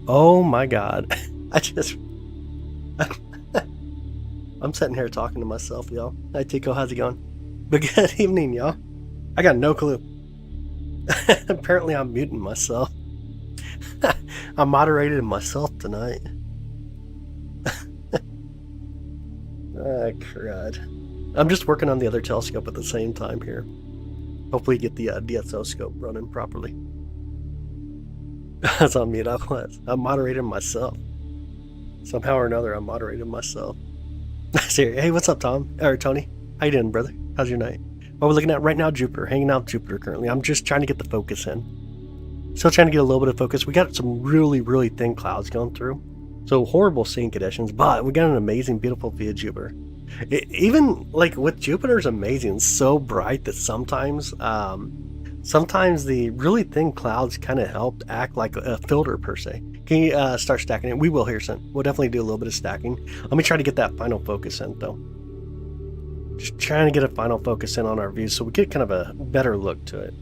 Oh my god. I just... I'm sitting here talking to myself, y'all. Hi, Tico. How's it going? But good evening, y'all. I got no clue. Apparently, I'm muting myself. I'm moderating myself tonight. Ah, crud. I'm just working on the other telescope at the same time here. Hopefully get the DSO scope running properly. That's on mute. I'm moderating myself. Somehow or another, I'm moderating myself. Hey, what's up, Tom? Or Tony? How you doing, brother? How's your night? What we're looking at right now, Jupiter. Hanging out Jupiter currently. I'm just trying to get the focus in. Still trying to get a little bit of focus. We got some really, really thin clouds going through. So horrible seeing conditions, but we got an amazing, beautiful view of Jupiter. Even like with Jupiter is amazing. It's so bright that sometimes the really thin clouds kind of help act like a filter per se. Can you start stacking it? We will here soon. We'll definitely do a little bit of stacking. Let me try to get that final focus in though. Just trying to get a final focus in on our view so we get kind of a better look to it.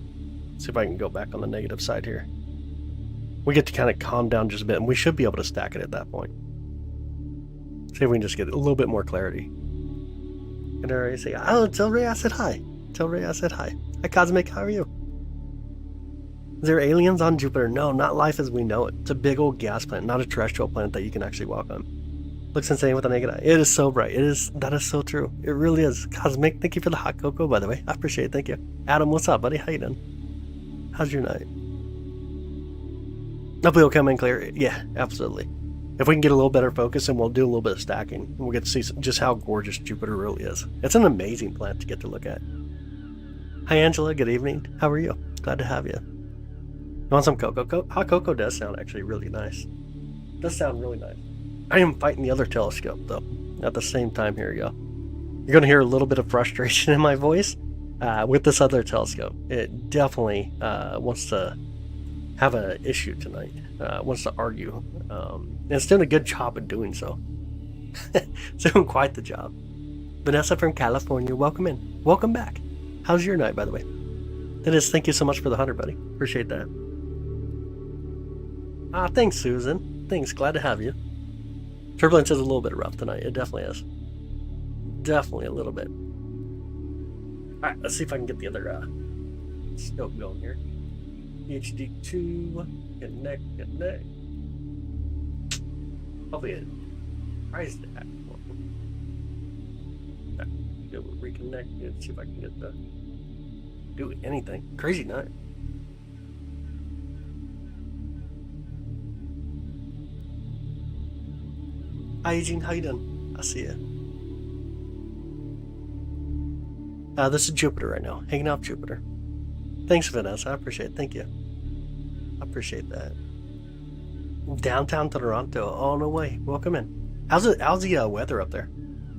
See if I can go back on the negative side here. We get to kind of calm down just a bit, and we should be able to stack it at that point. See if we can just get a little bit more clarity. And already say, oh, tell Ray I said hi. Tell Ray I said hi. Hi, Cosmic, how are you? Is there aliens on Jupiter? No, not life as we know it. It's a big old gas planet, not a terrestrial planet that you can actually walk on. Looks insane with a naked eye. It is so bright. That is so true. It really is. Cosmic, thank you for the hot cocoa, by the way. I appreciate it. Thank you. Adam, what's up, buddy? How you doing? How's your night? Hopefully it'll come in clear. Yeah, absolutely. If we can get a little better focus, and we'll do a little bit of stacking, and we'll get to see just how gorgeous Jupiter really is. It's an amazing planet to get to look at. Hi, Angela. Good evening. How are you? Glad to have you. You want some cocoa? Hot cocoa does sound actually really nice. It does sound really nice. I am fighting the other telescope, though, at the same time here, y'all. You're going to hear a little bit of frustration in my voice with this other telescope. It definitely wants to have an issue tonight, wants to argue. And it's doing a good job of doing so. It's doing quite the job. Vanessa from California, welcome in. Welcome back. How's your night, by the way? It is. Thank you so much for the 100, buddy. Appreciate that. Thanks, Susan. Thanks. Glad to have you. Turbulence is a little bit rough tonight. It definitely is. Definitely a little bit. Alright, let's see if I can get the other scope going here. HD2, connect. Probably a price tag. Get reconnected. See if I can get the do anything. Crazy night. Hi, Eugene. How you doing? I see you. This is Jupiter right now. Hanging out Jupiter. Thanks, Vanessa. I appreciate it. Thank you. I appreciate that. Downtown Toronto. Oh, no way. Welcome in. How's the weather up there?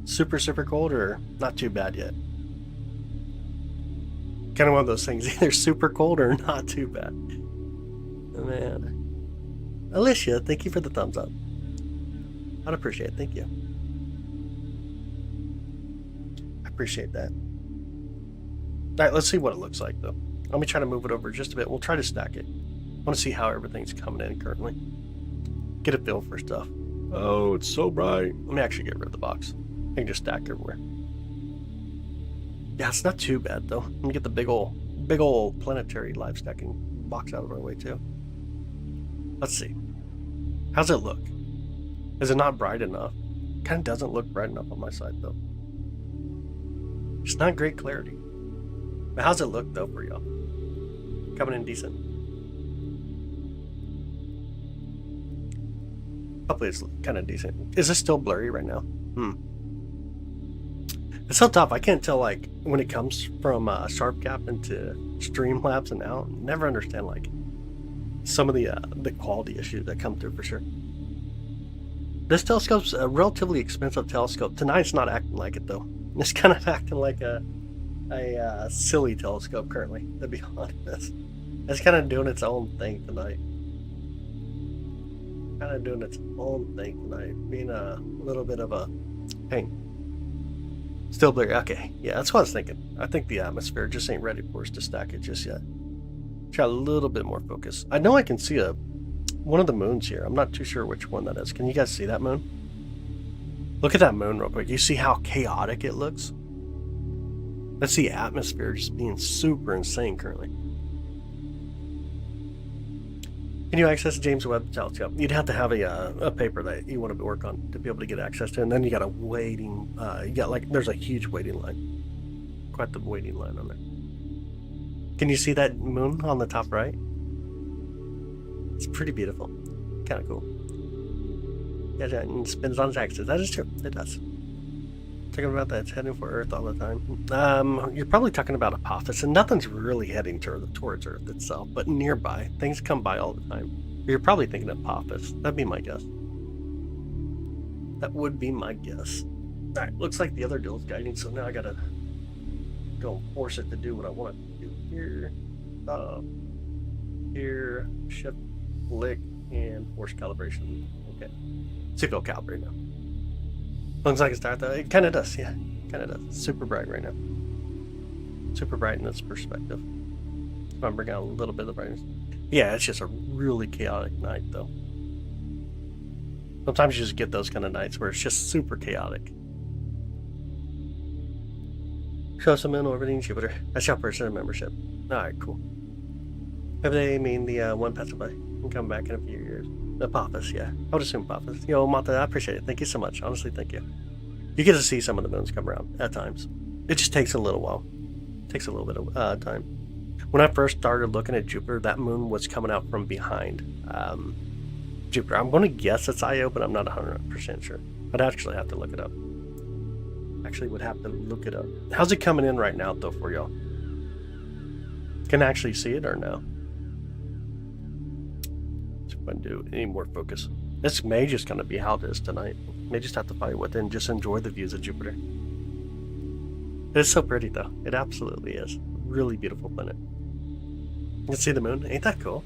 Super cold or not too bad yet? Kind of one of those things. Either super cold or not too bad. Oh, man. Alicia, thank you for the thumbs up. I'd appreciate it. Thank you. I appreciate that. All right, let's see what it looks like, though. Let me try to move it over just a bit. We'll try to stack it. I want to see how everything's coming in currently. Get a feel for stuff. Oh, it's so bright. Let me actually get rid of the box. I can just stack everywhere. Yeah, it's not too bad, though. Let me get the big old planetary live stacking box out of our way, too. Let's see. How's it look? Is it not bright enough? Kind of doesn't look bright enough on my side, though. It's not great clarity. But how's it look, though, for y'all? Coming in decent. Hopefully it's kind of decent. Is this still blurry right now? It's so tough. I can't tell, like, when it comes from SharpCap into Streamlabs and out. Never understand, like, some of the quality issues that come through for sure. This telescope's a relatively expensive telescope. Tonight's not acting like it, though. It's kind of acting like a silly telescope currently, to be honest. It's kind of doing its own thing tonight. Being a little bit of a pain. Still blurry. Okay, yeah, that's what I was thinking. I think the atmosphere just ain't ready for us to stack it just yet. Try a little bit more focus. I know I can see a one of the moons here. I'm not too sure which one that is. Can you guys see that moon? Look at that moon real quick. You see how chaotic it looks? That's the atmosphere just being super insane currently. Can you access James Webb Telescope? You'd have to have a paper that you want to work on to be able to get access to, and then you got a waiting. You got like there's a huge waiting line, quite the waiting line on there. Can you see that moon on the top right? It's pretty beautiful, kind of cool. Yeah, it spins on its axis. That is true. It does. Talking about that, it's heading for Earth all the time. You're probably talking about Apophis, and nothing's really heading towards Earth itself, but nearby. Things come by all the time. You're probably thinking Apophis. That'd be my guess. That would be my guess. Alright, looks like the other deal is guiding, so now I gotta go and force it to do what I want it to do. Here, here, shift, click, and force calibration. Okay. To go calibrate now. Looks like it's dark though. It kind of does, yeah. Kind of does. It's super bright right now. Super bright in this perspective. If I bring out a little bit of brightness. Yeah, it's just a really chaotic night though. Sometimes you just get those kind of nights where it's just super chaotic. Show some in orbiting Jupiter. That's your person membership. Alright, cool. Maybe they mean the one passing by and come back in a few years. Apophis, yeah. I would assume Apophis. Yo, Mata, I appreciate it. Thank you so much. Honestly, thank you. You get to see some of the moons come around at times. It just takes a little while. It takes a little bit of time. When I first started looking at Jupiter, that moon was coming out from behind Jupiter. I'm going to guess it's Io, but I'm not 100% sure. I'd actually have to look it up. Actually would have to look it up. How's it coming in right now, though, for y'all? Can I actually see it or no? Do any more focus. This may just gonna be how it is tonight. May just have to fight with it and just enjoy the views of Jupiter. It is so pretty though. It absolutely is. Really beautiful planet. You can see the moon. Ain't that cool?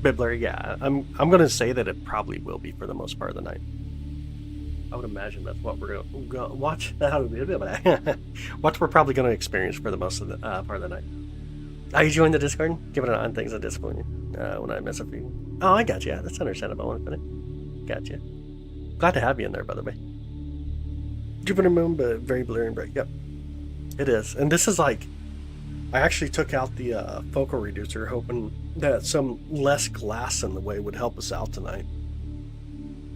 Bit blurry, yeah. I'm gonna say that it probably will be for the most part of the night. I would imagine that's what we're gonna watch. What we're probably gonna experience for the most of the part of the night. Are you joining the Discord? Give it an on things that disappoint you when I mess up for you. Oh, I got you. Yeah, that's understandable. Got you. Glad to have you in there, by the way. Jupiter moon, but very blurry and bright. Yep, it is. And this is like, I actually took out the focal reducer, hoping that some less glass in the way would help us out tonight.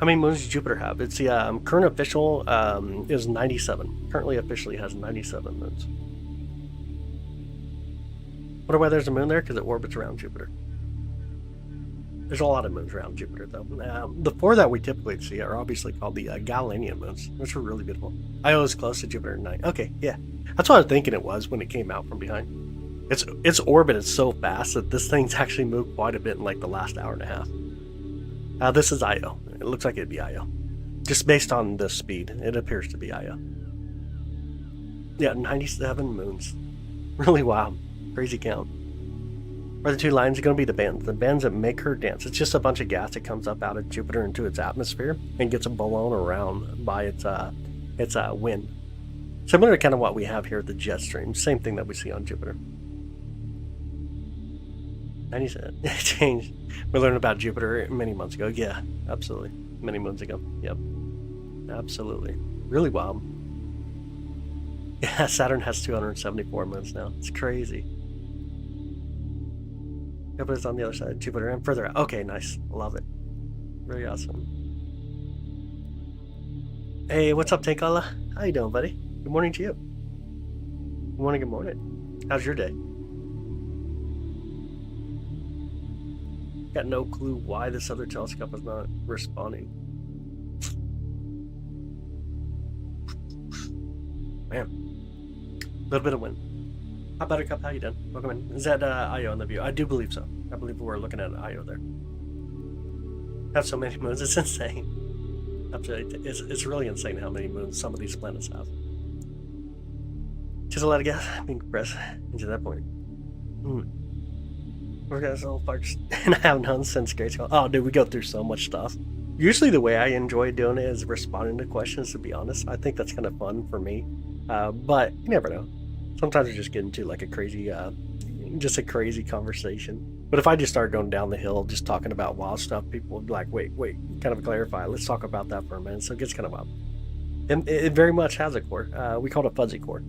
How many moons does Jupiter have? It's the current official is 97. Currently, officially has 97 moons. Wonder why there's a moon there? Because it orbits around Jupiter. There's a lot of moons around Jupiter, though. The four that we typically see are obviously called the Galilean moons, which are really beautiful. Io is close to Jupiter at night. Okay, yeah. That's what I was thinking it was when it came out from behind. Its orbit is so fast that this thing's actually moved quite a bit in like the last hour and a half. This is Io. It looks like it'd be Io. Just based on the speed, it appears to be Io. Yeah, 97 moons. Really wild. Crazy count. Are the two lines going to be the bands that make her dance? It's just a bunch of gas that comes up out of Jupiter into its atmosphere and gets blown around by its wind. Similar to kind of what we have here at the jet stream. Same thing that we see on Jupiter. 97. It changed. We learned about Jupiter many months ago. Yeah, absolutely. Many moons ago. Yep. Absolutely. Really wild. Yeah, Saturn has 274 moons now. It's crazy. Jupiter's on the other side of Jupiter and further out. Okay, nice. Love it. Very awesome. Hey, what's up, Takeala? How you doing, buddy? Good morning to you. Good morning, good morning. How's your day? Got no clue why this other telescope is not responding. Man. A little bit of wind. Hi, Buttercup. How you doing? Welcome in. Is that Io in the view? I do believe so. I believe we're looking at Io there. Have so many moons. It's insane. Absolutely. It's really insane how many moons some of these planets have. Just a lot of gas being compressed into that point. We're gonna sell parts, and I have none since grade school. Oh, dude, we go through so much stuff. Usually, the way I enjoy doing it is responding to questions. To be honest, I think that's kind of fun for me. But you never know. Sometimes we just get into like a crazy, just a crazy conversation. But if I just start going down the hill, just talking about wild stuff, people would be like, wait, kind of clarify. Let's talk about that for a minute. So it gets kind of wild. And it very much has a core. We call it a fuzzy core.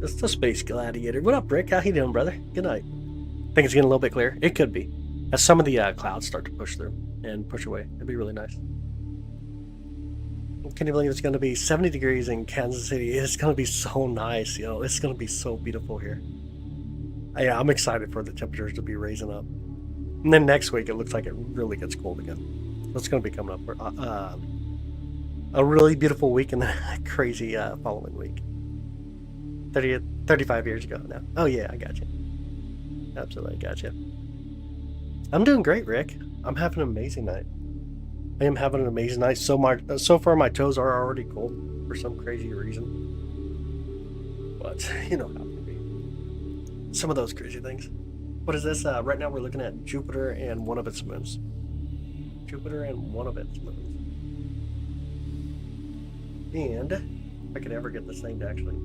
It's the Space Gladiator. What up, Rick? How you doing, brother? Good night. Think it's getting a little bit clearer? It could be. As some of the clouds start to push through and push away. It'd be really nice. Can you believe it's going to be 70 degrees in Kansas City? It's going to be so nice, yo. It's going to be so beautiful here. Yeah, I'm excited for the temperatures to be raising up. And then next week, it looks like it really gets cold again. So it's going to be coming up for a really beautiful week and then a crazy following week. 35 years ago now. Oh, yeah, I got you. Absolutely, I got you. I'm doing great, Rick. I'm having an amazing night. I am having an amazing night. So far, my toes are already cold for some crazy reason. But, you know how it can be. Some of those crazy things. What is this? Right now, we're looking at Jupiter and one of its moons. Jupiter and one of its moons. And if I could ever get this thing to actually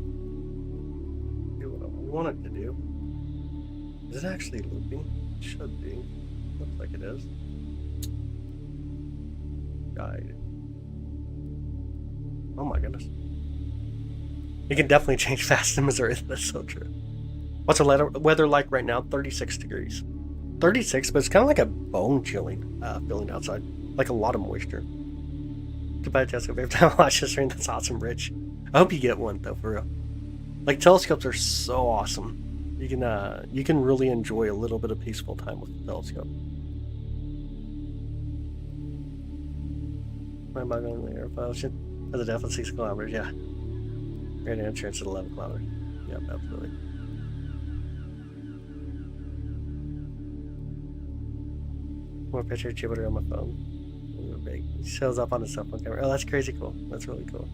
do what I want it to do. Is it actually looping? It should be. Looks like it is. Guide. Oh my goodness. You can definitely change fast in Missouri. That's so true. What's the weather like right now? 36 degrees. 36, but it's kind of like a bone chilling feeling outside. Like a lot of moisture. Goodbye, Jessica. Every time I watch this stream, that's awesome, Rich. I hope you get one, though, for real. Like, telescopes are so awesome. You can really enjoy a little bit of peaceful time with the telescope. My mind on the airplane ocean. That's a definitely 6 kilometers, yeah. Right entrance at 11 kilometers. Yep, absolutely. More picture of Jupiter on my phone. Big. It shows up on the cell phone camera. Oh, that's crazy cool. That's really cool.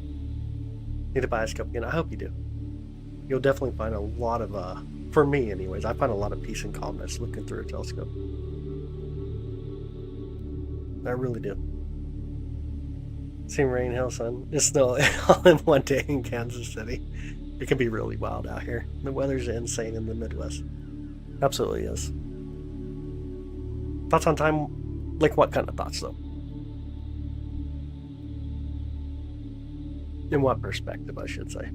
Need to buy a scope again. I hope you do. You'll definitely find a lot of, for me anyways, I find a lot of peace and calmness looking through a telescope. I really do. Same rain, hail, sun. It's snow all in one day in Kansas City. It can be really wild out here. The weather's insane in the Midwest. Absolutely is. Thoughts on time? Like what kind of thoughts though? In what perspective, I should say.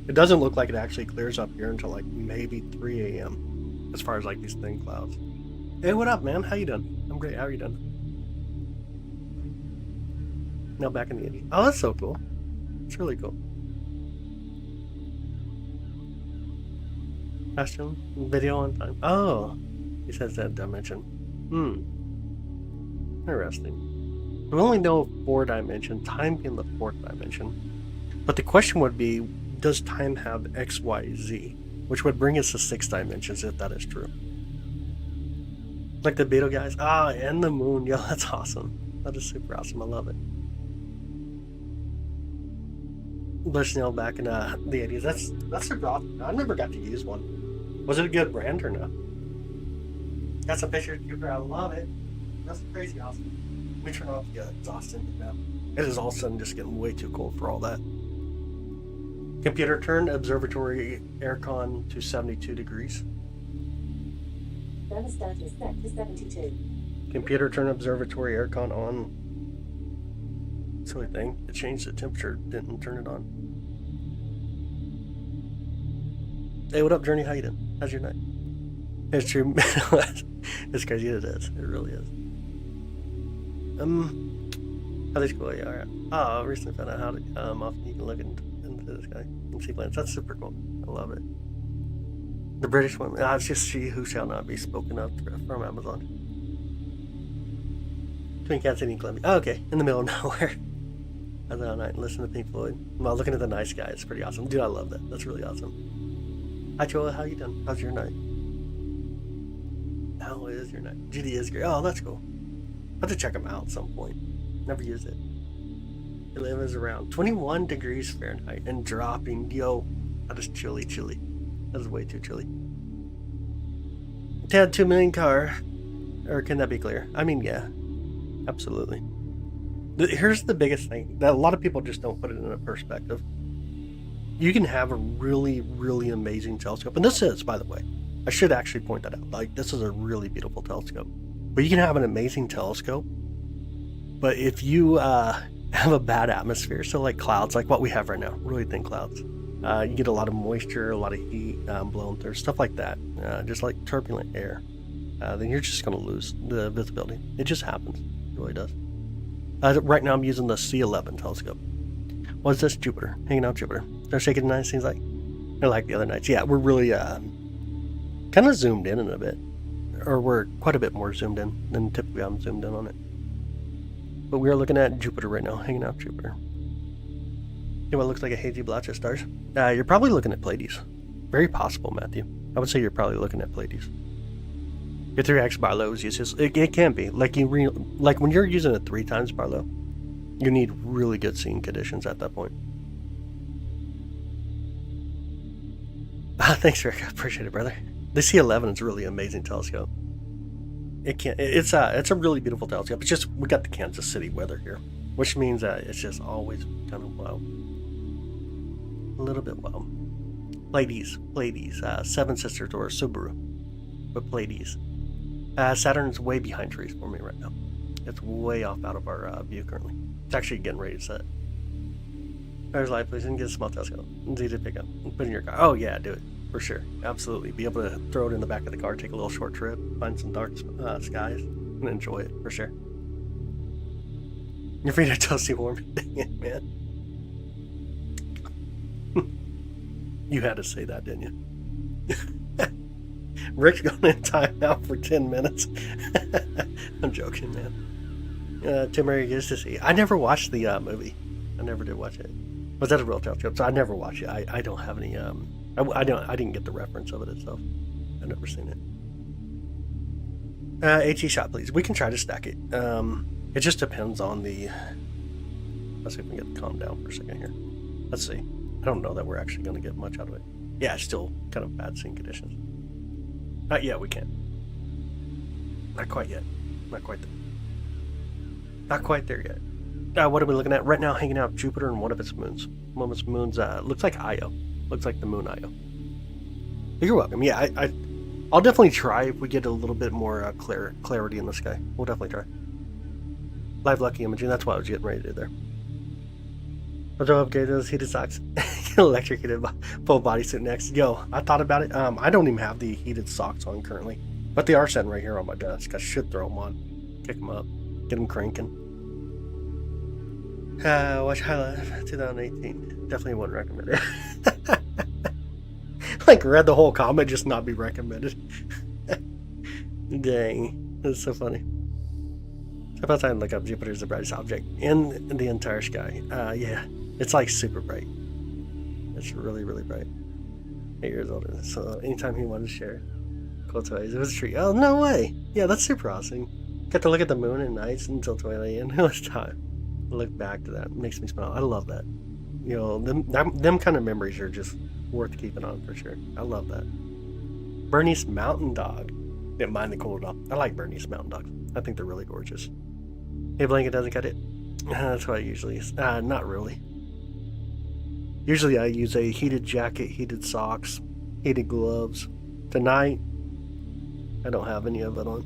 It doesn't look like it actually clears up here until like maybe 3 a.m. as far as like these thin clouds. Hey, what up, man? How you doing? I'm great. How are you doing? Now back in the 80s. Oh, that's so cool. It's really cool. Costume video on time. Oh, he says that dimension. Interesting. We only know 4 dimension, time being the 4th dimension. But the question would be, does time have X, Y, Z? Which would bring us to 6 dimensions if that is true. Like the Beetle guys. Ah, and the moon. Yo, that's awesome. That is super awesome. I love it. Bushnell back in the 80s. That's super awesome. I never got to use one. Was it a good brand or no? Got some pictures of Jupiter. I love it. That's crazy awesome. Let me turn off the exhaust engine now. It is all of a sudden just getting way too cold for all that. Computer, turn observatory aircon to 72 degrees. Thermostat is set to 72. Computer, turn observatory aircon on. Silly thing. It changed the temperature, didn't turn it on. Hey, what up, Journey? How you doing? How's your night? It's true. It's crazy. It is. It really is. How they school? Yeah, alright. Oh, I recently found out how to often you can look into this guy and see plants. That's super cool. I love it. The British woman. It's just she who shall not be spoken of from Amazon. Between Kansas City and Columbia. Oh, okay. In the middle of nowhere. I was all night and listen to Pink Floyd while looking at the nice guy. It's pretty awesome. Dude, I love that. That's really awesome. Hi, Joel. How you doing? How's your night? How is your night? GD is great. Oh, that's cool. I'll have to check them out at some point. Never use it. It lives around 21 degrees Fahrenheit and dropping. Yo, that is chilly. That is way too chilly. Tad 2 million car. Or can that be clear? I mean, yeah. Absolutely. Here's the biggest thing that a lot of people just don't put it in a perspective. You can have a really, really amazing telescope, and this is, by the way, I should actually point that out. Like, this is a really beautiful telescope. But you can have an amazing telescope, but if you have a bad atmosphere, so like clouds, like what we have right now, really thin clouds, you get a lot of moisture, a lot of heat blowing through, stuff like that, just like turbulent air, then you're just going to lose the visibility. It just happens. It really does. Right now I'm using the C11 telescope. What's this? Jupiter. Hanging out Jupiter. They're shaking nice, seems like. They're like the other nights. Yeah, we're really kind of zoomed in a bit. Or we're quite a bit more zoomed in than typically I'm zoomed in on it. But we are looking at Jupiter right now. Hanging out Jupiter. See what looks like a hazy blotch of stars? You're probably looking at Pleiades. Very possible, Matthew. I would say you're probably looking at Pleiades. Your 3x Barlow is useless. It can be. Like when you're using it 3 times Barlow, you need really good seeing conditions at that point. Thanks, Rick. I appreciate it, brother. The C11 is a really amazing telescope. It's a really beautiful telescope. It's just we got the Kansas City weather here, which means it's just always kind of wow. A little bit wow. Pleiades, Seven Sisters or Subaru, but Pleiades. Saturn's way behind trees for me right now. It's way off out of our view currently. It's actually getting ready to set. There's light, please, and get a small telescope. It's easy to pick up. Put in your car. Oh yeah, do it for sure. Absolutely. Be able to throw it in the back of the car, take a little short trip, find some dark skies, and enjoy it for sure. You're free to toasty warm. Dang it, man. You had to say that, didn't you? Rick's going in timeout for 10 minutes. I'm joking, man. Tim Murray gets to see. I never watched the movie. I never did watch it. Was that a real telescope? So I never watched it. I don't have any. I didn't get the reference of it itself. I've never seen it. HE shot, please. We can try to stack it. It just depends on the. Let's see if we can get calm down for a second here. Let's see. I don't know that we're actually going to get much out of it. Yeah, it's still kind of bad seeing conditions. Not yet, we can't. Not quite yet. Not quite there. Not quite there yet. What are we looking at? Right now, hanging out Jupiter and one of its moons. One of its moons looks like Io. Looks like the moon Io. You're welcome. Yeah, I'll definitely try if we get a little bit more clarity in the sky. We'll definitely try. Live lucky imaging. That's what I was getting ready to do there. I'll throw upgrade those heated socks. Electrocuted full bodysuit next. Yo, I thought about it. I don't even have the heated socks on currently, but they are sitting right here on my desk. I should throw them on, kick them up, get them cranking. Watch highlight 2018. Definitely wouldn't recommend it. Like read the whole comment, just not be recommended. Dang, that's so funny. Step outside and look up. Jupiter is the brightest object in the entire sky. Yeah, it's like super bright. It's really, really bright. 8 years older. So anytime he wanted to share cool toys, it was a treat. Oh, no way. Yeah, that's super awesome. Got to look at the moon at nights until twilight, and it was time. Look back to that. It makes me smile. I love that. You know, them kind of memories are just worth keeping on for sure. I love that. Bernese Mountain Dog. Didn't mind the cool dog. I like Bernese Mountain Dogs. I think they're really gorgeous. Hey, blanket doesn't cut it. That's what I usually use. Not really. Usually I use a heated jacket, heated socks, heated gloves. Tonight, I don't have any of it on.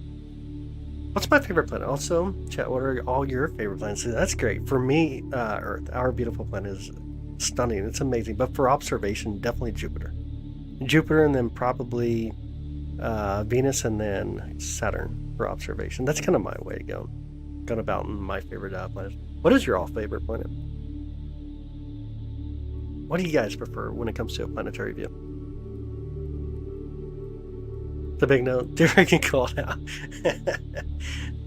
What's my favorite planet? Also, chat, what are all your favorite planets? That's great. For me, Earth, our beautiful planet, is stunning. It's amazing. But for observation, definitely Jupiter. Jupiter, and then probably Venus, and then Saturn for observation. That's kind of my way to go. Going about my favorite planet. What is your all favorite planet? What do you guys prefer when it comes to a planetary view? The big note. Too freaking cold out.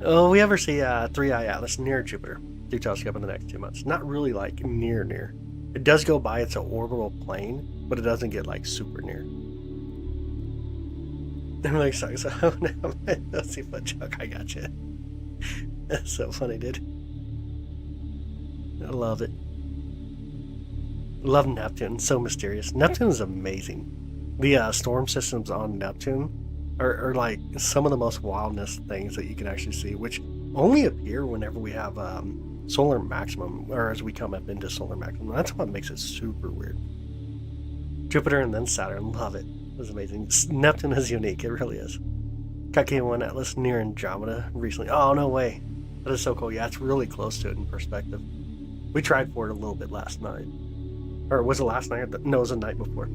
Oh, we ever see 3i Atlas near Jupiter through telescope in the next 2 months? Not really like near. It does go by its orbital plane, but it doesn't get like super near. I'm like, sorry, so let's see foot joke. I got you. That's so funny, dude. I love it. Love Neptune. So mysterious. Neptune is amazing. The storm systems on Neptune are like some of the most wildness things that you can actually see, which only appear whenever we have solar maximum, or as we come up into solar maximum. That's what makes it super weird. Jupiter and then Saturn, love it. It was amazing. Neptune is unique, it really is. Got K1 Atlas near Andromeda recently. Oh, no way. That is so cool. Yeah, it's really close to it in perspective. We tried for it a little bit last night. Or was it last night? No, it was the night before.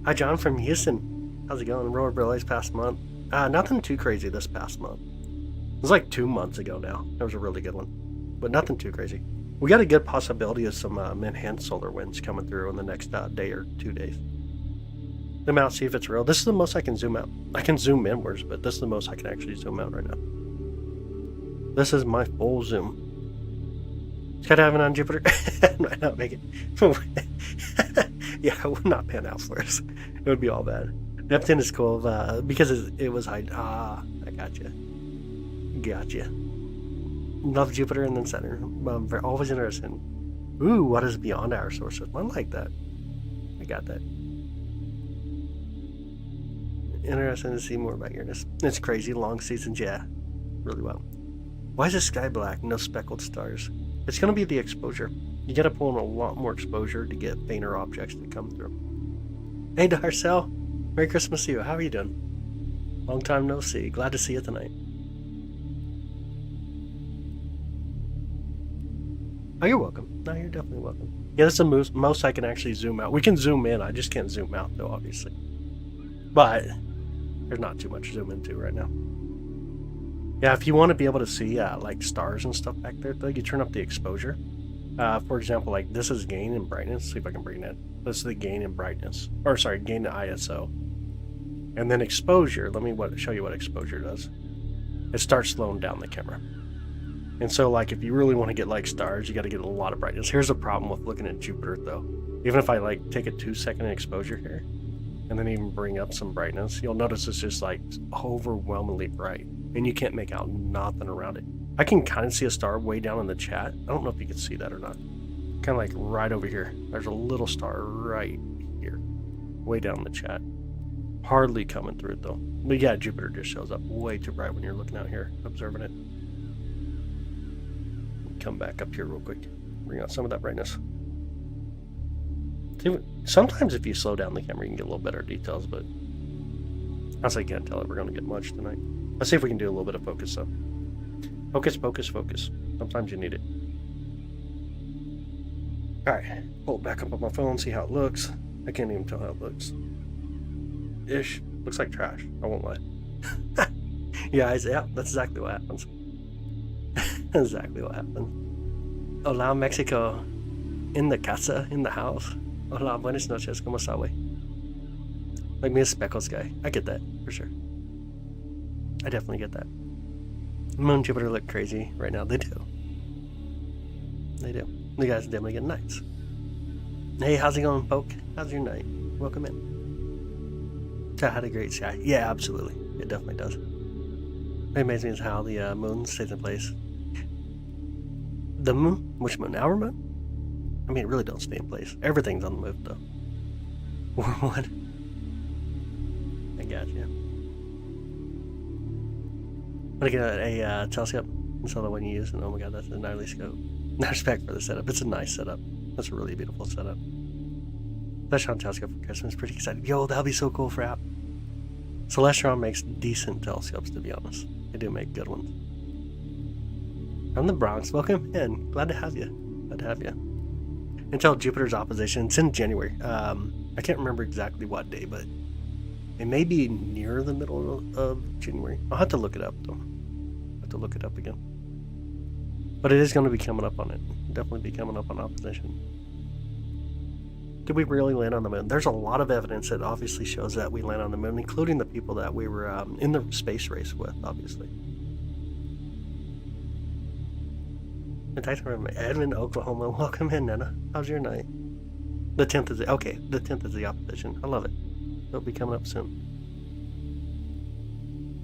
Hi, John from Houston. How's it going? Roller Relays past month. Nothing too crazy this past month. It was like 2 months ago now. That was a really good one. But nothing too crazy. We got a good possibility of some enhanced solar winds coming through in the next day or 2 days. Zoom out, see if it's real. This is the most I can zoom out. I can zoom inwards, but this is the most I can actually zoom out right now. This is my full zoom. Skydiving on Jupiter? Might not make it. Yeah, it would not pan out for us. It would be all bad. Neptune is cool because it was high. I gotcha. Gotcha. Love Jupiter and then Saturn. They're always interested. Ooh, what is beyond our solar system? I like that. I got that. Interesting to see more about Uranus. It's crazy. Long seasons, yeah. Really well. Why is the sky black? No speckled stars. It's going to be the exposure. You got to pull in a lot more exposure to get fainter objects to come through. Hey, Darcel. Merry Christmas to you. How are you doing? Long time no see. Glad to see you tonight. Oh, you're welcome. No, you're definitely welcome. Yeah, that's the most I can actually zoom out. We can zoom in. I just can't zoom out, though, obviously. But there's not too much to zoom into right now. Yeah, if you want to be able to see like stars and stuff back there, though, you turn up the exposure. For example, like this is gain and brightness. See if I can bring that. This is the gain and brightness. Or sorry, gain and ISO. And then exposure. Let me show you what exposure does. It starts slowing down the camera. And so like if you really want to get like stars, you got to get a lot of brightness. Here's the problem with looking at Jupiter though. Even if I like take a 2-second exposure here and then even bring up some brightness, you'll notice it's just like overwhelmingly bright and you can't make out nothing around it. I can kind of see a star way down in the chat. I don't know if you can see that or not. Kind of like right over here. There's a little star right here, way down in the chat. Hardly coming through it though. But yeah, Jupiter just shows up way too bright when you're looking out here, observing it. Come back up here real quick. Bring out some of that brightness. See, sometimes if you slow down the camera, you can get a little better details, but honestly, I can't tell if we're going to get much tonight. Let's see if we can do a little bit of focus though. Focus, focus, focus. Sometimes you need it. Alright, pull it back up on my phone, see how it looks. I can't even tell how it looks. Ish. Looks like trash. I won't lie. Yeah, that's exactly what happens. Exactly what happened. Hola, Mexico. In the casa, in the house. Hola, buenas noches. ¿Cómo está, güey? Like me a speckles guy. I get that, for sure. I definitely get that. Moon and Jupiter look crazy right now. They do. They do. You guys definitely get nights. Hey, how's it going, Poke? How's your night? Welcome in. I had a great sky. Yeah, absolutely. It definitely does. What amazes me is how the moon stays in place. The moon? Which moon? Our moon? I mean, it really don't stay in place. Everything's on the move, though. What? I got you. I'm gonna get a telescope. I saw the one you used, and oh my god, that's a gnarly scope. No respect for the setup. It's a nice setup. That's a really beautiful setup. Celestron telescope for Christmas. Pretty excited. Yo, that'll be so cool for app. Celestron makes decent telescopes, to be honest. They do make good ones. From the Bronx. Welcome in. Glad to have you. Glad to have you. Until Jupiter's opposition. It's in January. I can't remember exactly what day, but it may be near the middle of January. I'll have to look it up, though. I'll have to look it up again. But it is going to be coming up on it. Definitely be coming up on opposition. Did we really land on the moon? There's a lot of evidence that obviously shows that we land on the moon, including the people that we were in the space race with, obviously. Thanks from Edmond, Oklahoma. Welcome in, Nana. How's your night? The 10th is okay. The 10th is the opposition. I love it. It'll be coming up soon.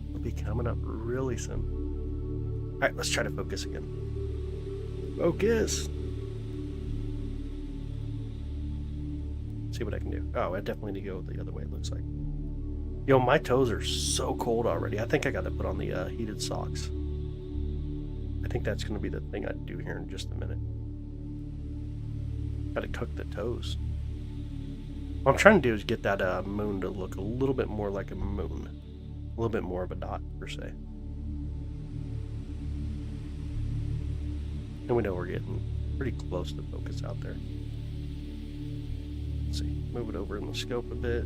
It'll be coming up really soon. All right, let's try to focus again. Focus. See what I can do. Oh, I definitely need to go the other way. It looks like. Yo, my toes are so cold already. I think I got to put on the heated socks. I think that's going to be the thing I do here in just a minute. Got to cook the toes. What I'm trying to do is get that moon to look a little bit more like a moon. A little bit more of a dot, per se. And we know we're getting pretty close to focus out there. Let's see. Move it over in the scope a bit.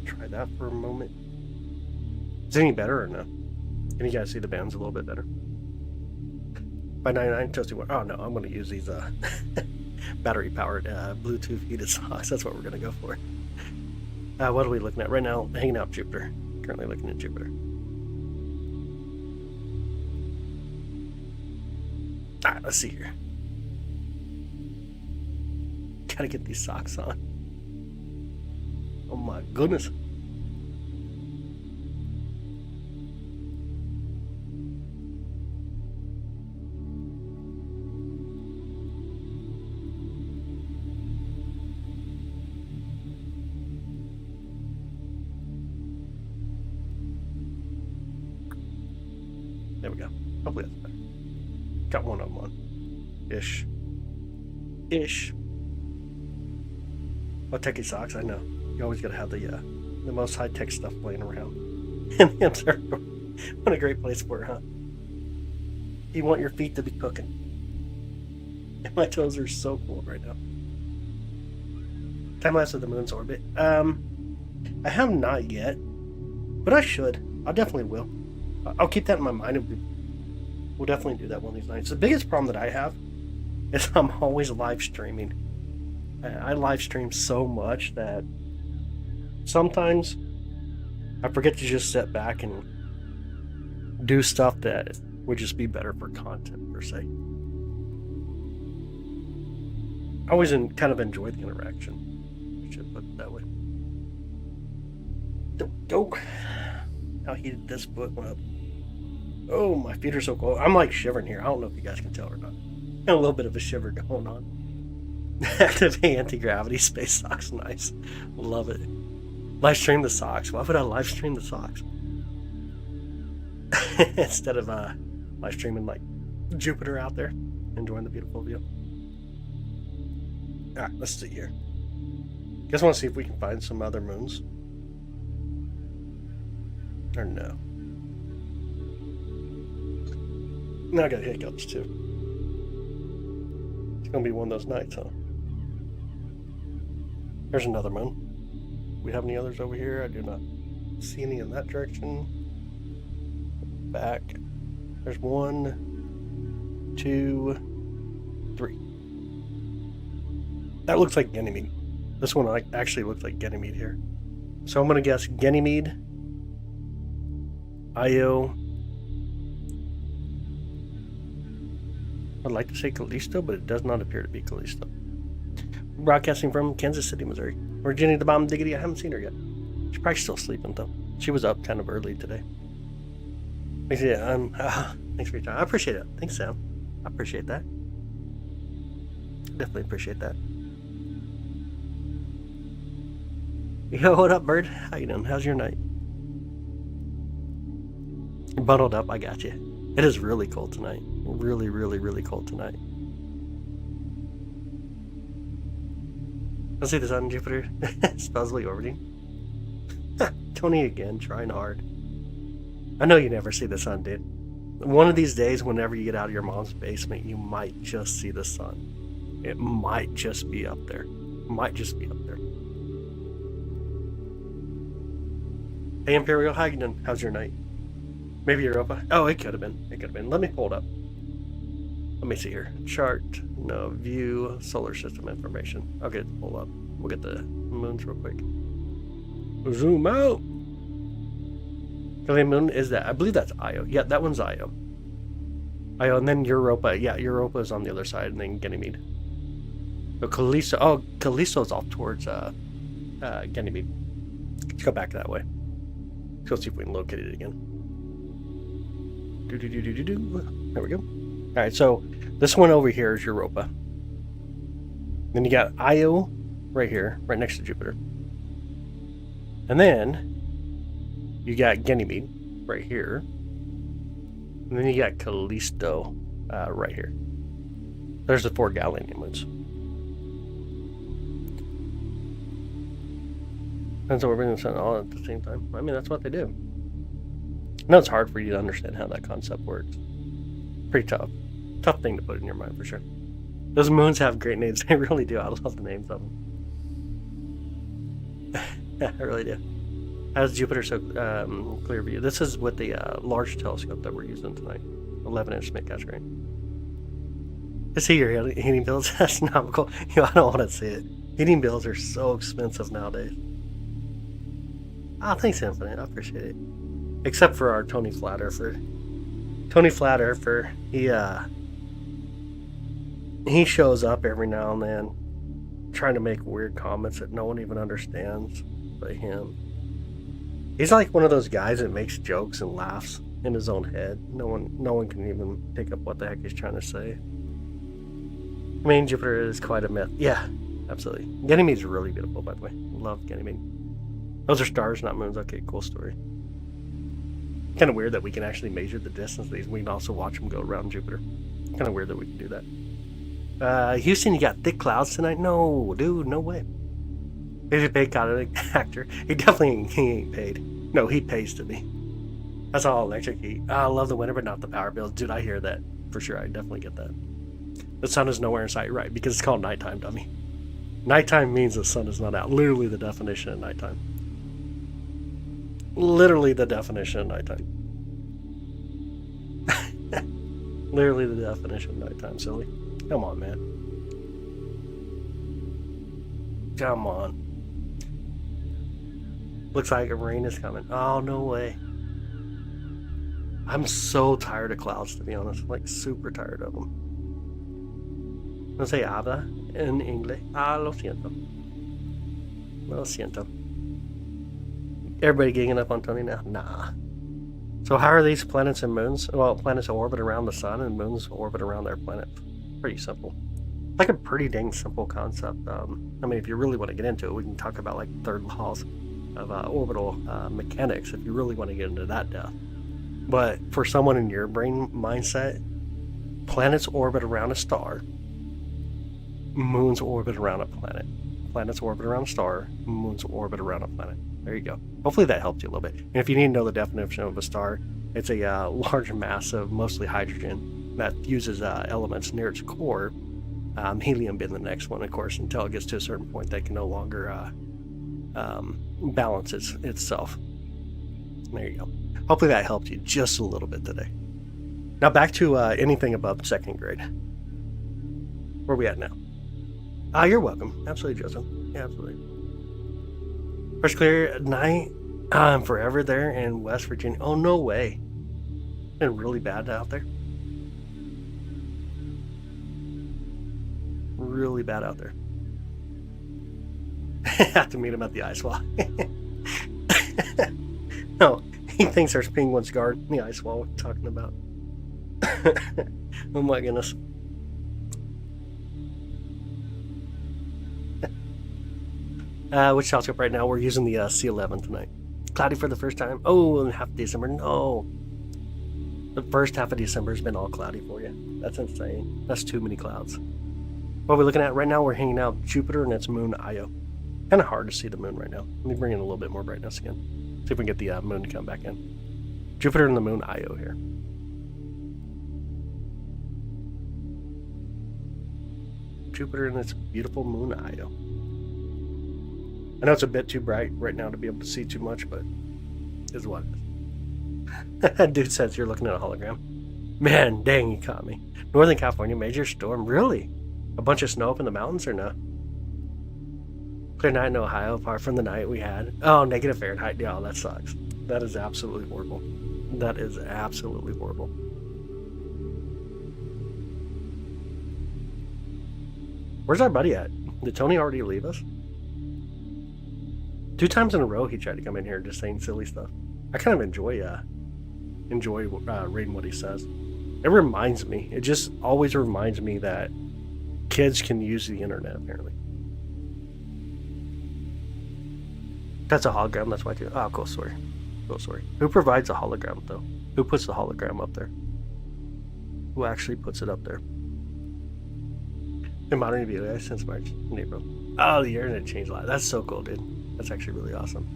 Try that for a moment. Is it any better or no? Can you guys see the bands a little bit better? By 99 Toasty Water. Oh no, I'm going to use these battery powered Bluetooth heated socks. That's what we're going to go for. What are we looking at right now? Hanging out Jupiter. Currently looking at Jupiter. Alright, let's see here. Gotta get these socks on. Oh my goodness. There we go. Hopefully that's better. Got one on one. Ish. Oh, techie socks, I know. You always gotta have the most high-tech stuff laying around. In the observatory. What a great place for it, huh? You want your feet to be cooking. And my toes are so cold right now. Time-lapse of the moon's orbit. I have not yet. But I should. I definitely will. I'll keep that in my mind. We'll definitely do that one of these nights. The biggest problem that I have is I'm always live streaming. I live stream so much that sometimes I forget to just sit back and do stuff that would just be better for content, per se. I always kind of enjoy the interaction. I should put it that way. Go. How heated this book up. Oh, my feet are so cold. I'm like shivering here. I don't know if you guys can tell or not. Got a little bit of a shiver going on. Active anti-gravity space socks, nice. Love it. Live stream the socks. Why would I live stream the socks? Instead of live streaming like Jupiter out there, enjoying the beautiful view. Alright, let's see here. Guess I want to see if we can find some other moons. Or no. Now I got hiccups too. It's gonna be one of those nights, huh? There's another moon. Do we have any others over here? I do not see any in that direction. Back. There's 1, 2, 3. That looks like Ganymede. This one actually looks like Ganymede here. So I'm gonna guess Ganymede, Io. I'd like to say Callisto, but it does not appear to be Callisto. Broadcasting from Kansas City, Missouri. Virginia the Bomb Diggity, I haven't seen her yet. She's probably still sleeping, though. She was up kind of early today. Thanks, thanks for your time. I appreciate it. Thanks, Sam. I appreciate that. Definitely appreciate that. Yo, what up, bird? How you doing? How's your night? You're bundled up, I got you. It is really cold tonight. Really, really, really cold tonight. Let's see the sun, Jupiter. Supposedly orbiting. Tony again, trying hard. I know you never see the sun, dude. One of these days, whenever you get out of your mom's basement, you might just see the sun. It might just be up there. Might just be up there. Hey, Imperial, how you doing? How's your night? Maybe Europa? Oh, it could have been. It could have been. Let me pull it up. Let me see here. Chart. No. View. Solar system information. I'll get it pulled up. We'll get the moons real quick. Zoom out. The moon is that? I believe that's Io. Yeah, that one's Io. Io, and then Europa. Yeah, Europa is on the other side, and then Ganymede. So Callisto. Oh, Callisto is off towards Ganymede. Let's go back that way. Let's go see if we can locate it again. There we go. All right, so this one over here is Europa. Then you got Io right here, right next to Jupiter. And then you got Ganymede right here. And then you got Callisto right here. There's the 4 Galilean moons. And so we're bringing the sun all at the same time. I mean, that's what they do. I know it's hard for you to understand how that concept works. Pretty tough. Tough thing to put in your mind for sure. Those moons have great names. They really do. I love the names of them. Yeah, I really do. How does Jupiter so clear view? This is with the large telescope that we're using tonight. 11-inch Smith screen. To see your heating bills, that's not cool. I don't want to see it. Heating bills are so expensive nowadays. Oh, thanks, Infinite. I appreciate it. Except for our Tony Flat Earther. Tony Flat Earther, he shows up every now and then trying to make weird comments that no one even understands but him. He's like one of those guys that makes jokes and laughs in his own head. No one can even pick up what the heck he's trying to say. I mean, Jupiter is quite a myth. Yeah, absolutely. Ganymede is really beautiful, by the way. Love Ganymede. Those are stars, not moons. Okay, cool story. Kind of weird that we can actually measure the distance of these. We can also watch them go around Jupiter. Kind of weird that we can do that. Houston, you got thick clouds tonight? No, dude, no way. He's a paid actor. He ain't paid. No, he pays to be. That's all electric heat. I love the winter, but not the power bills. Dude, I hear that. For sure, I definitely get that. The sun is nowhere in sight, right? Because it's called nighttime, dummy. Nighttime means the sun is not out. Literally the definition of nighttime. Literally the definition of nighttime. Literally the definition of nighttime, silly. Come on, man. Come on. Looks like a rain is coming. Oh, no way. I'm so tired of clouds, to be honest. Like, super tired of them. No say habla en inglés. Lo siento. Lo siento. Everybody ganging up on Tony now? Nah. So how are these planets and moons? Well, planets orbit around the sun and moons orbit around their planets. Pretty simple. Like a pretty dang simple concept. I mean, if you really want to get into it, we can talk about like third laws of orbital mechanics if you really want to get into that depth. But for someone in your brain mindset, planets orbit around a star, moons orbit around a planet. Planets orbit around a star, moons orbit around a planet. There you go. Hopefully that helped you a little bit. And if you need to know the definition of a star, it's a large mass of mostly hydrogen that fuses elements near its core, helium being the next one, of course, until it gets to a certain point that can no longer balance itself. There you go. Hopefully that helped you just a little bit today. Now back to anything above second grade. Where are we at now? You're welcome. Absolutely, Joseph. Yeah, absolutely. First clear night. I'm forever there in West Virginia. Oh, no way. Been really bad out there. Really bad out there. Have to meet him at the ice wall. No, he thinks there's penguins guarding the ice wall we're talking about. Oh my goodness. Which telescope right now? We're using the C11 tonight. Cloudy for the first time. Oh, in half of December. No. The first half of December has been all cloudy for you. That's insane. That's too many clouds. What are we looking at right now? We're hanging out Jupiter and its moon Io. Kind of hard to see the moon right now. Let me bring in a little bit more brightness again. See if we can get the moon to come back in. Jupiter and the moon Io here. Jupiter and its beautiful moon Io. I know it's a bit too bright right now to be able to see too much, but is what it is. Dude says you're looking at a hologram. Man, dang, you caught me. Northern California, major storm. Really? A bunch of snow up in the mountains or no? Clear night in Ohio, apart from the night we had. Oh, negative Fahrenheit. Yeah, that sucks. That is absolutely horrible. That is absolutely horrible. Where's our buddy at? Did Tony already leave us? 2 times in a row he tried to come in here just saying silly stuff. I kind of enjoy reading what he says. It reminds me. It just always reminds me that kids can use the internet, apparently. That's a hologram, that's why too. Oh, cool, sorry. Oh, sorry. Who provides a hologram, though? Who puts the hologram up there? Who actually puts it up there? In modern video, since March and April. Oh, the internet changed a lot. That's so cool, dude. That's actually really awesome.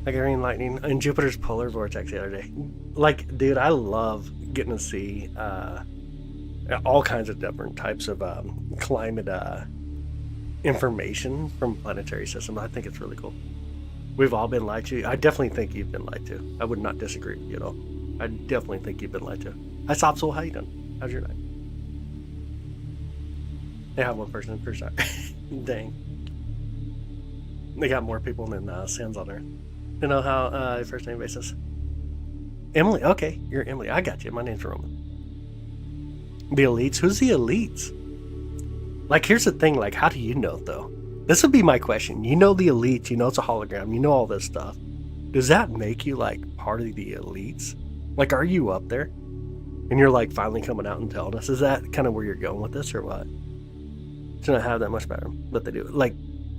Hungarian lightning in Jupiter's polar vortex the other day. Like, dude, I love getting to see all kinds of different types of climate information from planetary systems. I think it's really cool. We've all been lied to. I definitely think you've been lied to. I would not disagree with you at all. I definitely think you've been lied to. Hi, Sopsol. How you doing? How's your night? They have one person per side. Dang. They got more people than sands on Earth. You know how first name basis? Emily. Okay, you're Emily. I got you. My name's Roman. The elites? Who's the elites? Like, here's the thing. Like, how do you know, though? This would be my question. You know the elites. You know it's a hologram. You know all this stuff. Does that make you, like, part of the elites? Like, are you up there? And you're, like, finally coming out and telling us? Is that kind of where you're going with this, or what? To not have that much power, but they do. Like,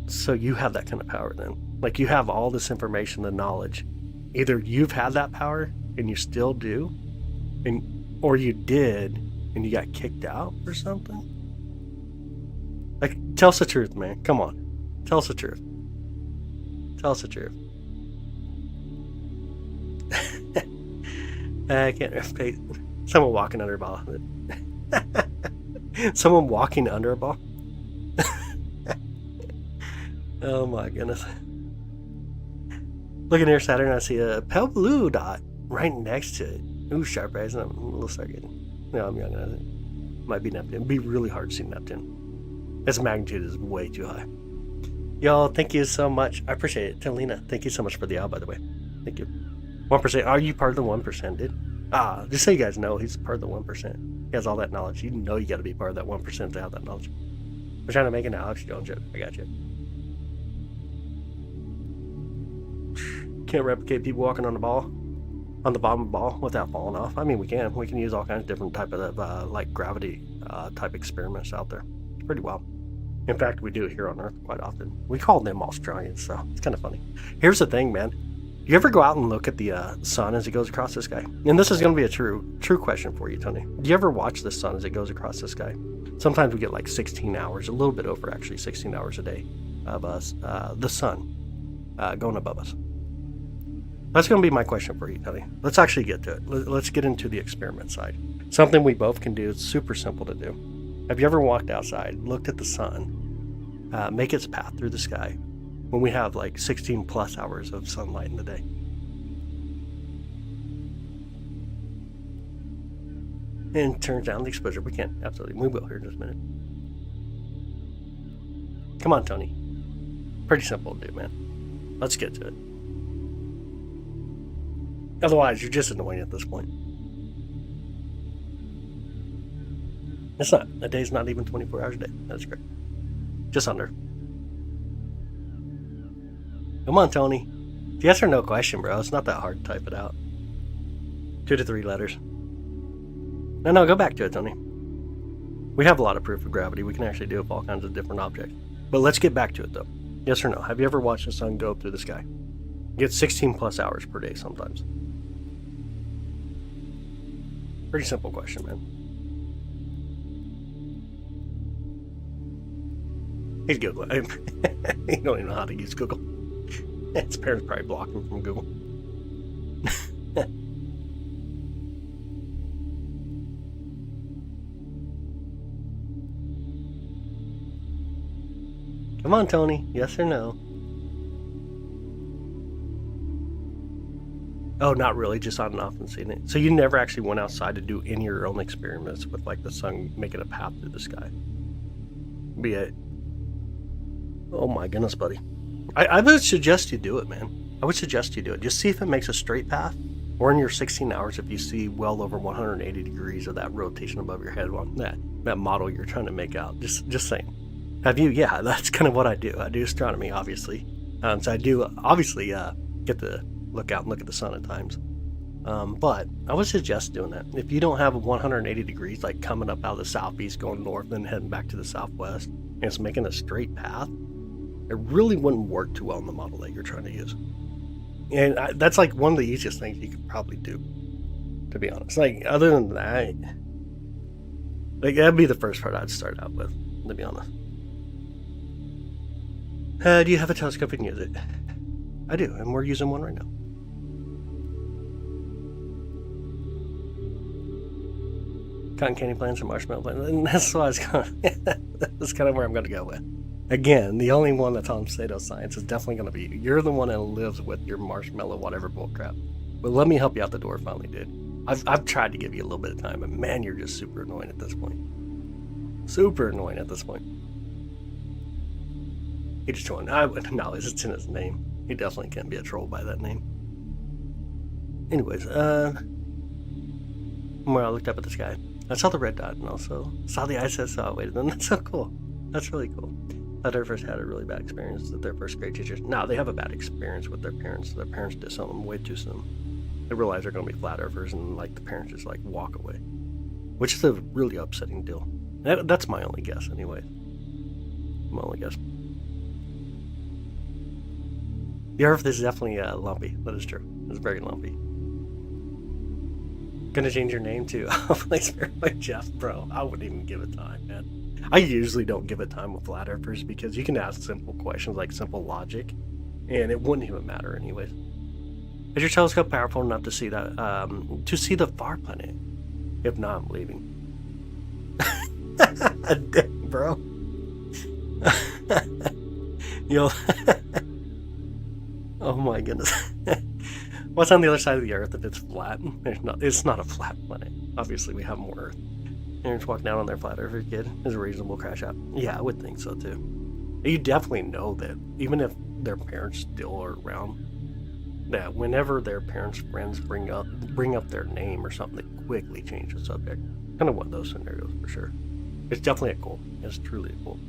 so you have that kind of power then. Like, you have all this information, the knowledge. Either you've had that power and you still do, or you did and you got kicked out or something. Like, tell us the truth, man. Come on. Tell us the truth. Tell us the truth. I can't replicate someone walking under a ball. Someone walking under a ball? Oh my goodness. Looking near Saturn, I see a pale blue dot right next to it. Ooh, sharp eyes, and I'm a little stargazing. No, I'm young. I think might be Neptune. It'd be really hard to see Neptune. Its magnitude is way too high. Y'all, thank you so much. I appreciate it. Telina, thank you so much for the by the way. Thank you. 1%. Are you part of the 1%, dude? Just so you guys know, he's part of the 1%. He has all that knowledge. You know you got to be part of that 1% to have that knowledge. We're trying to make an Alex Jones joke. I got you. Can't replicate people walking on the bottom of the ball without falling off. I mean, we can. We can use all kinds of different type of like gravity type experiments out there. It's pretty wild. In fact, we do it here on Earth quite often. We call them Australians, so it's kind of funny. Here's the thing, man. You ever go out and look at the sun as it goes across the sky? And this is going to be a true question for you, Tony. Do you ever watch the sun as it goes across the sky? Sometimes we get like 16 hours, a little bit over actually 16 hours a day of us, the sun going above us. That's going to be my question for you, Tony. Let's actually get to it. Let's get into the experiment side. Something we both can do. It's super simple to do. Have you ever walked outside, looked at the sun, make its path through the sky when we have like 16 plus hours of sunlight in the day? And turns down the exposure. We can, absolutely. We will here in just a minute. Come on, Tony. Pretty simple to do, man. Let's get to it. Otherwise, you're just annoying at this point. It's not. A day's not even 24 hours a day. That's great. Just under. Come on, Tony. Yes or no question, bro. It's not that hard to type it out. 2 to 3 letters. No, go back to it, Tony. We have a lot of proof of gravity. We can actually do it with all kinds of different objects. But let's get back to it, though. Yes or no? Have you ever watched the sun go through the sky? You get 16 plus hours per day sometimes. Pretty simple question, man. He's Googling. He don't even know how to use Google. His parents probably blocked him from Google. Come on, Tony. Yes or no? Oh, not really. Just on and off and seeing it. So you never actually went outside to do any of your own experiments with like the sun making a path through the sky? Be it. Oh my goodness, buddy. I would suggest you do it, man. I would suggest you do it. Just see if it makes a straight path, or in your 16 hours if you see well over 180 degrees of that rotation above your head on that model you're trying to make out. Just saying. Have you? Yeah, that's kind of what I do. I do astronomy, obviously. So I do obviously get to look out and look at the sun at times. But I would suggest doing that. If you don't have 180 degrees, like coming up out of the southeast, going north, then heading back to the southwest, and it's making a straight path, it really wouldn't work too well in the model that you're trying to use. And that's like one of the easiest things you could probably do, to be honest. Like, other than that, like, that'd be the first part I'd start out with, to be honest. Do you have a telescope and use it? I do, and we're using one right now. Cotton candy plants or marshmallow plants, and that's what I was going. That's kind of where I'm going to go with. Again, the only one that's on pseudoscience is definitely going to be you. You're the one that lives with your marshmallow whatever bullcrap. But let me help you out the door finally, dude. I've tried to give you a little bit of time, but man, you're just super annoying at this point. Super annoying at this point. He just joined. No, it's in his name. He definitely can't be a troll by that name. Anyways, when I looked up at the sky, I saw the red dot and also saw the ice. I saw it. Wait, then that's so cool. That's really cool. Flat Earthers had a really bad experience with their first grade teachers. Now they have a bad experience with their parents. Their parents disown them way too soon. They realize they're going to be flat earthers, and like the parents just like walk away, which is a really upsetting deal. That's my only guess, anyway. My only guess. The Earth is definitely lumpy. That is true. It's very lumpy. Gonna change your name to Place Fairway Jeff, bro. I wouldn't even give it time, man. I usually don't give it time with flat earthers because you can ask simple questions like simple logic, and it wouldn't even matter anyways. Is your telescope powerful enough to see that to see the far planet? If not, I'm leaving. Dang, bro. Yo. Oh my goodness. What's on the other side of the Earth if it's flat? It's not a flat planet. Obviously, we have more Earth. Parents walking out on their flat earther kid is a reasonable crash out. Yeah, I would think so too. You definitely know that even if their parents still are around, that whenever their parents' friends bring up their name or something, they quickly change the subject. Kind of one of those scenarios for sure. It's definitely a goal. It's truly a goal.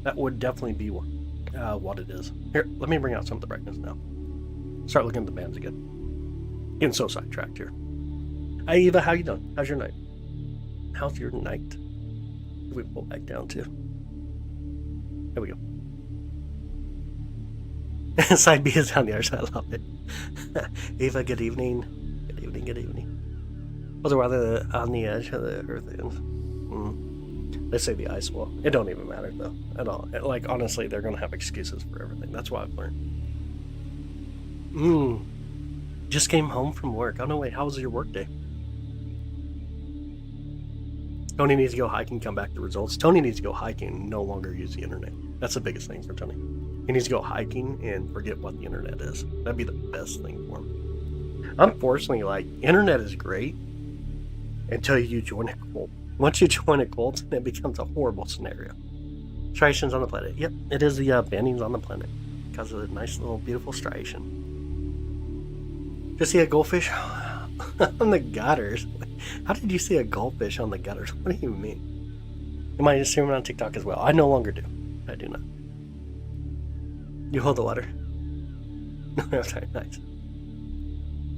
That would definitely be what it is. Here, let me bring out some of the brightness now. Start looking at the bands again. Getting so sidetracked here. Hi Eva, how you doing? How's your night? How's your night? If we pull back down too. There we go. Side B is on the other side. I love it. Eva, good evening. Good evening, good evening. Was it rather on the edge of the earth ends? They say the ice wall. It don't even matter though, at all. Like, honestly, they're gonna have excuses for everything. That's what I've learned. Just came home from work. Oh no, wait, how was your work day? Tony needs to go hiking, come back to results. Tony needs to go hiking and no longer use the internet. That's the biggest thing for Tony. He needs to go hiking and forget what the internet is. That'd be the best thing for him. Unfortunately, like, internet is great until you join a cult. Once you join a cult, it becomes a horrible scenario. Striations on the planet. Yep, it is the bandings on the planet because of the nice little beautiful striation. Just see a goldfish on the gutters. How did you see a goldfish on the gutters? What do you mean? Am I streaming on TikTok as well? I no longer do. I do not. You hold the water. Okay, nice.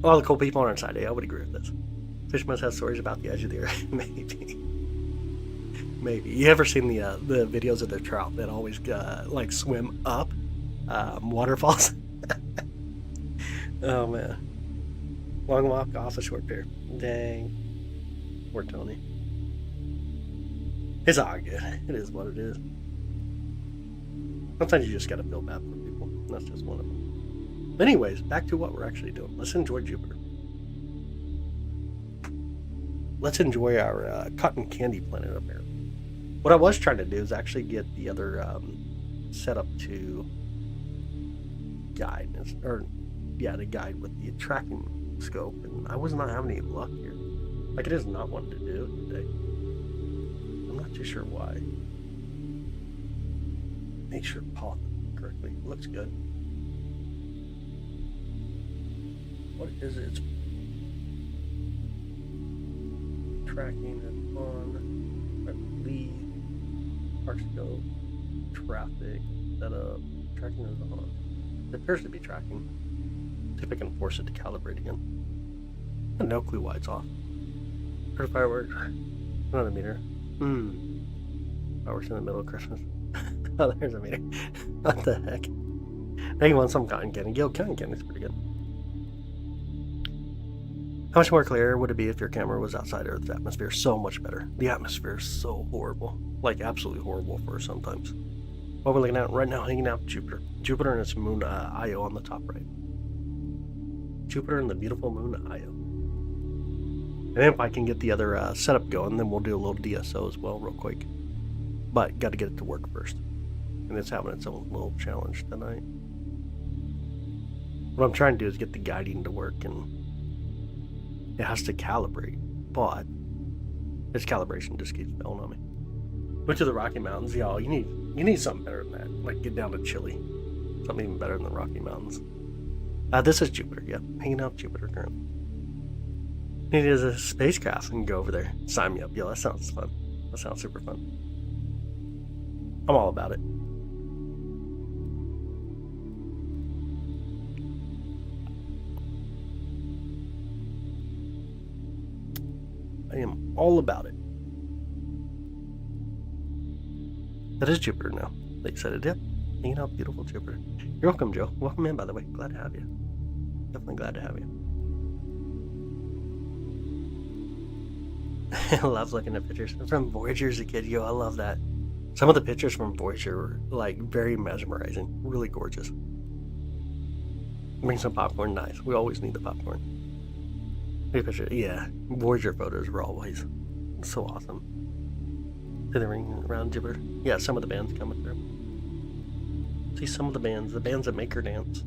All the cool people are inside. I would agree with this. Fish must have stories about the edge of the earth. Maybe. Maybe. You ever seen the videos of the trout that always like swim up waterfalls? Oh man. Long walk off a short pier. Dang. Poor Tony. It's all good. It is what it is. Sometimes you just gotta feel bad for people. That's just one of them. But anyways, back to what we're actually doing. Let's enjoy Jupiter. Let's enjoy our cotton candy planet up here. What I was trying to do is actually get the other setup to guide, the guide with the tracking scope, and I was not having any luck here. Like, it is not wanting to do today. I'm not too sure why. Make sure it popped correctly. It looks good. What is it? It's tracking is on, I believe. Park scope, traffic, setup, tracking is on. It appears to be tracking. See if I can force it to calibrate again. I have no clue why it's off. Heard fireworks. Another meter. Fireworks in the middle of Christmas. Oh, there's a meter. What the heck? Now you want some cotton candy. Yo, cotton candy's pretty good. How much more clear would it be if your camera was outside Earth's atmosphere? So much better. The atmosphere is so horrible. Like, absolutely horrible for us sometimes. What we're looking at right now, hanging out Jupiter. Jupiter and its moon Io on the top right. Jupiter and the beautiful moon Io. And then if I can get the other setup going, then we'll do a little DSO as well real quick. But got to get it to work first. And it's having its own little challenge tonight. What I'm trying to do is get the guiding to work, and it has to calibrate, but its calibration just keeps failing on me. Went to the Rocky Mountains, y'all. You need something better than that. Like, get down to Chile. Something even better than the Rocky Mountains. This is Jupiter, yep. Hanging out Jupiter currently. Need is a spacecraft and go over there. Sign me up, yo. That sounds fun. That sounds super fun. I'm all about it. I am all about it. That is Jupiter now. They said it, yep. Hanging out beautiful Jupiter. You're welcome, Joe. Welcome in, by the way. Glad to have you. Definitely glad to have you. I love looking at pictures from Voyager as a kid. Yo, I love that. Some of the pictures from Voyager were like very mesmerizing, really gorgeous. Bring some popcorn, nice. We always need the popcorn. Big picture, yeah. Voyager photos were always so awesome. See the ring around Jupiter? Yeah, some of the bands coming through. See some of the bands that make her dance.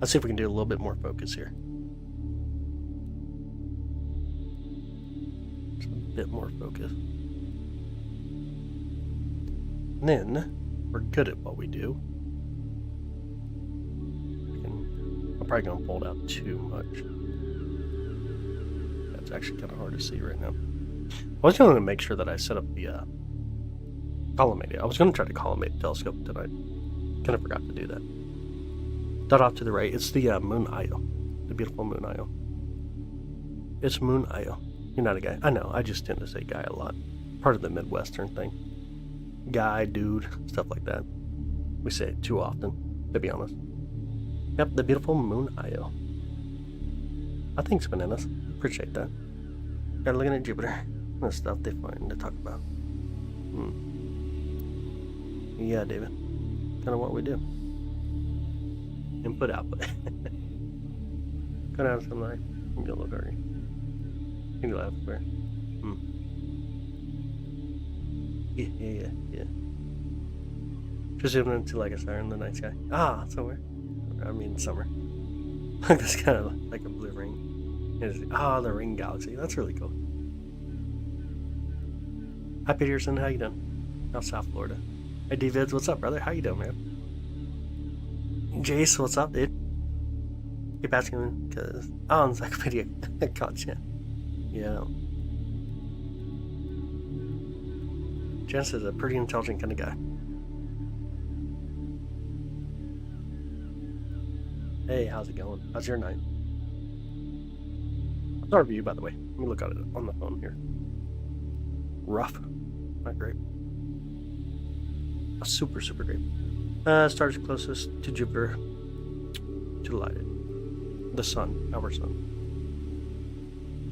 Let's see if we can do a little bit more focus here. Bit more focus. And then we're good at what we do. I'm probably gonna pull it out too much. That's actually kind of hard to see right now. I was going to make sure that I set up the collimated. I was going to try to collimate the telescope tonight. Kind of forgot to do that. Dot off to the right. It's the moon Io, the beautiful moon Io. It's moon Io. You're not a guy. I know, I just tend to say guy a lot. Part of the Midwestern thing. Guy, dude, stuff like that. We say it too often, to be honest. Yep, the beautiful moon Io. Thanks, Bananas. Appreciate that. Got looking at Jupiter. The stuff they find to talk about. Yeah, David. Kind of what we do. Input, output. Cut out some light. You can look already. You can laugh where. Yeah. Just zooming into like a star in the night sky. Ah, somewhere. I mean, summer. Look, that's kind of like a blue ring. The ring galaxy. That's really cool. Hi, Peterson. How you doing? Out South Florida. Hey, D-Vids. What's up, brother? How you doing, man? Jace, what's up, dude? Keep asking because encyclopedia content. Yeah. Jess is a pretty intelligent kind of guy. Hey, how's it going? How's your night? How's our view, by the way? Let me look at it on the phone here. Rough. Not great. Super, super great. Stars closest to Jupiter. To light it. The sun, our sun.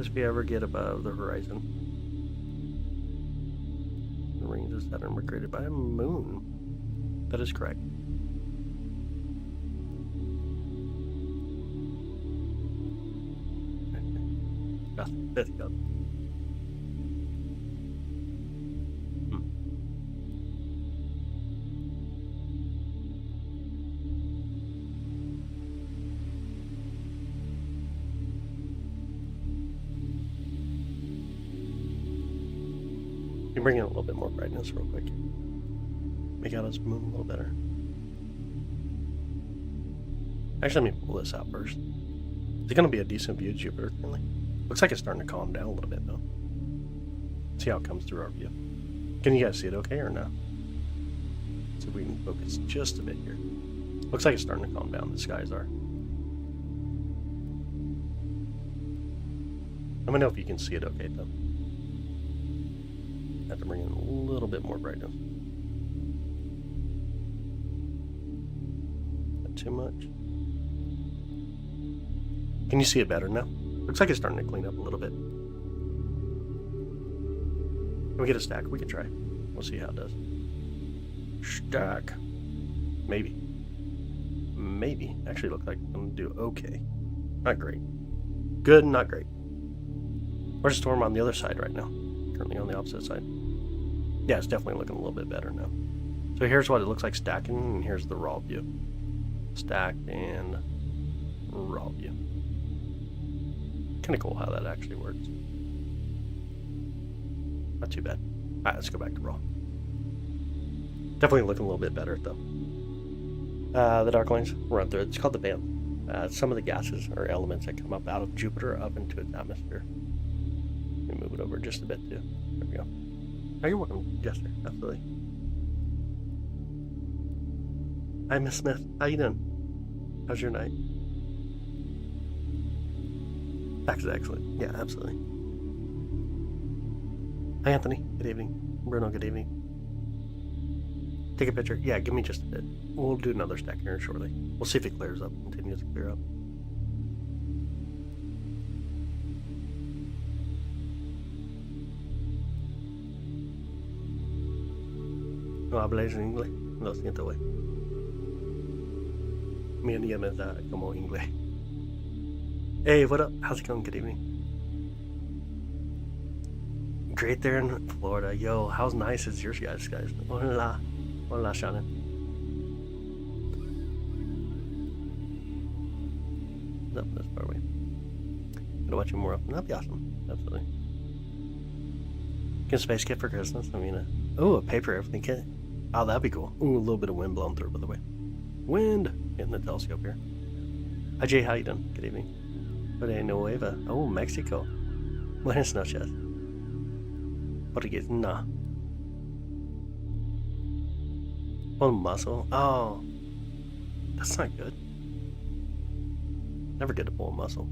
If we ever get above the horizon. The rings of Saturn were created by a moon. That is correct. That's good. You bring in a little bit more brightness real quick. Make out his moon a little better. Actually, let me pull this out first. Is it going to be a decent view of Jupiter currently? Looks like it's starting to calm down a little bit though. See how it comes through our view. Can you guys see it okay or no? See if we can focus just a bit here. Looks like it's starting to calm down. The skies are. Let me know if you can see it okay though. I have to bring in a little bit more brightness. too much. Can you see it better now? Looks like it's starting to clean up a little bit. Can we get a stack? We can try. We'll see how it does. Stack. Maybe. Maybe. Actually, looks like I'm going to do okay. Not great. Good, not great. Where's the storm on the other side right now? Currently on the opposite side. Yeah, it's definitely looking a little bit better now. So here's what it looks like stacking, and here's the raw view. Stacked and raw view. Kind of cool how that actually works. Not too bad. Alright, let's go back to raw. Definitely looking a little bit better though. The dark lines run through it. It's called the band. Some of the gases or elements that come up out of Jupiter up into its atmosphere. Let me move it over just a bit too. There we go. Oh, you're welcome, Jester. Absolutely. Hi, Miss Smith. How you doing? How's your night? That's excellent. Yeah, absolutely. Hi, Anthony. Good evening. Bruno, good evening. Take a picture. Yeah, give me just a bit. We'll do another stack here shortly. We'll see if it clears up, continues to clear up. No hablas en inglés. Lo siento, güey. Mi idioma es como inglés. Hey, what up? How's it going? Good evening. Great there in Florida. Yo, how nice is yours, guys? Hola. Hola, Shannon. No, that's far away. Gotta watch you more often. That'd be awesome. Absolutely. Get a space kit for Christmas. I mean, a paper everything kit. Oh, that'd be cool. Ooh, a little bit of wind blowing through, by the way. Wind! Getting the telescope here. Hi, Jay. How you doing? Good evening. Hora nueva. Oh, Mexico. Buenas noches. Portuguese. Nah. Pull muscle. Oh. That's not good. Never good to pull a muscle.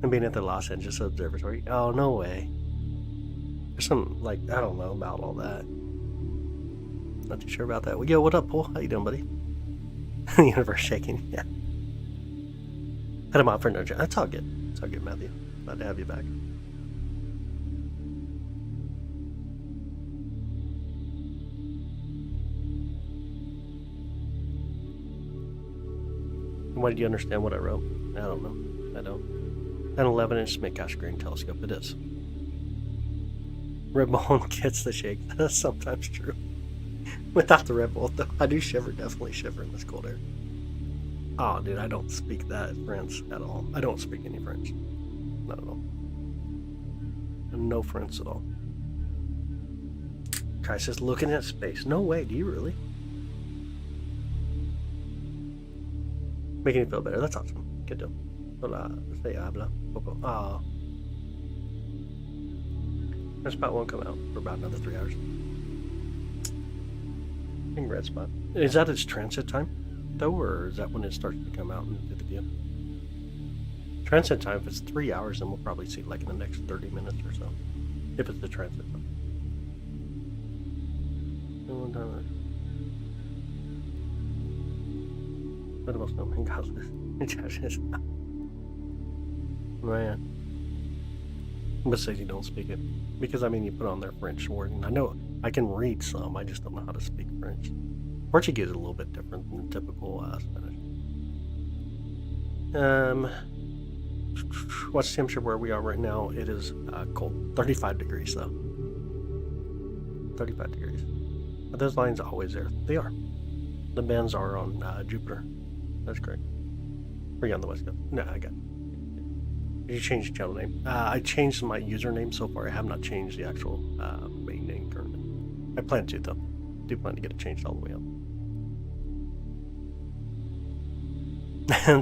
And being at the Los Angeles Observatory. Oh, no way. There's some, like, I don't know about all that. Not too sure about that. Well, yo, what up, Paul? How you doing, buddy? The universe shaking. Yeah. Had him out for no job. That's all good. It's all good, Matthew. Glad to have you back. Why did you understand what I wrote? I don't know. I don't. An 11-inch mid-cast screen telescope. It is. Red Bull gets the shake. That's sometimes true. Without the Red Bull, though, I do shiver. Definitely shiver in this cold air. Oh, dude, I don't speak that French at all. I don't speak any French. Not at all. No French at all. Kai says, looking at space. No way. Do you really? Making you feel better. That's awesome. Good deal. Hola, se habla poco. Ah. Red spot won't come out for about another 3 hours. I think red spot. Is that its transit time, though, or is that when it starts to come out and do the deal? Transit time, if it's 3 hours, then we'll probably see like in the next 30 minutes or so. If it's the transit time. Podemos no me engases. Man. But says you don't speak it. Because, I mean, you put on their French word, and I know I can read some, I just don't know how to speak French. Portuguese is a little bit different than typical Spanish. What's the temperature where we are right now? It is cold. 35 degrees, though. 35 degrees. Are those lines always there? They are. The bands are on Jupiter. That's correct. Or you on the West Coast? No, I got it. Did you change the channel name? I changed my username so far. I have not changed the actual main name currently. I plan to, though. I do plan to get it changed all the way up.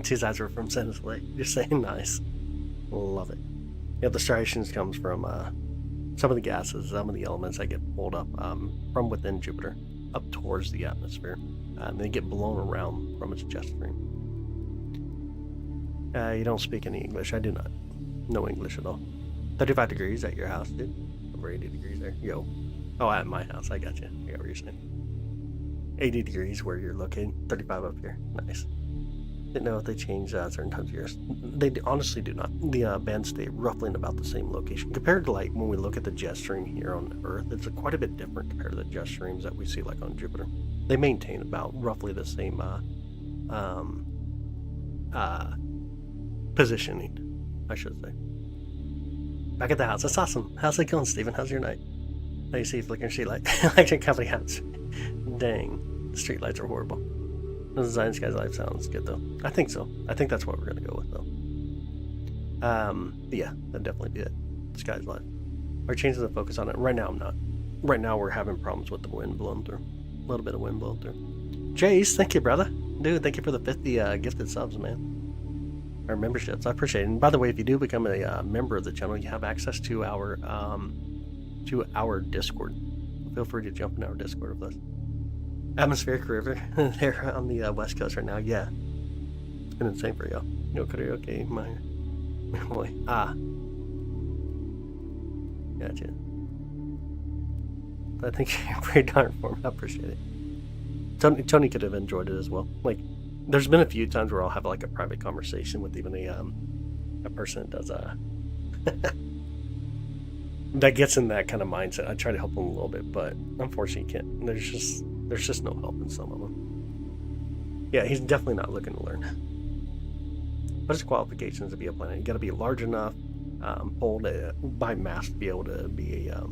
Two sides were from Sandus Lake. You're saying nice. Love it. Yeah, the striations comes from some of the gases, some of the elements that get pulled up from within Jupiter up towards the atmosphere. And they get blown around from its jet stream. You don't speak any English. I do not. No English at all. 35 degrees at your house, dude. Over 80 degrees there. Yo. Oh, at my house. I got you. I got what you're saying. 80 degrees where you're located, 35 up here. Nice. Didn't know if they changed certain times of years. They honestly do not. The bands stay roughly in about the same location compared to like when we look at the jet stream here on Earth. It's quite a bit different compared to the jet streams that we see like on Jupiter. They maintain about roughly the same positioning, I should say. Back at the house. That's awesome. How's it going, Steven? How's your night? How you see flickering street light? Electric company house. Dang, the street lights are horrible. The design Sky's Life sounds good though. I think so. I think that's what we're gonna go with though. But yeah, that'd definitely be it. Sky's Life. We're changing the focus on it. Right now I'm not. Right now we're having problems with the wind blowing through. A little bit of wind blowing through. Jace, thank you, brother. Dude, thank you for the 50 gifted subs, man. Or memberships. I appreciate it. And by the way, if you do become a member of the channel, you have access to our Discord. Feel free to jump in our Discord with us. Atmospheric River, they're on the west coast right now. Yeah, it's been insane for y'all. No karaoke, my boy. Gotcha. I think you're pretty darn for me. I appreciate it. Tony could have enjoyed it as well. Like, there's been a few times where I'll have like a private conversation with even a person that does that gets in that kind of mindset. I try to help them a little bit, but unfortunately, you can't. There's just no help in some of them. Yeah, he's definitely not looking to learn. But his qualifications to be a planet, you got to be large enough, pulled by mass to be able to be a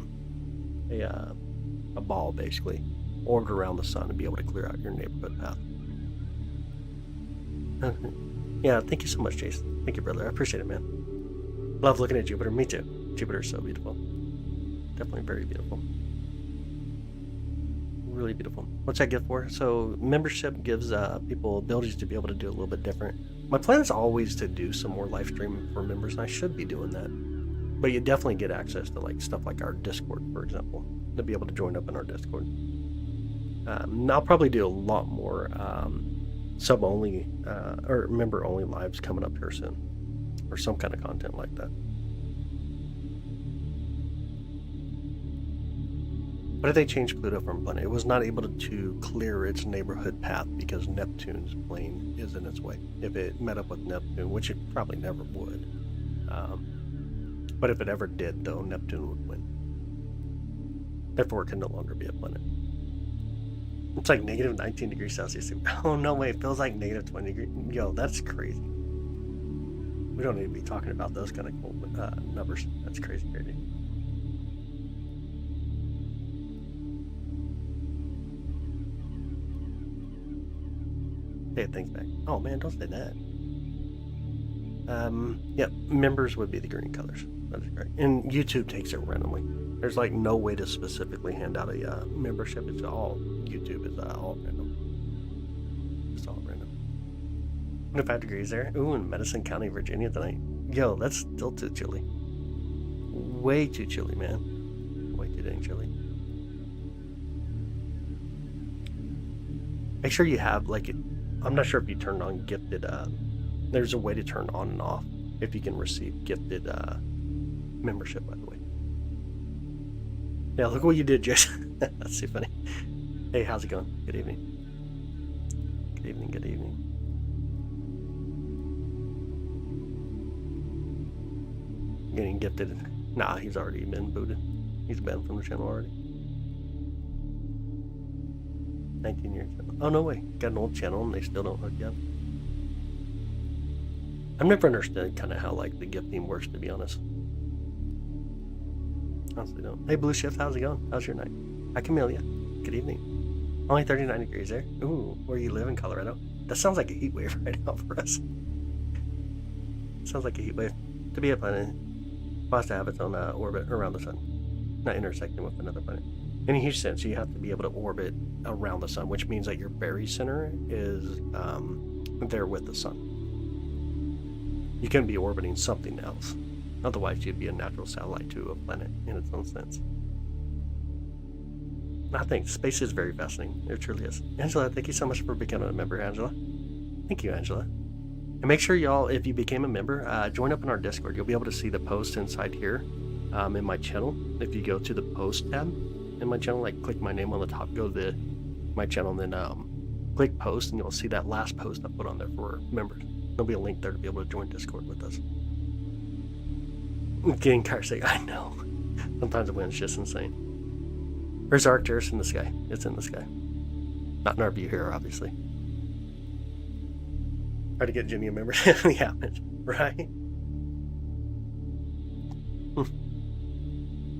ball, basically, orbit around the sun and be able to clear out your neighborhood path. Yeah, thank you so much, Jason. Thank you, brother. I appreciate it, man. Love looking at Jupiter. Me too. Jupiter's so beautiful. Definitely very beautiful. Really beautiful. What's that good for? So membership gives people abilities to be able to do a little bit different. My plan is always to do some more live streaming for members, and I should be doing that. But you definitely get access to like stuff like our Discord, for example, to be able to join up in our Discord. I'll probably do a lot more sub-only or member-only lives coming up here soon, or some kind of content like that. But if they changed Pluto from a planet, it was not able to clear its neighborhood path because Neptune's plane is in its way. If it met up with Neptune, which it probably never would, but if it ever did, though, Neptune would win. Therefore, it can no longer be a planet. It's like negative 19 degrees Celsius. Oh, no way. It feels like negative 20 degrees. Yo, that's crazy. We don't need to be talking about those kind of cold numbers. That's crazy. Say things back. Oh man, don't say that. Yep, members would be the green colors. That is great. And YouTube takes it randomly. There's like no way to specifically hand out a membership. It's all YouTube is all random. It's all random. 25 degrees there. Ooh, in Madison County, Virginia tonight. Yo, that's still too chilly. Way too chilly, man. Way too dang chilly. Make sure you have like it. I'm not sure if you turned on gifted. There's a way to turn on and off if you can receive gifted membership, by the way. Yeah, look what you did, Jason. That's too funny. Hey, how's it going? Good evening. Good evening, good evening. Getting gifted. Nah, he's already been booted. He's banned from the channel already. 19 years. Oh, no way. Got an old channel and they still don't hook you up. I've never understood kind of how like the gifting works, to be honest. Honestly don't. Hey, Blue Shift, how's it going? How's your night? Hi, Camellia. Good evening. Only 39 degrees there. Ooh, where you live in Colorado? That sounds like a heat wave right now for us. Sounds like a heat wave. To be a planet, it has to have its own orbit around the sun, not intersecting with another planet. In a huge sense, you have to be able to orbit around the sun, which means that your very center is there with the sun. You can be orbiting something else. Otherwise, you'd be a natural satellite to a planet in its own sense. I think space is very fascinating. It truly is. Angela, thank you so much for becoming a member, Angela. Thank you, Angela. And make sure y'all, if you became a member, join up in our Discord. You'll be able to see the post inside here in my channel. If you go to the post tab in my channel, like click my name on the top, go to the my channel and then click post, and you'll see that last post I put on there for members. There'll be a link there to be able to join Discord with us. Getting car sick, I know. Sometimes the wind's just insane. There's Arcturus in the sky. It's in the sky. Not in our view here, obviously. Try to get Jimmy a membership. Yeah, right?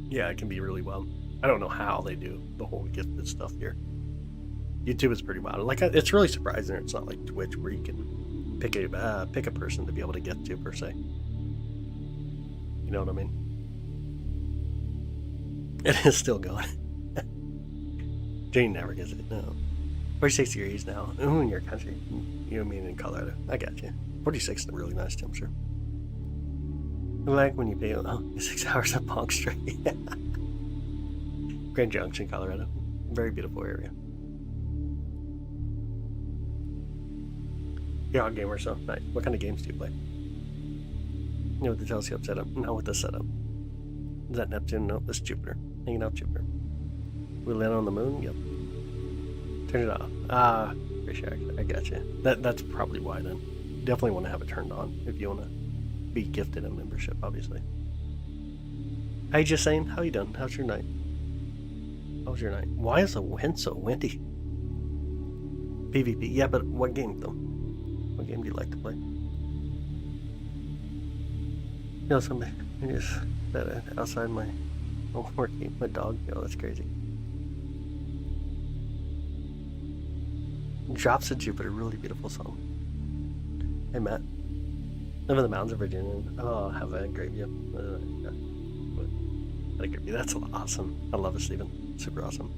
Yeah, it can be really wild. I don't know how they do the whole gifted stuff here. YouTube is pretty wild. Like, it's really surprising. It's not like Twitch where you can pick a person to be able to get to per se. You know what I mean? It is still going. Jane never gets it. No. 46 degrees now. Ooh, in your country. You mean in Colorado. I got you. 46 is a really nice temperature. I like when you pay 6 hours of Palm Straight. Grand Junction, Colorado. Very beautiful area. You're on gamer, so nice. What kind of games do you play? You know, with the telescope setup? Not with the setup. Is that Neptune? No, that's Jupiter. Hanging out Jupiter. We land on the moon? Yep. Turn it off. Appreciate it. I got you. That's probably why then. Definitely want to have it turned on if you want to be gifted a membership, obviously. How you just saying? How you doing? How's your night? How's your night? Why is the wind so windy? PvP. Yeah, but what game though? What game do you like to play? You know, somebody just said outside my homework, my dog. Yo, that's crazy. Drops of Jupiter, really beautiful song. Hey Matt, live in the mountains of Virginia. Oh, have a great view. Have a great view. That's awesome. I love it, Steven. Super awesome.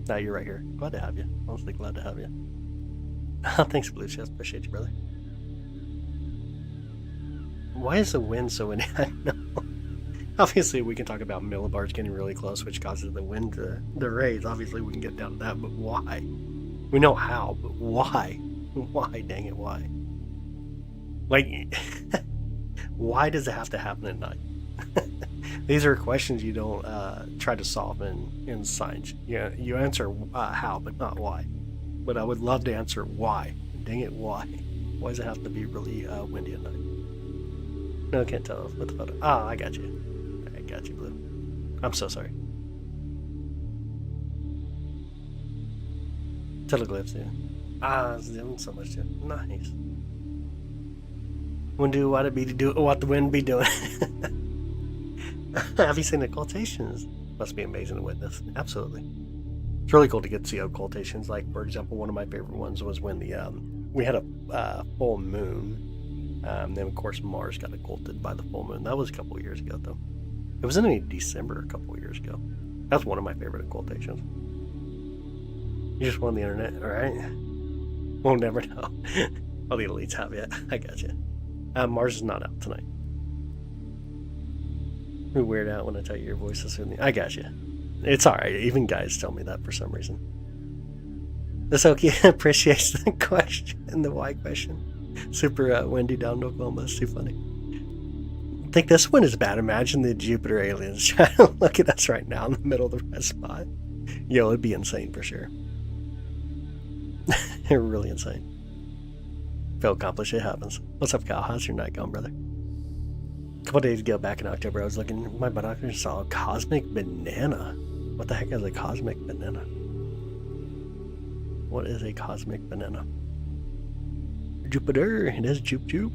Now you're right here. Glad to have you. Honestly, glad to have you. Thanks, Blue Chest. Appreciate you, brother. Why is the wind so windy? I know. Obviously, we can talk about millibars getting really close, which causes the wind to raise. Obviously, we can get down to that, but why? We know how, but why? Why, dang it, why? Like, why does it have to happen at night? These are questions you don't try to solve in science. You answer how, but not why. But I would love to answer why. Dang it, why? Why does it have to be really windy at night? No, I can't tell with the photo. Ah, I got you. I got you, Blue. I'm so sorry. Teleglyphs, yeah. Ah, it's doing so much too. Nice. When do what it be to do what the wind be doing? Have you seen the occultations? Must be amazing to witness. Absolutely. It's really cool to get to see occultations. Like, for example, one of my favorite ones was when the we had a full moon. Then of course Mars got occulted by the full moon. That was a couple of years ago though. It was in December a couple of years ago. That's one of my favorite occultations. You just won the internet, alright? We'll never know. All the elites have it. I got you. Mars is not out tonight. You weird out when I tell you your voice is soothing. I got you. It's alright. Even guys tell me that for some reason. That's okay. Appreciates the question, the why question. Super windy down in Oklahoma. That's too funny. I think this one is bad. Imagine the Jupiter aliens trying to look at us right now in the middle of the red spot. Yo, it'd be insane for sure. They're really insane. Feel accomplished, it happens. What's up, Kyle? How's your night going, brother? A couple days ago, back in October, I was looking at my binoculars and saw a cosmic banana. What the heck is a cosmic banana? What is a cosmic banana? Jupiter. It is Jup Jup.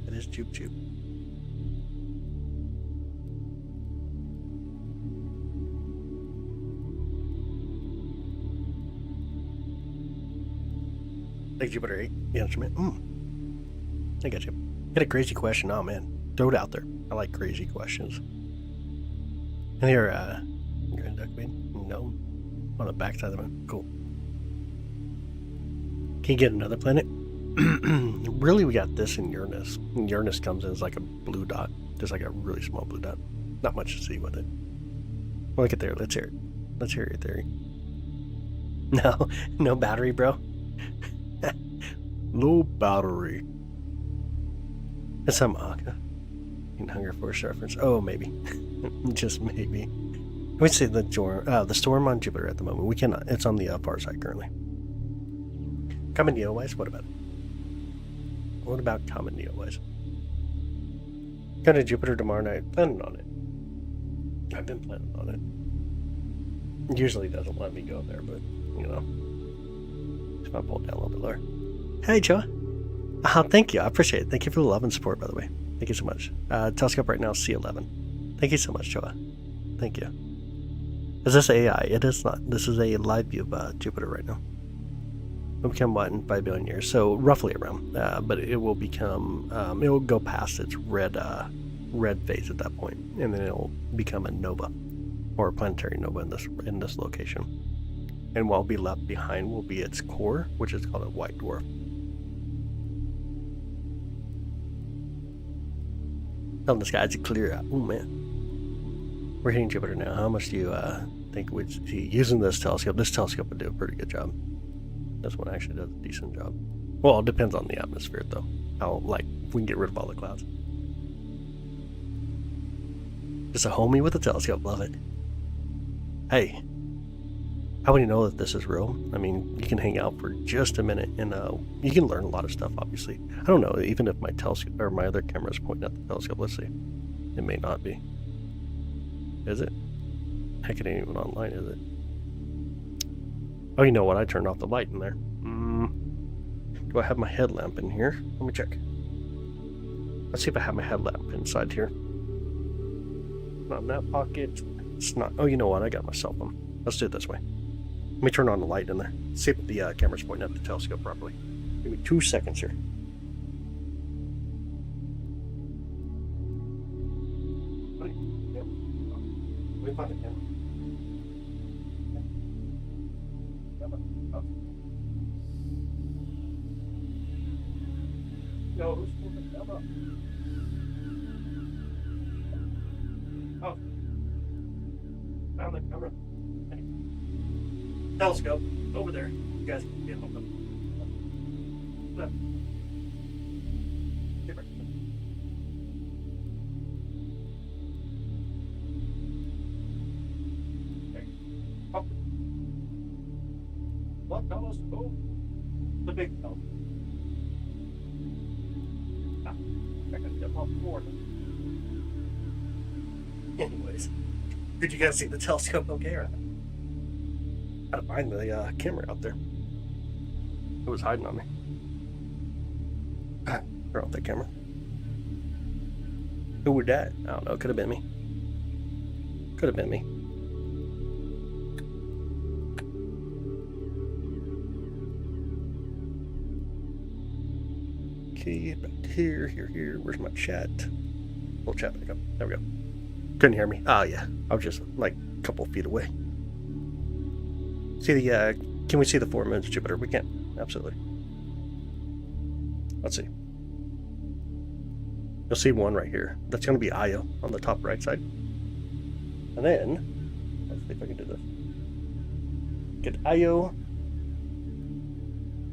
It is Jup Jup. Like Jupiter 8, the instrument. I got you. Get a crazy question. Oh man, throw it out there. I like crazy questions. And here, you're in duckweed? No. On the backside of the moon. Cool. Can you get another planet? Really, we got this in Uranus. And Uranus comes in as like a blue dot. Just like a really small blue dot. Not much to see with it. Well, look at there. Let's hear it. Let's hear your theory. No, no battery, bro. Low battery. It's some Aka. In Hunger Force reference. Oh, maybe. Just maybe. We see the storm on Jupiter at the moment. We cannot. It's on the far side currently. Comet Neowise, what about it? What about Comet Neowise? Going to Jupiter tomorrow night. Planning on it. I've been planning on it. Usually doesn't let me go there, but you know. Just might pull it down a little bit lower. Hey, Joe. Thank you. I appreciate it. Thank you for the love and support, by the way. Thank you so much. Telescope right now is C11. Thank you so much, Joa. Thank you. Is this AI? It is not. This is a live view of Jupiter right now. It will become what in 5 billion years? So roughly around. But it will become. It will go past its red phase at that point, and then it will become a nova, or a planetary nova in this location. And what will be left behind will be its core, which is called a white dwarf. Telling the skies to clear out. Oh man. We're hitting Jupiter now. How much do you think we'd see using this telescope? This telescope would do a pretty good job. This one actually does a decent job. Well, it depends on the atmosphere, though. How, like, if we can get rid of all the clouds. Just a homie with a telescope. Love it. Hey, how would you know that this is real? I mean, you can hang out for just a minute, and you can learn a lot of stuff, obviously. I don't know, even if my telescope or my other camera is pointing at the telescope. Let's see. It may not be. Is it? Heck, it ain't even online, is it? Oh, you know what? I turned off the light in there. Do I have my headlamp in here? Let me check. Let's see if I have my headlamp inside here. Not in that pocket. It's not. Oh, you know what? I got my cell phone. Let's do it this way. Let me turn on the light in there. See if the camera's pointing at the telescope properly. Give me 2 seconds here. Let me find the camera. No, who's pulling the camera? Oh. Found the camera. Hey. Telescope. Over there. You guys can get on them. Left. Different. Up. What telescope? The big telescope. I gotta get off board. Anyways, did you guys see the telescope okay or not? Gotta find the camera out there. It was hiding on me. Turn off that camera. Who would that? I don't know. Could have been me. Could have been me. Okay, back here. Where's my chat? We'll chat back up. There we go. Couldn't hear me. Oh yeah, I was just like a couple feet away. See the? Can we see the 4 moons of Jupiter? We can. Absolutely. Let's see. You'll see one right here. That's going to be Io on the top right side. And then, let's see if I can do this. Get Io.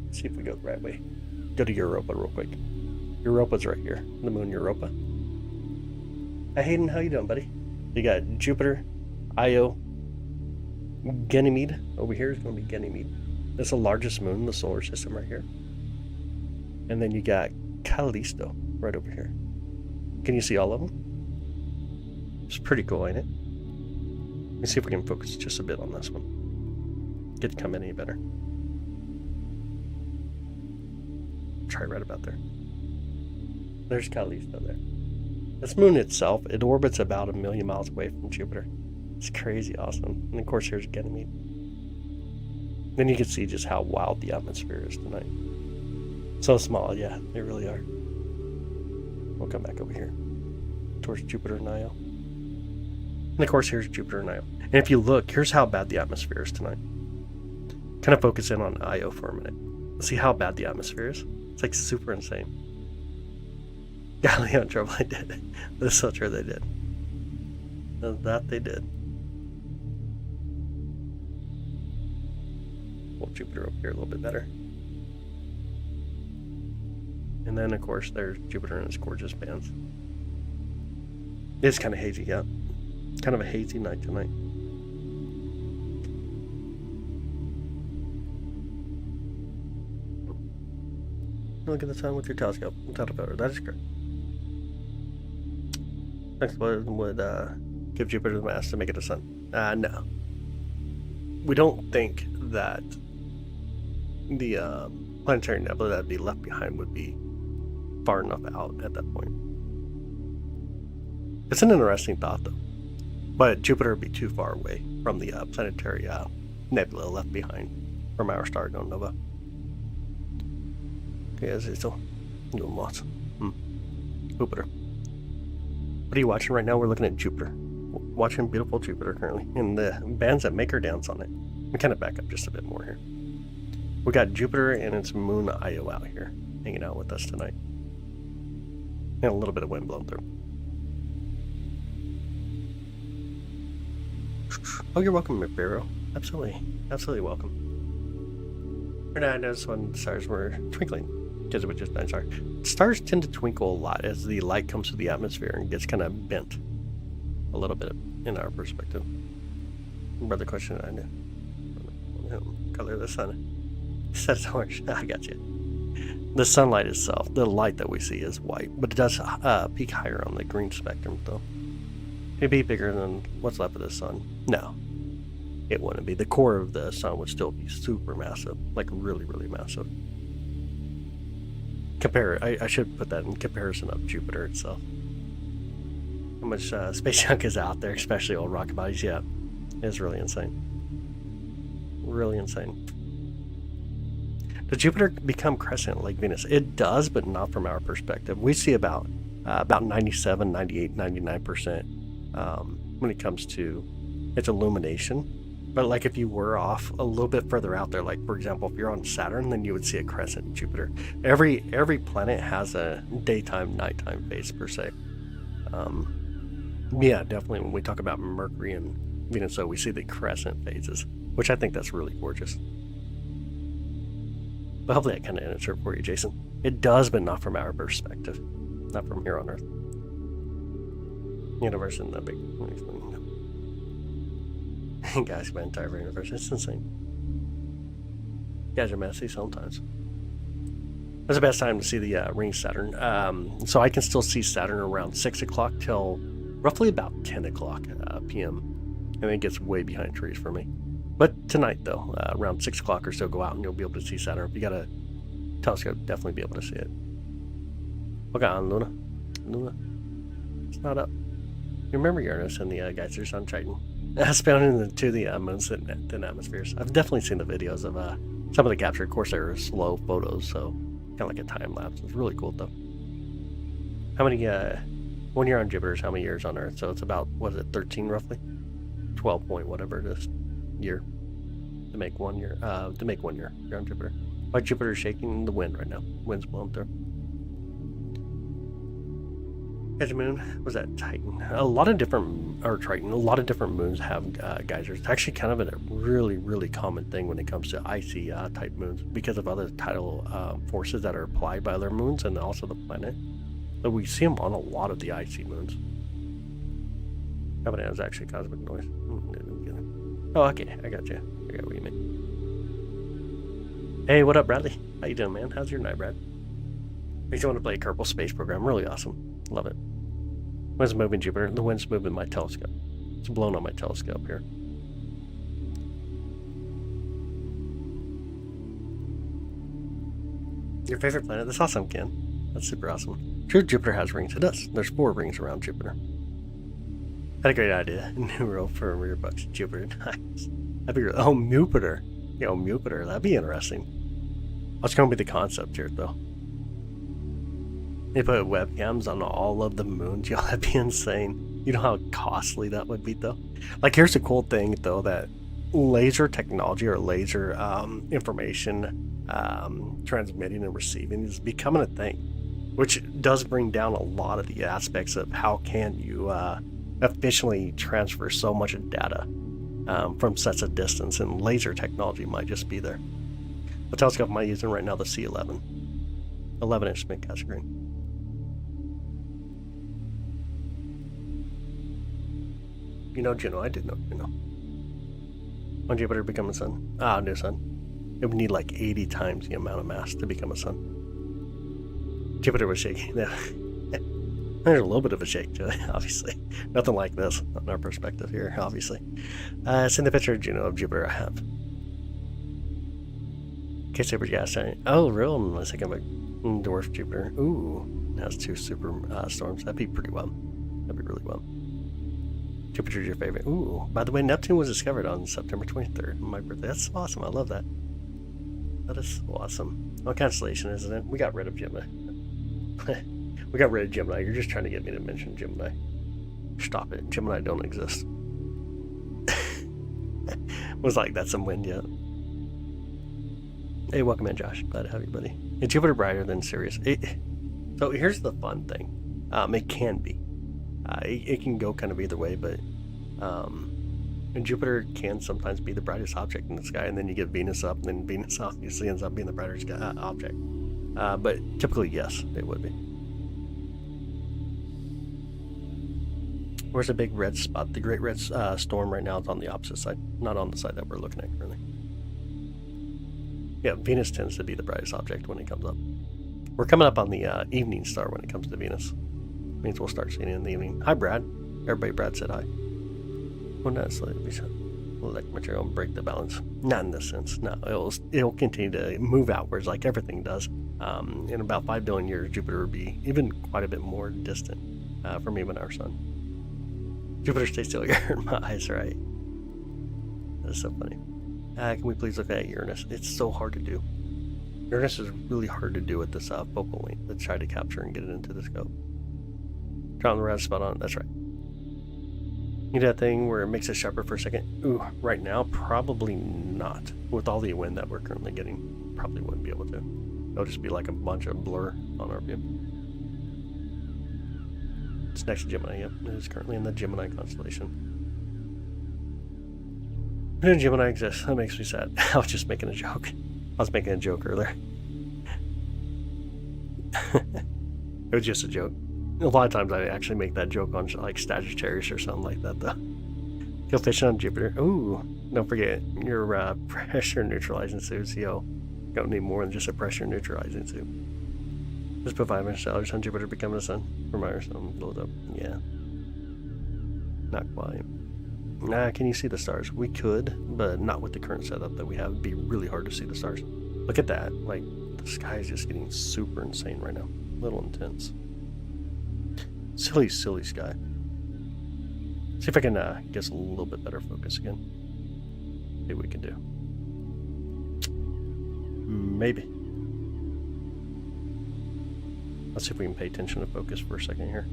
Let's see if we go the right way. Go to Europa real quick. Europa's right here. The moon Europa. Hey Hayden, how you doing, buddy? You got Jupiter, Io, Ganymede. Over here is going to be Ganymede. That's the largest moon in the solar system right here. And then you got Callisto right over here. Can you see all of them? It's pretty cool, ain't it? Let me see if we can focus just a bit on this one. Get to come in any better. Try right about there. There's Callisto there. This moon itself, it orbits about 1 million miles away from Jupiter. It's crazy awesome. And of course here's Ganymede. Then you can see just how wild the atmosphere is tonight. So small, yeah, they really are. We'll come back over here towards Jupiter and Io. And of course here's Jupiter and Io. And if you look, here's how bad the atmosphere is tonight. Kind of focus in on Io for a minute. See how bad the atmosphere is? It's like super insane. Galileo in trouble, they did. That's so true, they did. That they did. Pull Jupiter up here a little bit better. And then, of course, there's Jupiter and its gorgeous bands. It's kind of hazy, yeah. Kind of a hazy night tonight. look at the sun with your telescope without a photo. That is correct. Next one would give Jupiter the mass to make it a sun. No. We don't think that the planetary nebula that would be left behind would be far enough out at that point. It's an interesting thought, though. But Jupiter would be too far away from the planetary nebula left behind from our star known nova. Okay, is it still doing lots? Jupiter. What are you watching right now? We're looking at Jupiter. Watching beautiful Jupiter currently, and the bands that make her dance on it. We kind of back up just a bit more here. We got Jupiter and its moon Io out here, hanging out with us tonight. And a little bit of wind blowing through. Oh, you're welcome, McBarrow. Absolutely. Absolutely welcome. Right now, I noticed when the stars were twinkling, because it was just night star. Stars tend to twinkle a lot as the light comes through the atmosphere and gets kind of bent a little bit in our perspective. Brother question I knew. Color of the sun. Says orange. I got you. The sunlight itself, the light that we see is white, but it does peak higher on the green spectrum, though. It'd be bigger than what's left of the sun. No, it wouldn't be. The core of the sun would still be super massive, like really, really massive. I should put that in comparison of Jupiter itself. How much space junk is out there, especially old rocket bodies. Yeah, it's really insane. Really insane. Does Jupiter become crescent like Venus? It does, but not from our perspective. We see about 97, 98, 99% when it comes to its illumination. But like if you were off a little bit further out there, like for example, if you're on Saturn, then you would see a crescent in Jupiter. Every planet has a daytime, nighttime phase per se. Yeah, definitely when we talk about Mercury and Venus, so we see the crescent phases, which I think that's really gorgeous. But hopefully that kind of answered for you, Jason. It does, but not from our perspective. Not from here on Earth. Universe in the big... Guys, my entire universe. It's insane. You guys are messy sometimes. That's the best time to see the ring Saturn. So I can still see Saturn around 6 o'clock till roughly about 10 o'clock p.m. And then it gets way behind trees for me. But tonight, though, around 6 o'clock or so, go out and you'll be able to see Saturn. If you got a telescope, definitely be able to see it. Look on, Luna. Luna. It's not up. You remember Uranus and the geysers on Triton? Spouting into the moon's thin atmospheres. I've definitely seen the videos of some of the capture. Of course, they were slow photos, so kind of like a time lapse. It's really cool, though. How many, 1 year on Jupiter is how many years on Earth? So it's about, what is it, 13 roughly? 12 point whatever it is, year. To make 1 year, you're on Jupiter. Why Jupiter's shaking the wind right now. Wind's blowing through. Edge moon was that Titan. A lot of different moons have geysers. It's actually kind of a really, really common thing when it comes to icy type moons because of other tidal forces that are applied by other moons and also the planet. But we see them on a lot of the icy moons. How about it was actually cosmic noise? Oh, okay, I got you. I got what you mean. Hey, what up, Bradley? How you doing, man? How's your night, Brad? Makes you want to play a Kerbal Space Program. Really awesome. Love it. Wind's moving Jupiter. The wind's moving my telescope. It's blown on my telescope here. Your favorite planet? That's awesome, Ken. That's super awesome. True, Jupiter has rings. It does. There's 4 rings around Jupiter. Had a great idea. New role for rear bucks. Jupiter. Nice. Oh, Jupiter. Yo, Jupiter. That'd be interesting. What's going to be the concept here, though? They put webcams on all of the moons. Yo, that'd be insane. You know how costly that would be, though? Like, here's the cool thing, though, that laser technology or laser information transmitting and receiving is becoming a thing, which does bring down a lot of the aspects of how can you efficiently transfer so much data from such a distance, and laser technology might just be there. What telescope am I using right now? The C11. 11-inch spin-cast screen. You know Juno. I did know Juno. When Jupiter become a sun? New sun. It would need like 80 times the amount of mass to become a sun. Jupiter was shaking. Yeah. There's a little bit of a shake to it, obviously. Nothing like this on our perspective here, obviously. Send the picture of Juno of Jupiter I have. Okay, super gas giant. Oh, real? I was thinking about dwarf Jupiter. Ooh, it has 2 super storms. That'd be pretty well. That'd be really well. Jupiter's your favorite. Ooh, by the way, Neptune was discovered on September 23rd, my birthday. That's awesome. I love that. That is awesome. What constellation isn't it? We got rid of Gemini. We got rid of Gemini. You're just trying to get me to mention Gemini. Stop it. Gemini don't exist. Was like, that's some wind yet. Hey, welcome in, Josh. Glad to have you, buddy. Is Jupiter brighter than Sirius? So here's the fun thing. It can be. It can go kind of either way, but Jupiter can sometimes be the brightest object in the sky, and then you get Venus up, and then Venus obviously ends up being the brightest object. But typically, yes, it would be. Where's the big red spot? The great red storm right now is on the opposite side, not on the side that we're looking at currently. Yeah, Venus tends to be the brightest object when it comes up. We're coming up on the evening star when it comes to Venus. Means we'll start seeing it in the evening. Hi, Brad. Everybody, Brad said hi. Well, not slightly. Elect material and break the balance. Not in this sense. No, it'll continue to move outwards like everything does. In about 5 billion years, Jupiter will be even quite a bit more distant from even our sun. Jupiter, stay still. You're hurting my eyes, right? That's so funny. Can we please look at Uranus? It's so hard to do. Uranus is really hard to do with this focal length. Let's try to capture and get it into the scope. Draw the red spot on it. That's right. You do that thing where it makes it sharper for a second. Ooh, right now, probably not. With all the wind that we're currently getting, probably wouldn't be able to. It'll just be like a bunch of blur on our view. It's next to Gemini, yep. It is currently in the Gemini constellation. Who did Gemini exist? That makes me sad. I was just making a joke. I was making a joke earlier. It was just a joke. A lot of times I actually make that joke on like Sagittarius or something like that, though. Go fishing on Jupiter. Ooh, don't forget your pressure neutralizing suits. Yo, don't need more than just a pressure neutralizing suit. Just put 5 inch dollars on Jupiter becoming a sun. For Mars, blow it up. Yeah. Not quite. Can you see the stars? We could, but not with the current setup that we have. It'd be really hard to see the stars. Look at that. Like, the sky is just getting super insane right now. A little intense. Silly, silly sky. See if I can get us a little bit better focus again. See what we can do. Maybe. Let's see if we can pay attention to focus for a second here.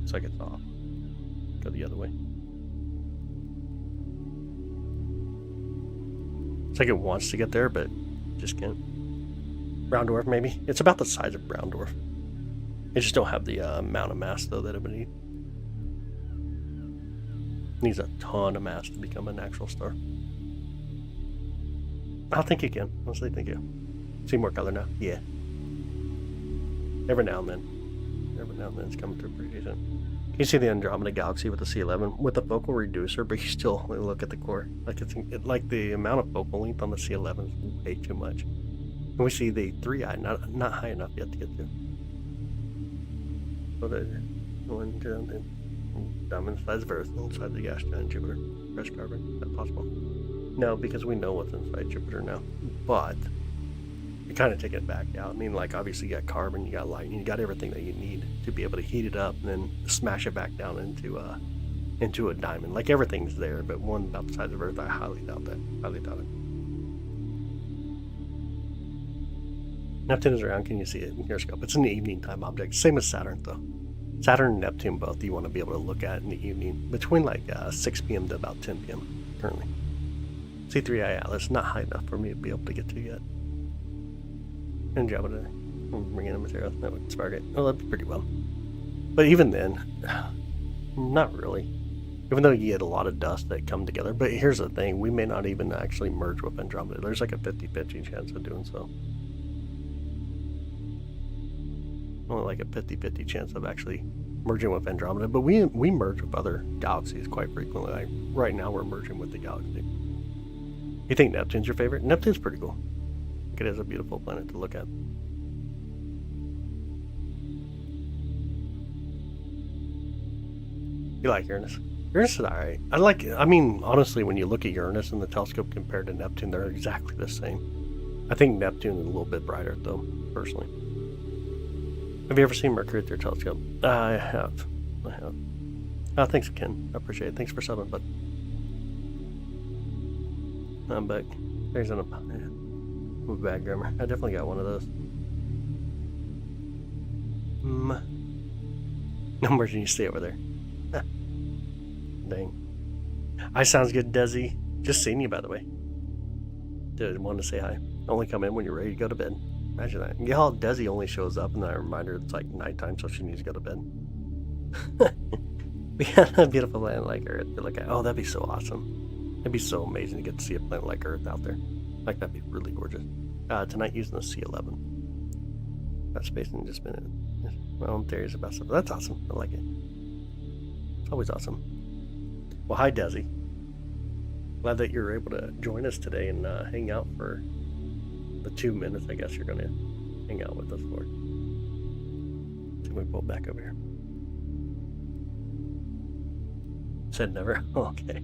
Looks like it's off. Go the other way. It's like it wants to get there, but just can't. Brown dwarf, maybe? It's about the size of brown dwarf. It just don't have the amount of mass, though, that it would need. Needs a ton of mass to become an actual star. I think you can. Honestly, thank you. See more color now? Yeah. Every now and then. Every now and then it's coming through pretty decent. Can you see the Andromeda Galaxy with the C11? With the focal reducer, but you still look at the core. Like like the amount of focal length on the C11 is way too much. And we see the 3i, not high enough yet to get to. So the one diamond size of Earth inside the gas giant Jupiter. Fresh carbon. Is that possible? No, because we know what's inside Jupiter now. But you kind of take it back out. I mean, like, obviously you got carbon, you got light, and you got everything that you need to be able to heat it up and then smash it back down into a diamond. Like, everything's there, but one about the size of Earth, I highly doubt that. Highly doubt it. Neptune is around. Can you see it in your scope? It's an evening time object. Same as Saturn, though. Saturn and Neptune both you want to be able to look at in the evening between like 6 p.m. to about 10 p.m. currently. C3I Atlas, not high enough for me to be able to get to yet. Andromeda, bring in a material that would spark it. Oh, that'd be pretty well. But even then, not really. Even though you get a lot of dust that come together. But here's the thing, we may not even actually merge with Andromeda. There's like a 50-50 chance of doing so. Only like a 50-50 chance of actually merging with Andromeda, but we merge with other galaxies quite frequently. Like right now, we're merging with the galaxy. You think Neptune's your favorite? Neptune's pretty cool. It is a beautiful planet to look at. You like Uranus? Uranus is alright. I mean, honestly, when you look at Uranus in the telescope compared to Neptune, they're exactly the same. I think Neptune is a little bit brighter, though, personally. Have you ever seen Mercury through a telescope? I have. Oh, thanks, Ken. I appreciate it. Thanks for subbing, bud. I'm back. There's an bag grimmer. I definitely got one of those. No merging, you stay over there. Dang. Hi, sounds good, Desi. Just seen you, by the way. Did want to say hi. Only come in when you're ready to go to bed. Imagine that. Yeah, how Desi only shows up and then I remind her it's like nighttime, so she needs to go to bed. We had a beautiful planet like Earth to look at. Oh, that'd be so awesome. It'd be so amazing to get to see a planet like Earth out there. Like, that'd be really gorgeous. Tonight using the C11. That space and just been my own theories about stuff. That's awesome. I like it. It's always awesome. Well, hi, Desi. Glad that you're able to join us today and hang out for the 2 minutes I guess you're going to hang out with us for. So we pull back over here. Said never? Okay.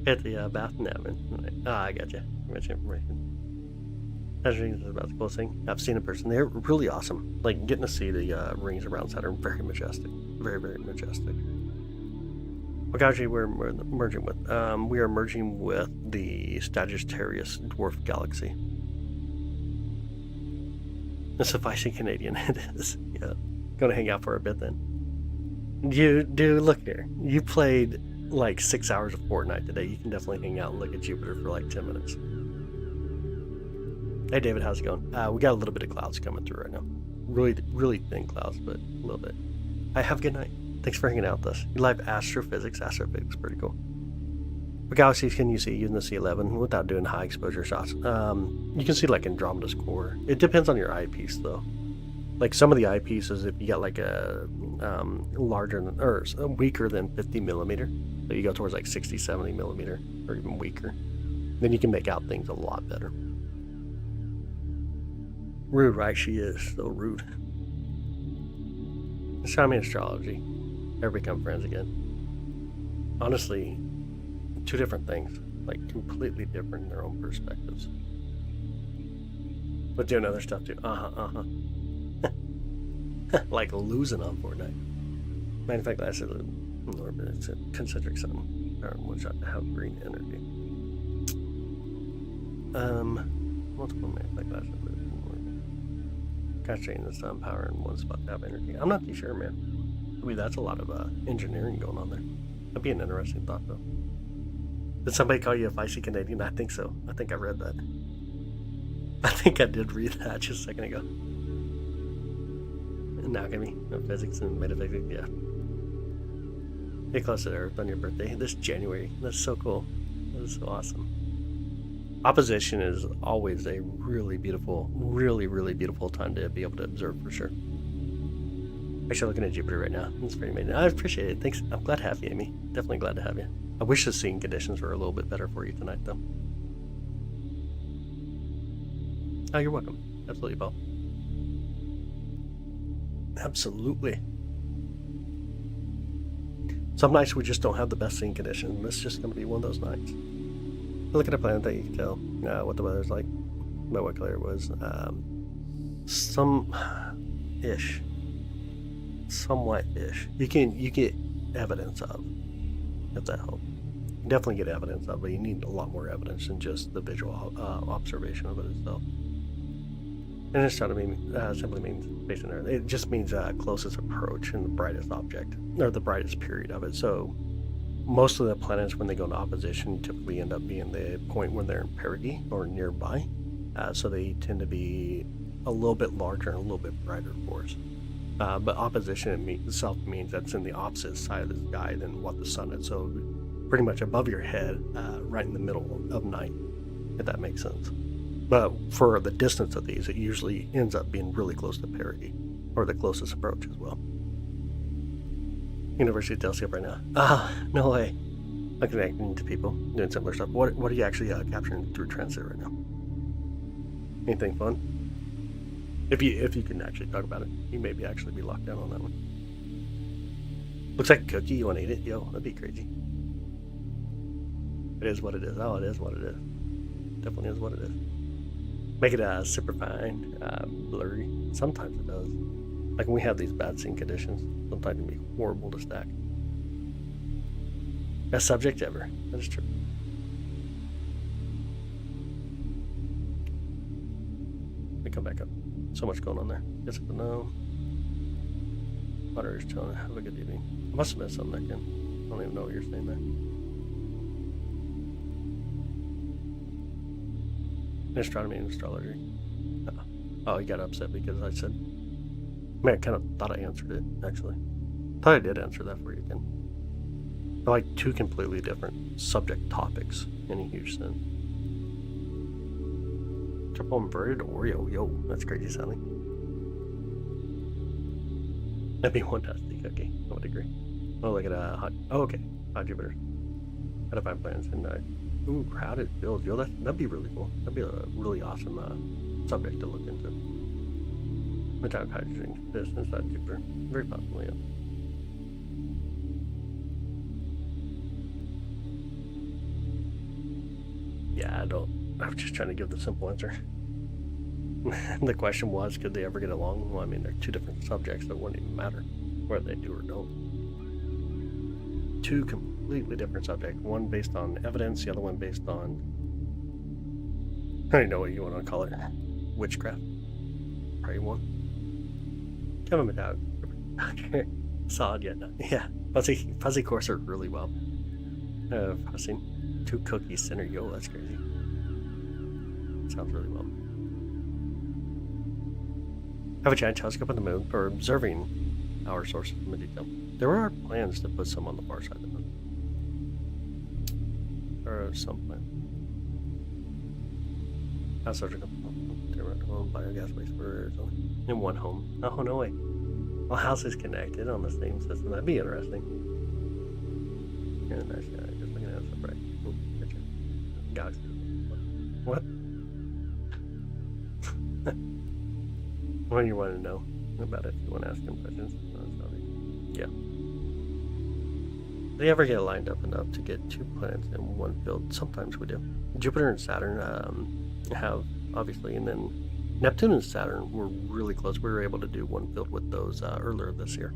Hit the bath napkin. I got you. Much information. That's about the coolest thing I've seen in person. They're really awesome. Like, getting to see the rings around Saturn, very majestic. Very, very majestic. What galaxy we're merging with? We are merging with the Sagittarius dwarf galaxy. It's a feisty Canadian. It is. Yeah. Gonna hang out for a bit then. Dude, look here. You played like 6 hours of Fortnite today. You can definitely hang out and look at Jupiter for like 10 minutes. Hey David, how's it going? We got a little bit of clouds coming through right now. Really, really thin clouds, but a little bit. Have a good night. Thanks for hanging out with us. You like astrophysics? Astrophysics, pretty cool. What galaxies can you see using the C11 without doing high exposure shots? You can see like Andromeda's core. It depends on your eyepiece though. Like some of the eyepieces, if you got like a larger than, or weaker than 50 millimeter, so you go towards like 60, 70 millimeter, or even weaker, then you can make out things a lot better. Rude, right? She is so rude. Astronomy and astrology ever become friends again? Honestly, two different things, like completely different in their own perspectives. But doing other stuff too. Like losing on Fortnite. Matter of fact, I said in orbit, it's a concentric sun. Or one shot to have green energy. Multiple magnifying glasses. Concentrating the sun power in one spot to have energy. I'm not too sure, man. I mean, that's a lot of engineering going on there. That'd be an interesting thought, though. Did somebody call you a feisty Canadian? I think so. I think I read that. I think I did read that just a second ago. Now give me no physics and metaphysics, yeah. Get close to Earth on your birthday this January. That's so cool. That is so awesome. Opposition is always a really beautiful, really, really beautiful time to be able to observe for sure. Actually, looking at Jupiter right now. It's pretty amazing. I appreciate it. Thanks. I'm glad to have you, Amy. Definitely glad to have you. I wish the seeing conditions were a little bit better for you tonight, though. Oh, you're welcome. Absolutely, Paul. Absolutely. Some nights we just don't have the best seeing conditions. This is just going to be one of those nights. Look at a planet that you can tell what the weather's like by what color it was. Some-ish. Somewhat-ish. You get evidence of, if that helps. You definitely get evidence of, but you need a lot more evidence than just the visual observation of it itself. And astronomy simply means space and Earth. It just means closest approach and the brightest object, or the brightest period of it. So most of the planets, when they go into opposition, typically end up being the point when they're in perigee or nearby. So they tend to be a little bit larger and a little bit brighter for us. But opposition itself means that's in the opposite side of the sky than what the sun is. So pretty much above your head, right in the middle of night, if that makes sense. But for the distance of these, it usually ends up being really close to perigee, or the closest approach as well. University of Telescope right now. Ah, no way. I'm connecting to people, doing similar stuff. What are you actually capturing through transit right now? Anything fun? If you can actually talk about it, you maybe actually be locked down on that one. Looks like a cookie. You want to eat it? Yo, that'd be crazy. It is what it is. Oh, it is what it is. Definitely is what it is. Make it super fine, blurry. Sometimes it does. Like when we have these bad sync conditions, sometimes it can be horrible to stack. Best subject ever. That is true. Let me come back up. So much going on there. Yes, but no. Moderator's telling. Have a good evening. I must have missed something again. I don't even know what you're saying there. Astronomy and astrology. Oh, he got upset because I said. I mean, I kind of thought I answered it, actually. Thought I did answer that for you again. They're like two completely different subject topics in a huge sense. Triple inverted Oreo. Yo, that's crazy sounding. That'd be one fantastic cookie. I would agree. Oh, look at hot. Oh, okay. Hot Jupiter. Out of 5 plans and ooh, crowded builds. Yo, that'd be really cool. That'd be a really awesome subject to look into. Metallic hydrogen this inside Jupiter. Very possibly, yeah. Yeah, I was just trying to give the simple answer. The question was, could they ever get along? Well, I mean, they're two different subjects that wouldn't even matter whether they do or don't. Two completely different subjects. One based on evidence, the other one based on, I don't even know what you want to call it. Witchcraft. Probably one. Kevin Metallic. Solid yet. Yeah. Fuzzy courser really well. Fuzzing. 2 cookies center. Yo, that's crazy. Sounds really well. Have a giant telescope on the moon for observing our sources in detail. There are plans to put some on the far side of the moon. There are some plans. House surgical biogas waste for in one home. Oh, no way. Well, houses connected on the same system. That'd be interesting. Yeah, nice guy. Just looking at it, right? Picture. Galaxy. What? What do you want to know about it? You want to ask him questions? Yeah. They ever get lined up enough to get 2 planets in one field? Sometimes we do. Jupiter and Saturn have, obviously, and then Neptune and Saturn were really close. We were able to do one field with those earlier this year.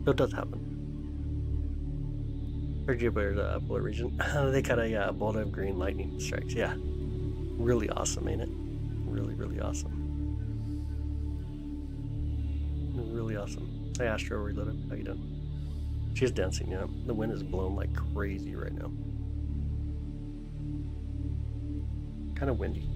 So it does happen. For Jupiter's polar region, they cut a bolt of green lightning strikes. Yeah. Really awesome, ain't it? Really, really awesome. Really awesome. Hey, Astro Reloaded. How you doing? She's dancing, yeah. The wind is blowing like crazy right now. Kind of windy.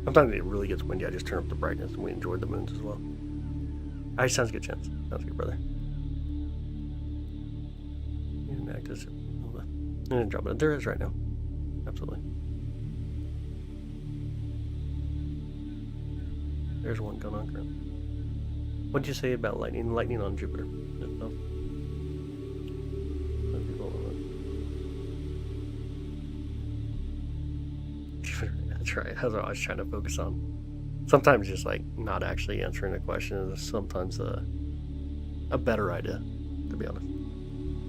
Sometimes it really gets windy. I just turn up the brightness and we enjoy the moons as well. Alright, sounds good, Chance. Sounds good, brother. Andromeda. There is right now. Absolutely. There's one going on currently. What did you say about lightning? Lightning on Jupiter. That's right. That's what I was trying to focus on. Sometimes just like not actually answering a question is sometimes a better idea, to be honest.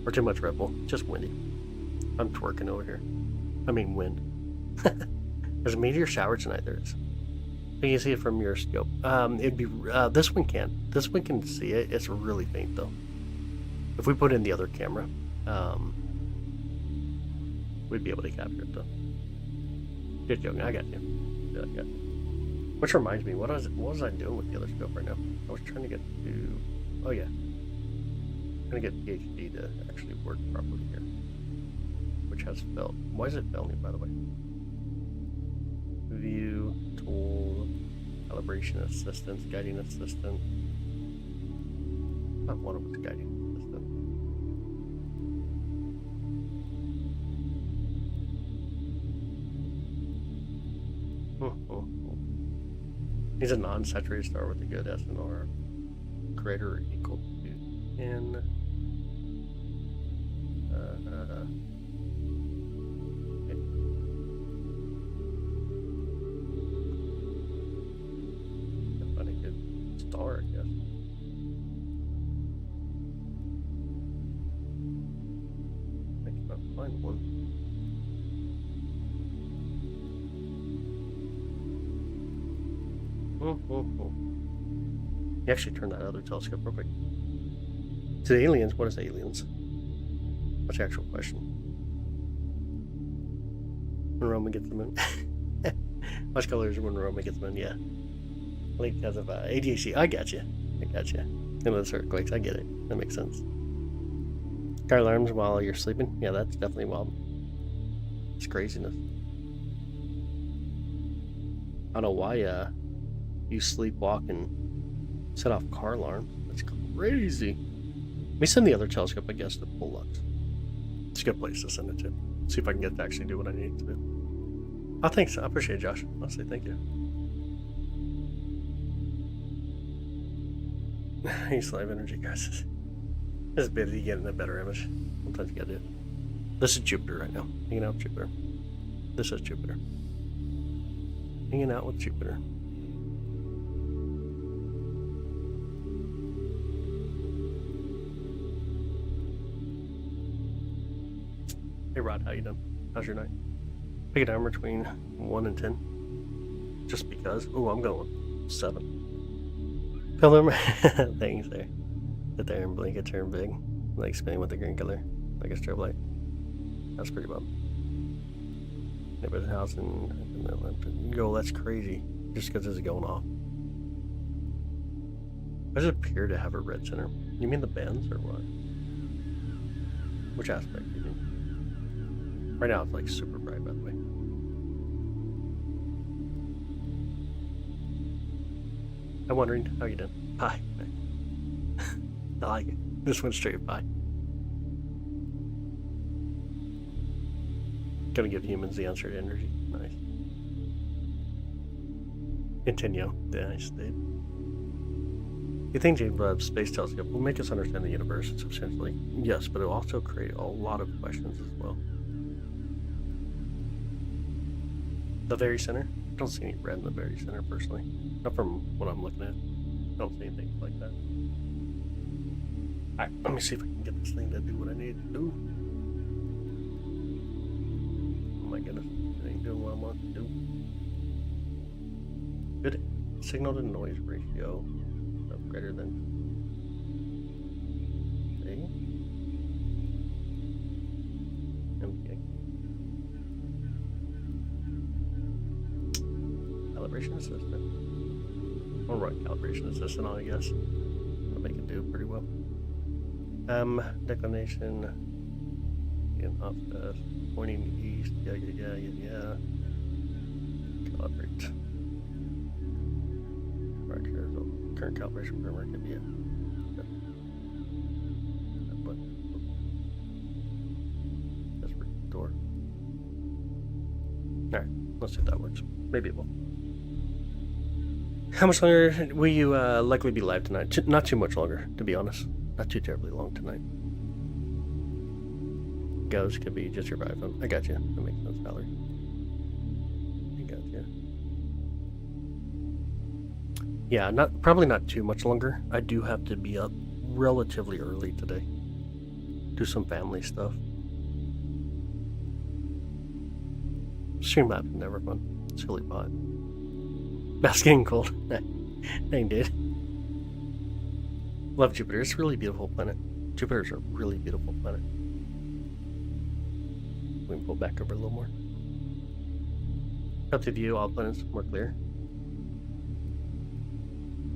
Or too much Red Bull. Just windy. I'm twerking over here. I mean wind. There's a meteor shower tonight. There is. You can see it from your scope. It'd be this one can't. This one can see it. It's really faint though. If we put in the other camera, we'd be able to capture it though. Good joking. I got you. Yeah, I got you. Which reminds me, what was I doing with the other scope right now? I was trying to get to. Oh yeah. I'm trying to get PhD to actually work properly here, which has failed. Why is it failing, by the way? View, tool, calibration assistance, guiding assistant. Not one of them is guiding assistant. He's a non-saturated star with a good SNR greater or equal to 10. Find a good star, I guess. I cannot find one. You actually turned that other telescope real quick. To the aliens, what is aliens? What's the actual question? When Roman gets them in. Watch colors when Roman gets them in, yeah. Like because of ADHD. I got you. And those earthquakes, I get it. That makes sense. Car alarms while you're sleeping? Yeah, that's definitely wild. It's craziness. I don't know why you sleepwalk and set off car alarms. That's crazy. Let me send the other telescope, I guess, to Pollux. It's a good place to send it to. See if I can get to actually do what I need to do. Oh, thanks. I appreciate it, Josh. I'll say thank you. He's live energy, guys. This is busy getting a better image. Sometimes you gotta do it. This is Jupiter right now. Hanging out with Jupiter. This is Jupiter. Hanging out with Jupiter. Hey Rod, how you doing? How's your night? Pick a number between 1 and 10. Just because. Oh, I'm going 7. Color things there. Sit there and blink, it turn big. Like spinning with the green color. Like a strobe light. That's pretty bum. Neighbor's house and go, that's crazy. Just because it's going off. Why does it appear to have a red center? You mean the bands or what? Which aspect do you mean? Right now it's like super bright, by the way. I'm wondering how you doing. Hi. I like it. This went straight by. Gonna give humans the answer to energy. Nice. Continue. Nice, dude. You think James Webb's Space Telescope will make us understand the universe substantially? Yes, but it will also create a lot of questions as well. The very center? I don't see any red in the very center, personally. Not from what I'm looking at. I don't see anything like that. Alright, let me see if I can get this thing to do what I need to do. Oh my goodness, it ain't doing what I want to do. Good signal to noise ratio of greater than. See? Okay. Calibration assistant. I'll run calibration assistant on, I guess. I'll make it do pretty well. Declination. Again, off pointing east. Yeah. Calibrate. Right here, so current calibration framework could be it. That's for door. Alright, let's see if that works. Maybe it will. How much longer will you likely be live tonight? Not too much longer, to be honest. Not too terribly long tonight. Goes could be just your iPhone. I got you. That makes sense, Valerie. I got you. Yeah, probably not too much longer. I do have to be up relatively early today. Do some family stuff. Streamlabs never fun. Silly pot. That's getting cold. Dang, dude. Love Jupiter. It's a really beautiful planet. Jupiter's a really beautiful planet. We can pull back over a little more. Up to view all planets more clear.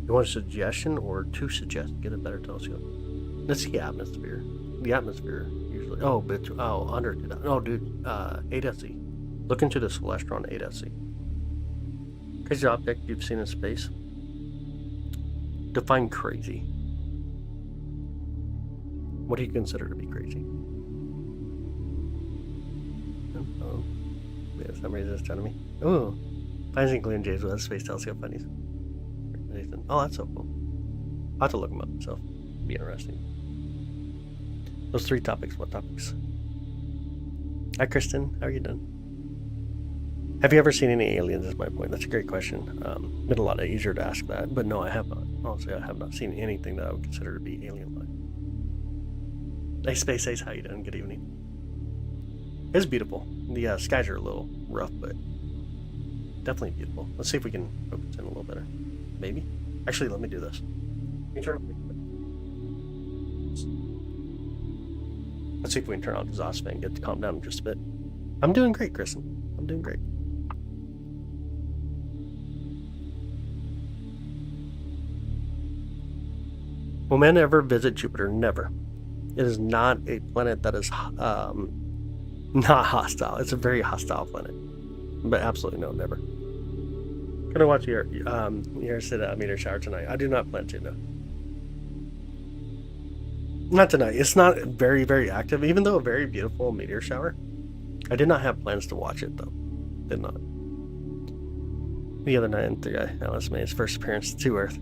You want a suggestion or to suggest get a better telescope? That's the atmosphere. The atmosphere usually. Oh, but it's under 2000. Oh, dude. 8SE. Look into the Celestron 8SE. Crazy object you've seen in space. Define crazy. What do you consider to be crazy? Yeah, somebody's just telling me. Oh, finds including James Webb Space Telescope funnies. Nathan. Oh, that's so cool. I'll have to look them up myself. It'd be interesting. Those 3 topics. What topics? Hi, Kristen. How are you doing? Have you ever seen any aliens? Is my point. That's a great question. Been a lot easier to ask that, but no, I have not. Honestly, I have not seen anything that I would consider to be alien-like. Hey, Space Ace, how you doing? Good evening. It's beautiful. The skies are a little rough, but definitely beautiful. Let's see if we can focus in a little better. Maybe. Actually, let me do this. Let's see if we can turn on the exhaust fan and get to calm down just a bit. I'm doing great, Kristen. I'm doing great. Will men ever visit Jupiter? Never. It is not a planet that is not hostile. It's a very hostile planet. But absolutely no, never. Gonna watch your meteor shower tonight. I do not plan to, no. Not tonight. It's not very, very active, even though a very beautiful meteor shower. I did not have plans to watch it, though. Did not. The other night, the guy, Alice made his first appearance to Earth.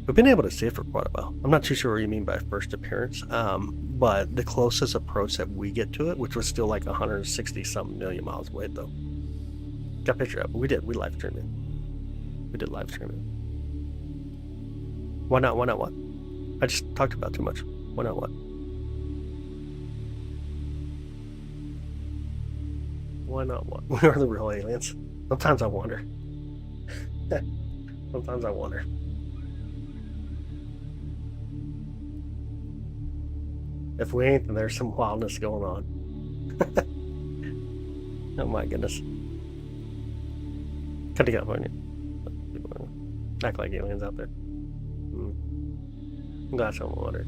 We've been able to see it for quite a while. I'm not too sure what you mean by first appearance, but the closest approach that we get to it, which was still like 160-something million miles away, though. Got a picture of it. We live streamed it. We did live stream it. Why not? Why not what? I just talked about too much. Why not what? Why not what? We are the real aliens. Sometimes I wonder. Sometimes I wonder. If we ain't, then there's some wildness going on. Oh my goodness. Come to California. People act like aliens out there. Glass on water.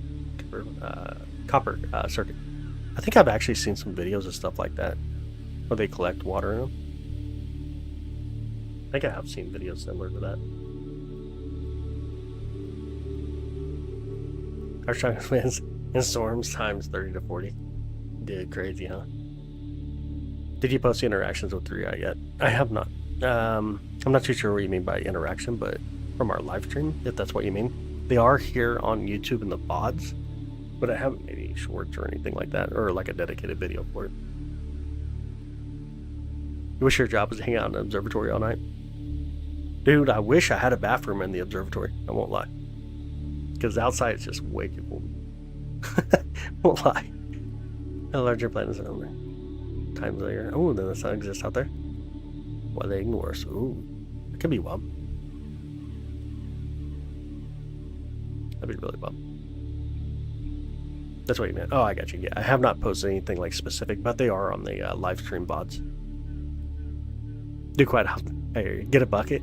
Copper circuit. I think I've actually seen some videos of stuff like that where they collect water in them. I think I have seen videos similar to that. Our trying to wins in storms times 30 to 40. Did crazy, huh? Did you post the interactions with 3i yet? I have not. I'm not too sure what you mean by interaction, but from our live stream, if that's what you mean. They are here on YouTube in the VODs, but I haven't made any shorts or anything like that, or like a dedicated video for it. You wish your job was to hang out in an observatory all night? Dude, I wish I had a bathroom in the observatory. I won't lie. Because outside it's just way too cold. Won't lie. A larger planet is over. Times later. Oh, then the sun exists out there. Why they ignore us? Ooh, it could be wild. That'd be really wild. That's what you meant. Oh, I got you. Yeah, I have not posted anything like specific, but they are on the live stream VODs. Do quite often. Hey, get a bucket.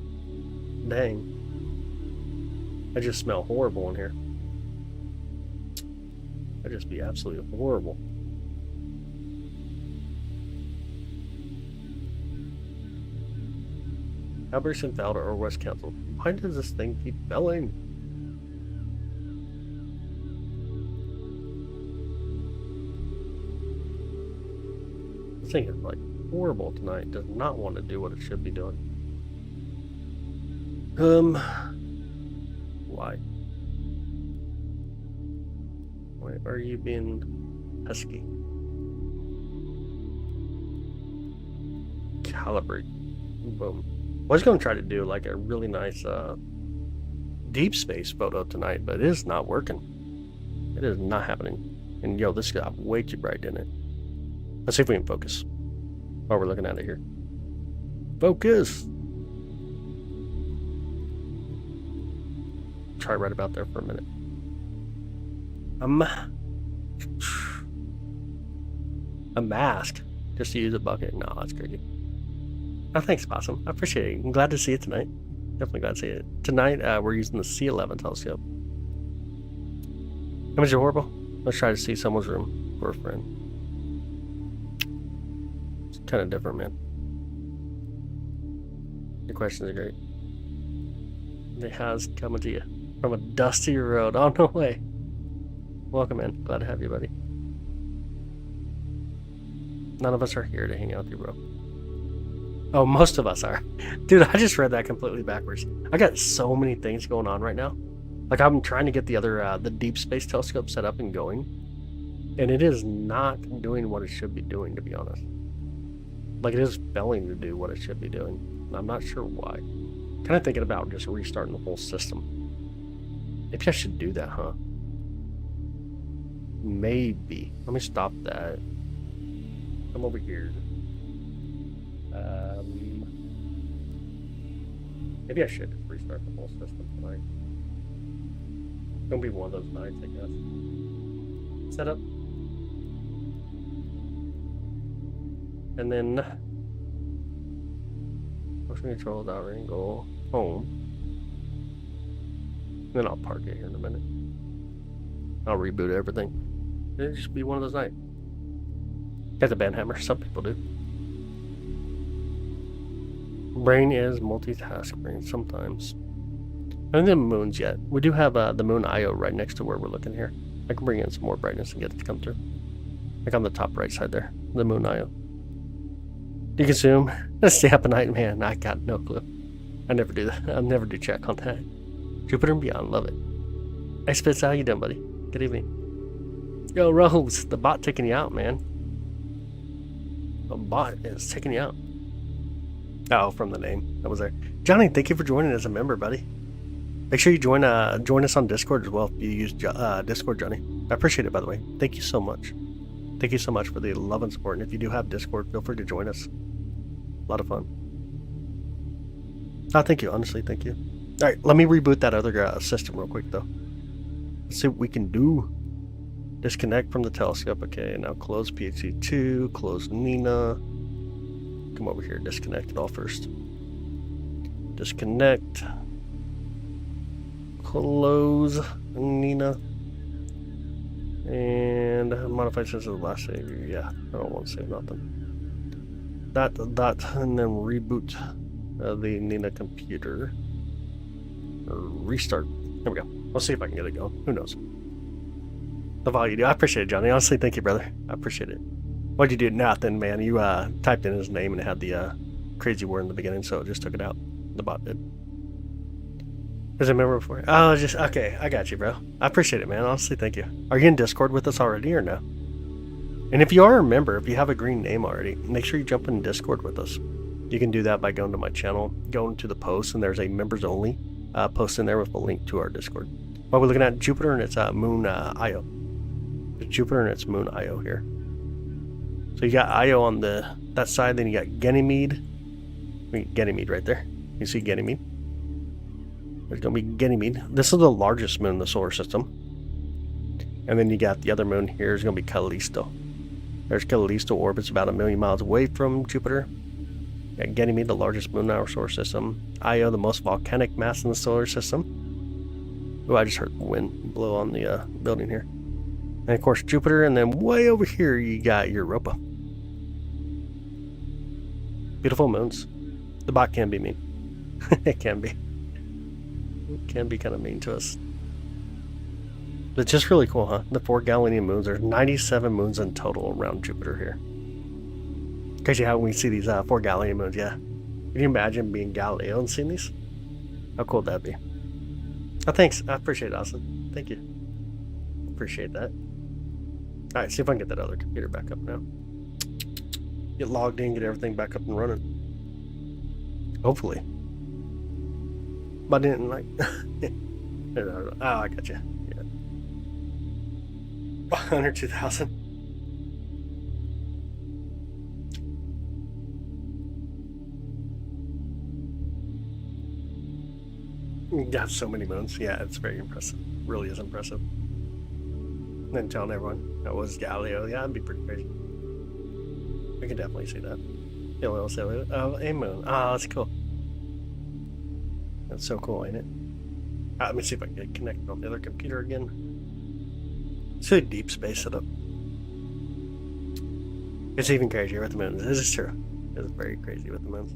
Dang. I just smell horrible in here. I'd just be absolutely horrible. Albertson, Felder, or West Council. Why does this thing keep belling? This thing is like horrible tonight. It does not want to do what it should be doing. Why? Why are you being husky? Calibrate. Boom. I was going to try to do like a really nice deep space photo tonight, but it is not working. It is not happening. And yo, this got way too bright, didn't it? Let's see if we can focus while we're looking at it here. Focus! Try right about there for a minute. A mask just to use a bucket? No, that's crazy. Oh, thanks, Possum. I appreciate it. I'm glad to see it tonight. Definitely glad to see it. Tonight, we're using the C11 telescope. Images are horrible. Let's try to see someone's room for a friend. It's kind of different, man. Your questions are great. It has coming to you from a dusty road. Oh, no way. Welcome in. Glad to have you, buddy. None of us are here to hang out with you, bro. Oh, most of us are. Dude, I just read that completely backwards. I got so many things going on right now. Like, I'm trying to get the other, the Deep Space Telescope set up and going. And it is not doing what it should be doing, to be honest. Like, it is failing to do what it should be doing. I'm not sure why. Kind of thinking about just restarting the whole system. Maybe I should do that, huh? Maybe. Let me stop that. Come over here. Maybe I should just restart the whole system tonight. It's gonna be one of those nights, I guess. Set up. And then motion control, down angle, home. And then I'll park it here in a minute. I'll reboot everything. It'll just be one of those nights. Got the band hammer, some people do. Brain is multitasking sometimes. I don't think the moons yet. We do have the moon IO right next to where we're looking here. I can bring in some more brightness and get it to come through. Like on the top right side there, the moon IO. Do you consume? Stay up at night, man. I got no clue. I never do that. I never do check on that. Jupiter and beyond, love it. Hey Spitz, how you doing, buddy? Good evening. Yo, Rose, the bot taking you out, man. The bot is taking you out. Oh, from the name that was there. Johnny, thank you for joining as a member, buddy. Make sure you join us on Discord as well if you use Discord, Johnny. I appreciate it, by the way. Thank you so much. Thank you so much for the love and support. And if you do have Discord, feel free to join us. A lot of fun. Oh, thank you. Honestly, thank you. All right, let me reboot that other system real quick, though. Let's see what we can do. Disconnect from the telescope. Okay, now close PXE2, close Nina. Come over here, disconnect it all first. Disconnect. Close Nina. And modify since the last save. Yeah, I don't want to save nothing. That, and then reboot the Nina computer. Or restart. There we go. We'll see if I can get it going. Who knows? The volume you do. I appreciate it, Johnny. Honestly, thank you, brother. I appreciate it. What'd you do? Nothing, man. You typed in his name and it had the crazy word in the beginning, so it just took it out. The bot did. Was I a member before? Oh, just okay. I got you, bro. I appreciate it, man. Honestly, thank you. Are you in Discord with us already or no? And if you are a member, if you have a green name already, make sure you jump in Discord with us. You can do that by going to my channel, going to the post, and there's a members only post in there with a link to our Discord. While we're looking at Jupiter and its moon IO. It's Jupiter and its moon IO here. So you got Io on that side, then you got Ganymede. Ganymede right there. You see Ganymede? There's going to be Ganymede. This is the largest moon in the solar system. And then you got the other moon here is going to be Callisto. There's Callisto, orbits about 1 million miles away from Jupiter. You got Ganymede, the largest moon in our solar system. Io, the most volcanic mass in the solar system. Oh, I just heard the wind blow on the building here. And of course Jupiter, and then way over here you got Europa. Beautiful moons. The bot can be mean. It can be. It can be kind of mean to us. But it's just really cool, huh? The 4 Galilean moons. There's 97 moons in total around Jupiter here. Crazy how we see these 4 Galilean moons, yeah. Can you imagine being Galileo and seeing these? How cool would that be? Oh, thanks. I appreciate it, Austin. Thank you. Appreciate that. Alright, see if I can get that other computer back up now. Get logged in, get everything back up and running. Hopefully. But I didn't like... Oh, I got you. Yeah. 102,000. You got so many moons. Yeah, it's very impressive. Really is impressive. And then telling everyone that was Galileo. Yeah, that'd be pretty crazy. We can definitely see that. Oh, a moon. Oh, that's cool. That's so cool, ain't it? Let me see if I can get connected on the other computer again. Let's do a deep space setup. It's even crazier with the moons. This is true. It's very crazy with the moons.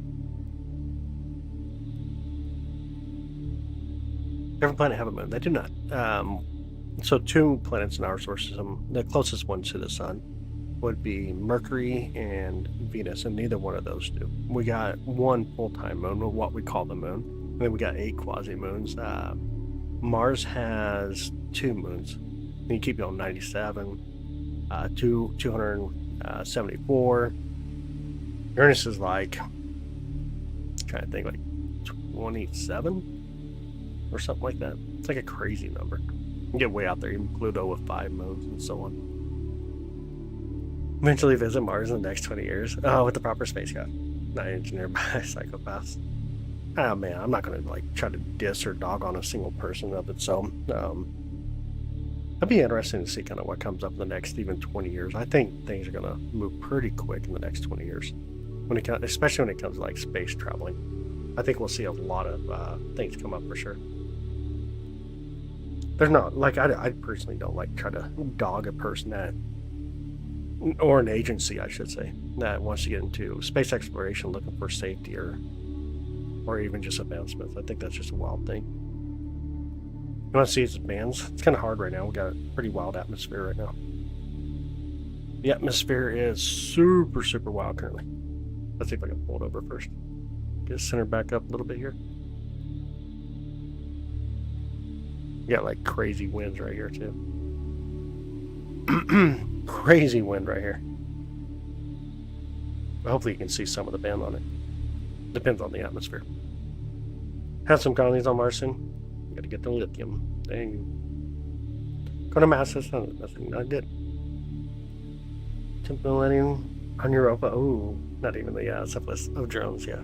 Every planet have a moon. They do not. So 2 planets in our solar system. The closest one to the sun would be Mercury and Venus, and neither one of those do. We got one full-time moon, or what we call the moon, and then we got 8 quasi-moons. Mars has 2 moons. And you keep going 97, 274. Uranus is like, trying to think, like 27 or something like that. It's like a crazy number. You get way out there, even Pluto with 5 moons and so on. Eventually visit Mars in the next 20 years. Oh, with the proper spacecraft. Not engineered by psychopaths. Oh man, I'm not gonna like try to diss or dog on a single person of it. So it'd be interesting to see kind of what comes up in the next even 20 years. I think things are gonna move pretty quick in the next 20 years, especially when it comes to like space traveling. I think we'll see a lot of things come up for sure. There's not like I personally don't like try to dog a person that, or an agency I should say, that wants to get into space exploration looking for safety or even just advancements. I think that's just a wild thing. You want to see its bands? It's kind of hard right now. We got a pretty wild atmosphere right now. The atmosphere is super, super wild currently. Let's see if I can pull it over first. Get it centered back up a little bit here. You got like crazy winds right here too. Crazy wind right here. But hopefully you can see some of the band on it. Depends on the atmosphere. Have some colonies on Mars soon. Gotta get the lithium. Dang. Go to Masses. Nothing I did. 10th millennium on Europa. Ooh, not even the simplest of drones, yeah.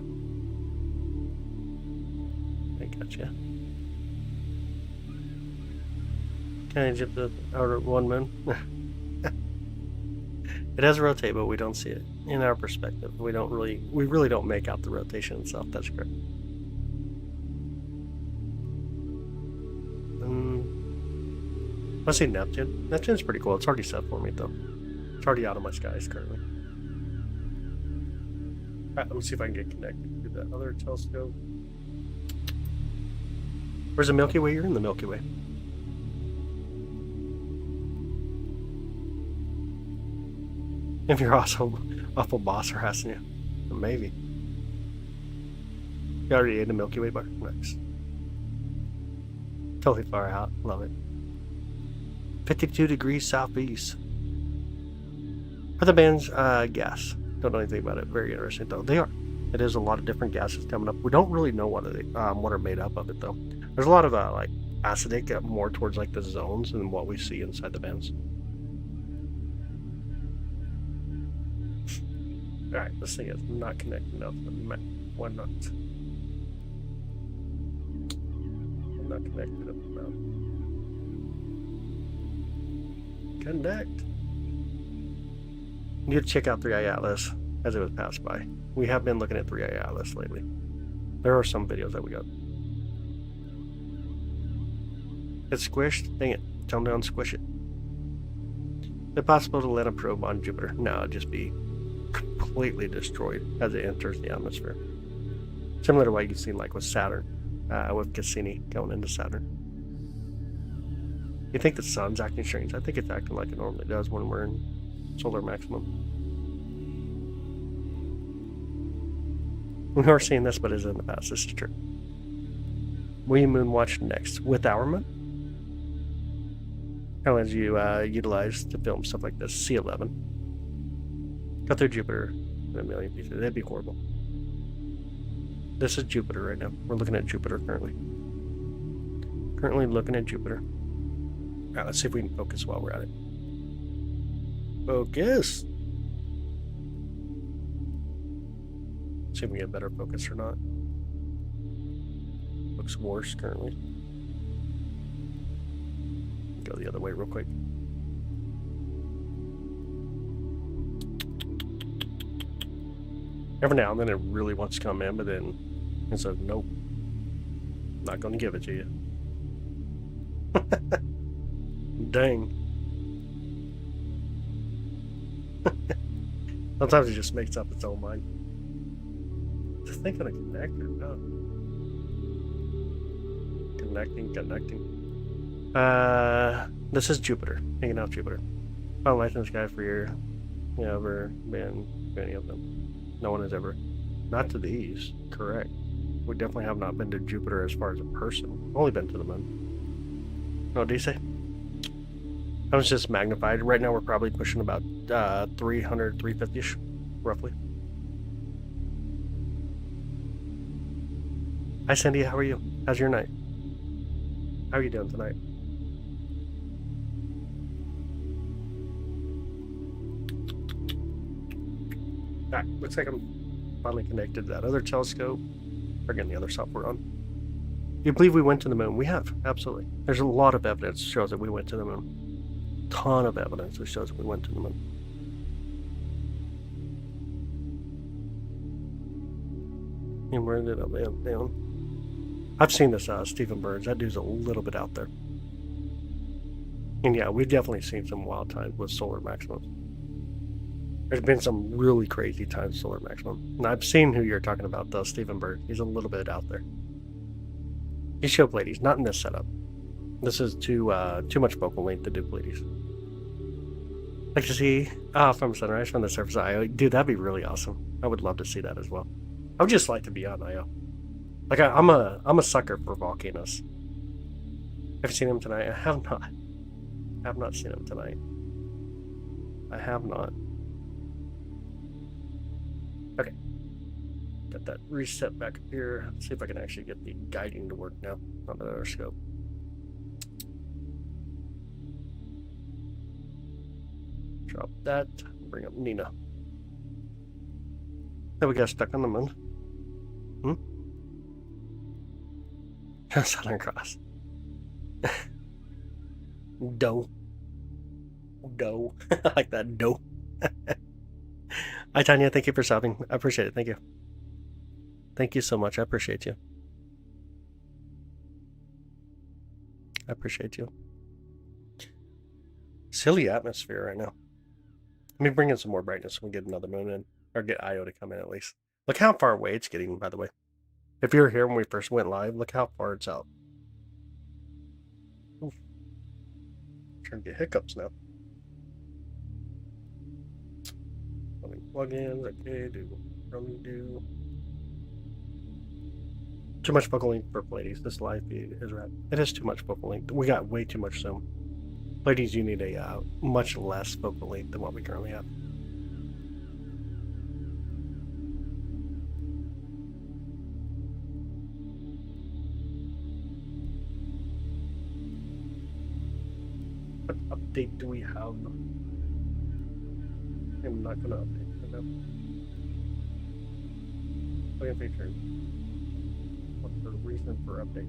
I gotcha. Can I jump the outer one moon? It does rotate, but we don't see it. In our perspective, we really don't make out the rotation itself. That's correct. Let's see Neptune. Neptune's pretty cool. It's already set for me though. It's already out of my skies currently. Alright, let me see if I can get connected to that other telescope. Where's the Milky Way? You're in the Milky Way. If your awful boss harassing you. Maybe. You already ate the Milky Way bar? Nice. Totally far out. Love it. 52 degrees southeast. Are the bands gas? Don't know anything about it. Very interesting though. They are. It is a lot of different gases coming up. We don't really know what are made up of it though. There's a lot of like acidic, more towards like the zones than what we see inside the bands. Alright, this thing is not connecting up. Why not? I'm not connected up now. Connect. You need to check out 3i Atlas as it was passed by. We have been looking at 3i Atlas lately. There are some videos that we got. It's squished? Dang it. Tell them to unsquish it. Is it possible to land a probe on Jupiter? No, it'd just be completely destroyed as it enters the atmosphere. Similar to what you've seen like with Saturn, with Cassini going into Saturn. You think the sun's acting strange? I think it's acting like it normally does when we're in solar maximum. We are seeing this, but it's in the past. This is true. Will you moon watch next with our moon? How as you utilize to film stuff like this? C11. Cut through Jupiter in a million pieces. That'd be horrible. This is Jupiter right now. We're looking at Jupiter currently. Currently looking at Jupiter. Alright, let's see if we can focus while we're at it. Focus! See if we get better focus or not. Looks worse currently. Go the other way real quick. Every now and then it really wants to come in, but then it says, nope. Not going to give it to you. Dang. Sometimes it just makes up its own mind. Just think of a connector. No. Connecting. This is Jupiter. Hanging out Jupiter. Final license guide for your ever been to any of them. No one has ever. Not to these, correct. We definitely have not been to Jupiter as far as a person. Only been to the moon. No, do you say? That was just magnified. Right now we're probably pushing about 300, 350-ish, roughly. Hi, Cindy. How are you? How's your night? How are you doing tonight? Alright, looks like I'm finally connected to that other telescope. Or getting the other software on. Do you believe we went to the moon? We have, absolutely. There's a lot of evidence that shows that we went to the moon. Ton of evidence that shows that we went to the moon. And where did it land down? I've seen this Stephen Burns. That dude's a little bit out there. And yeah, we've definitely seen some wild times with solar maximums. There's been some really crazy times solar maximum. And I've seen who you're talking about, though, Stephen Burns. He's a little bit out there. He's show Pleiades, not in this setup. This is too much focal length to do Pleiades. Like to see from sunrise from the surface of Io. Dude, that'd be really awesome. I would love to see that as well. I would just like to be on Io. Like I'm a sucker for volcanoes. Have you seen him tonight? I have not. I have not seen him tonight. I have not. Okay. Got that reset back up here. Let's see if I can actually get the guiding to work now on the other scope. Drop that. Bring up Nina. Then we got stuck on the moon. Southern Cross. Dough. Dough. I like that dough. Hi, Tanya. Thank you for stopping. I appreciate it. Thank you. Thank you so much. I appreciate you. I appreciate you. Silly atmosphere right now. Let me bring in some more brightness when we get another moon in. Or get Io to come in at least. Look how far away it's getting, by the way. If you were here when we first went live, look how far it's out. Oof. I'm trying to get hiccups now. Plugins, okay, do. Too much focal length for Pleiades. This live feed is rad. It is too much focal length. We got way too much zoom. Pleiades, you need a much less focal length than what we currently have. What update do we have? I'm not going to update it now. Plugin feature. What's the reason for update?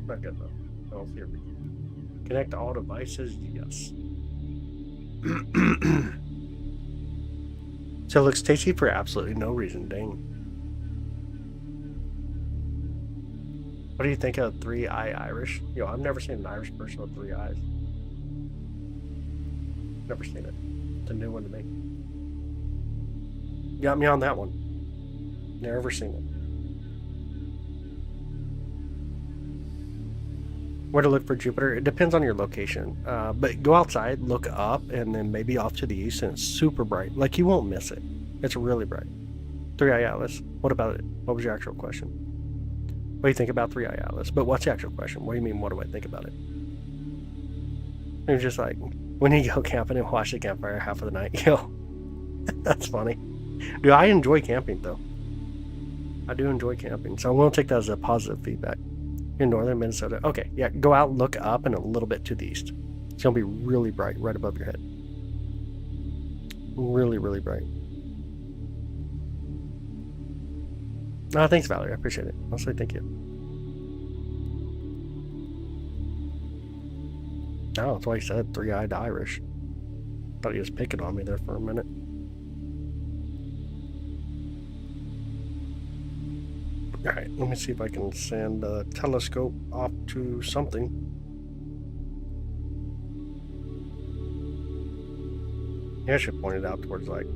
Not good enough. I don't see a reason. Connect all devices? Yes. So it looks tasty for absolutely no reason. Dang. What do you think of 3-eye Irish? Yo, I've never seen an Irish person with 3 eyes. Never seen it. It's a new one to me. Got me on that one. Never seen it. Where to look for Jupiter? It depends on your location. But go outside, look up, and then maybe off to the east, and it's super bright. Like, you won't miss it. It's really bright. 3-eye Atlas. What about it? What was your actual question? What do you think about 3-eye Atlas? But what's the actual question? What do you mean, what do I think about it? It was just like, when you go camping and watch the campfire half of the night, yo, that's funny. Dude, I enjoy camping, though. I do enjoy camping, so I'm going to take that as a positive feedback. In northern Minnesota. Okay, yeah, go out, look up, and a little bit to the east. It's going to be really bright right above your head. Really, really bright. Thanks, Valerie. I appreciate it. I'll say thank you. Oh, that's why he said 3-eyed Irish. Thought he was picking on me there for a minute. Alright, let me see if I can send a telescope off to something. Yeah, I should point it out towards like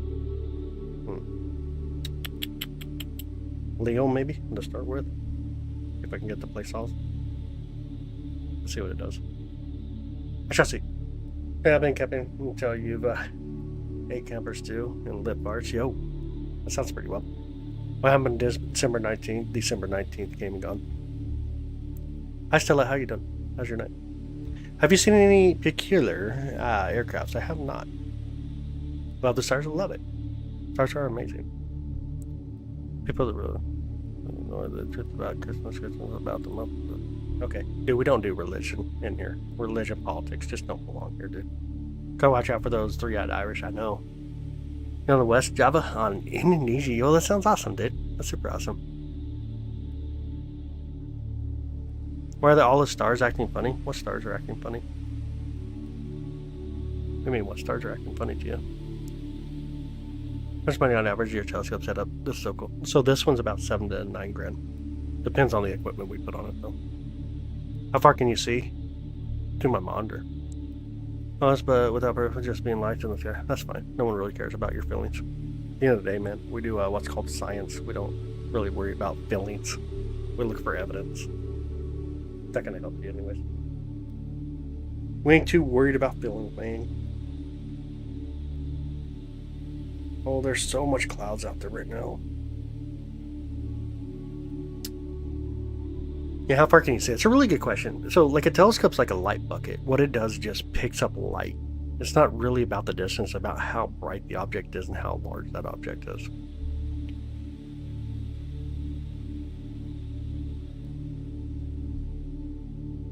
Leo maybe to start with. If I can get the place off. Let's see what it does. I shall see. Yeah, I've been camping until you've 8 campers too, and lit bars. Yo, that sounds pretty well. What happened December 19th? December 19th came and gone. Hi Stella, how you doing? How's your night? Have you seen any peculiar aircrafts? I have not. Well, the stars will love it. Stars are amazing. People that really know the truth about Christmas about them. Okay, dude, we don't do religion in here. Religion, politics just don't belong here, dude. Go watch out for those three-eyed Irish, I know. You know, the West Java on Indonesia. Yo, that sounds awesome, dude. That's super awesome. Why are all the stars acting funny? What stars are acting funny? I mean, what stars are acting funny to you? How much money on average your telescope setup? This is so cool. So this one's about 7 to 9 grand. Depends on the equipment we put on it, though. How far can you see? To my monitor. Oh, but without proof of just being lights in the sky. That's fine. No one really cares about your feelings. At the end of the day, man, we do what's called science. We don't really worry about feelings. We look for evidence. It's not gonna help you anyways. We ain't too worried about feelings, man. Oh, there's so much clouds out there right now. Yeah, how far can you see? It's a really good question. So, like, a telescope's like a light bucket. What it does just picks up light. It's not really about the distance, about how bright the object is and how large that object is.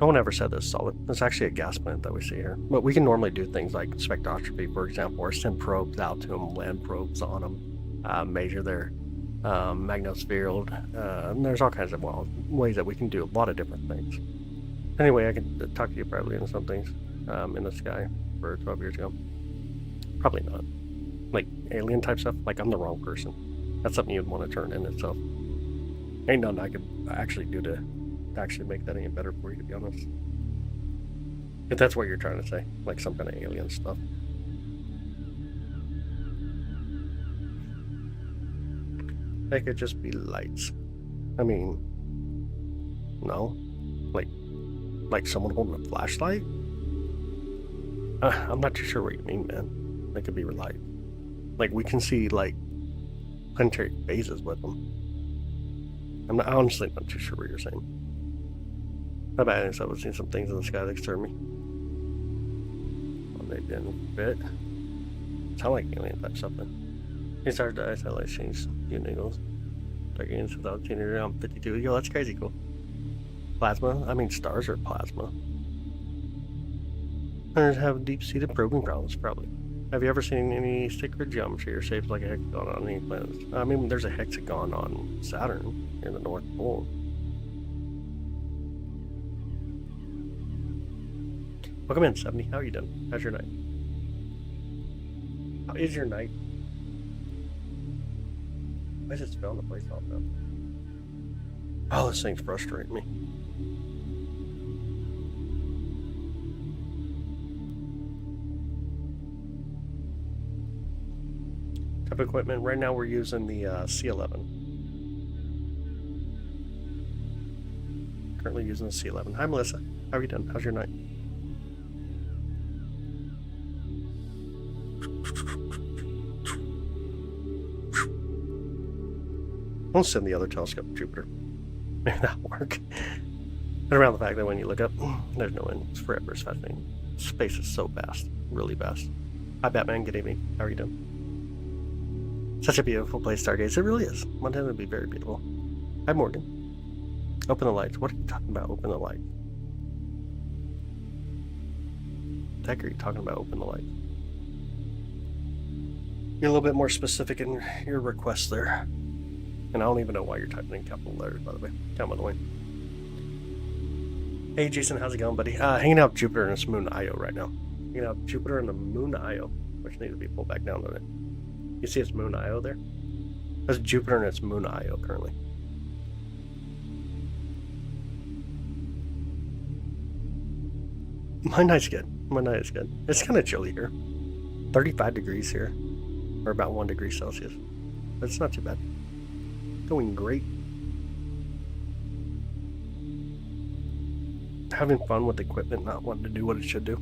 No one ever said this solid. It's actually a gas plant that we see here. But we can normally do things like spectroscopy, for example, or send probes out to them, land probes on them, measure their magnetosphere, and there's all kinds of ways that we can do a lot of different things. Anyway, I can talk to you probably in some things in the sky for 12 years ago. Probably not. Like alien type stuff, like I'm the wrong person. That's something you'd want to turn in itself. Ain't nothing I could actually do to actually make that any better for you, to be honest. If that's what you're trying to say, like some kind of alien stuff. They could just be lights. I mean, no, like someone holding a flashlight. I'm not too sure what you mean, man. They could be light. Like we can see like planetary phases with them. I'm honestly not too sure what you're saying. How bad is I've seen some things in the sky that disturb me. Well, they didn't fit. Sound like alien type something. It's hard to isolate change. You niggles. Stargazing without teenager. I'm 52. Yo, that's crazy cool. Plasma? I mean, stars are plasma. Hunters have deep-seated probing problems, probably. Have you ever seen any sacred geometry or shapes like a hexagon on any planets? I mean, there's a hexagon on Saturn in the North Pole. Welcome in, 70. How are you doing? How's your night? How is your night? Why is it spelling the place off though? Oh, this thing's frustrating me. Type of equipment. Right now we're using the C11. Currently using the C11. Hi Melissa. How are you doing? How's your night? I'll send the other telescope to Jupiter. Maybe that'll work. And around the fact that when you look up, there's no end. It's forever. It's fascinating. Space is so vast. Really vast. Hi, Batman. Good evening. How are you doing? Such a beautiful place, Stargaze. It really is. Montana would be very beautiful. Hi, Morgan. Open the lights. What are you talking about? Open the lights. What the heck are you talking about? Open the lights. You're a little bit more specific in your request there. And I don't even know why you're typing in capital letters, by the way. Count by the way. Hey, Jason, how's it going, buddy? Hanging out with Jupiter and its moon Io right now. Hanging out with Jupiter and the moon Io, which needs to be pulled back down on it. You see its moon Io there? That's Jupiter and its moon Io currently. My night's good. My night is good. It's kind of chilly here. 35 degrees here, or about 1 degree Celsius. But it's not too bad. Going great. Having fun with equipment, not wanting to do what it should do.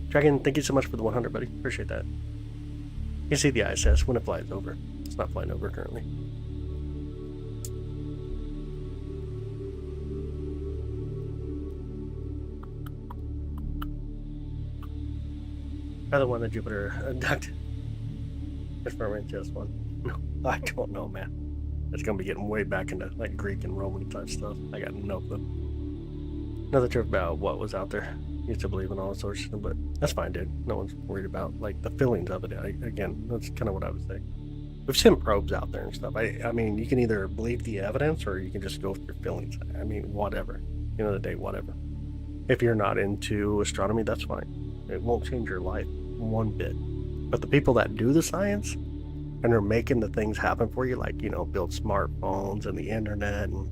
Dragon, thank you so much for the 100, buddy. Appreciate that. You see the ISS when it flies over. It's not flying over currently. Another one that Jupiter abducted. Confirming just one. No, I don't know, man. It's gonna be getting way back into like Greek and Roman type stuff. I got no clue. Another trip about what was out there. Used to believe in all sorts, but that's fine, dude. No one's worried about like the feelings of it. Again, that's kind of what I would say. We've sent probes out there and stuff. I mean, you can either believe the evidence or you can just go with your feelings. I mean, whatever. At the end of the day, whatever. If you're not into astronomy, that's fine. It won't change your life one bit. But the people that do the science and are making the things happen for you, like, you know, build smartphones and the internet and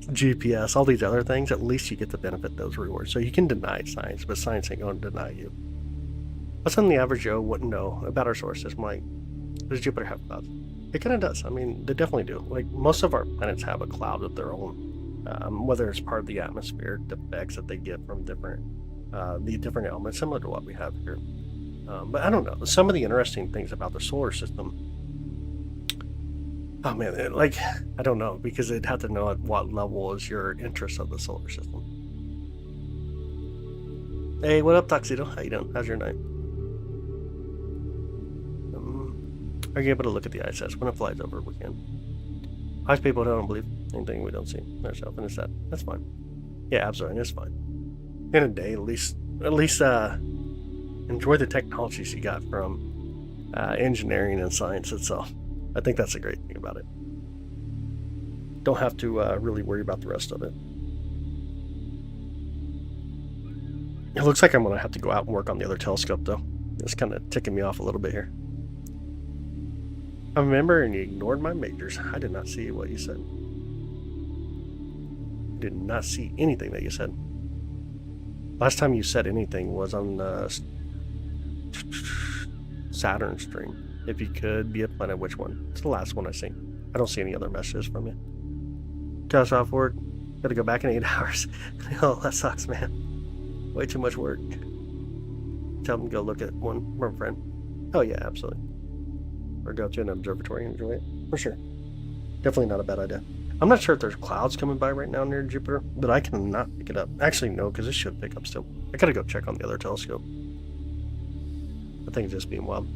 GPS, all these other things, at least you get to benefit those rewards. So you can deny science, but science ain't going to deny you. What's something the average Joe wouldn't know about our solar system? Like, does Jupiter have clouds? It kind of does. I mean, they definitely do. Like, most of our planets have a cloud of their own, whether it's part of the atmospheric effects that they get from the different elements, similar to what we have here. But I don't know. Some of the interesting things about the solar system, oh man, like, I don't know, because it'd have to know at what level is your interest of the solar system. Hey, what up, Tuxedo? How you doing? How's your night? Are you able to look at the ISS when it flies over a weekend? Most people don't believe anything we don't see ourselves, and it's that. That's fine. Yeah, absolutely, it's fine. In a day, at least, enjoy the technologies you got from engineering and science itself. I think that's a great thing about it. Don't have to really worry about the rest of it. It looks like I'm going to have to go out and work on the other telescope, though. It's kind of ticking me off a little bit here. I remember, and you ignored my majors. I did not see what you said. Did not see anything that you said. Last time you said anything was on Saturn stream. If you could be a planet, which one? It's the last one I see. I don't see any other messages from you. Toss off work. Gotta go back in 8 hours. Oh, that sucks, man. Way too much work. Tell them to go look at one from a friend. Oh yeah, absolutely. Or go to an observatory and enjoy it. For sure. Definitely not a bad idea. I'm not sure if there's clouds coming by right now near Jupiter, but I cannot pick it up. Actually, no, because it should pick up still. I gotta go check on the other telescope. I think it's just being wild.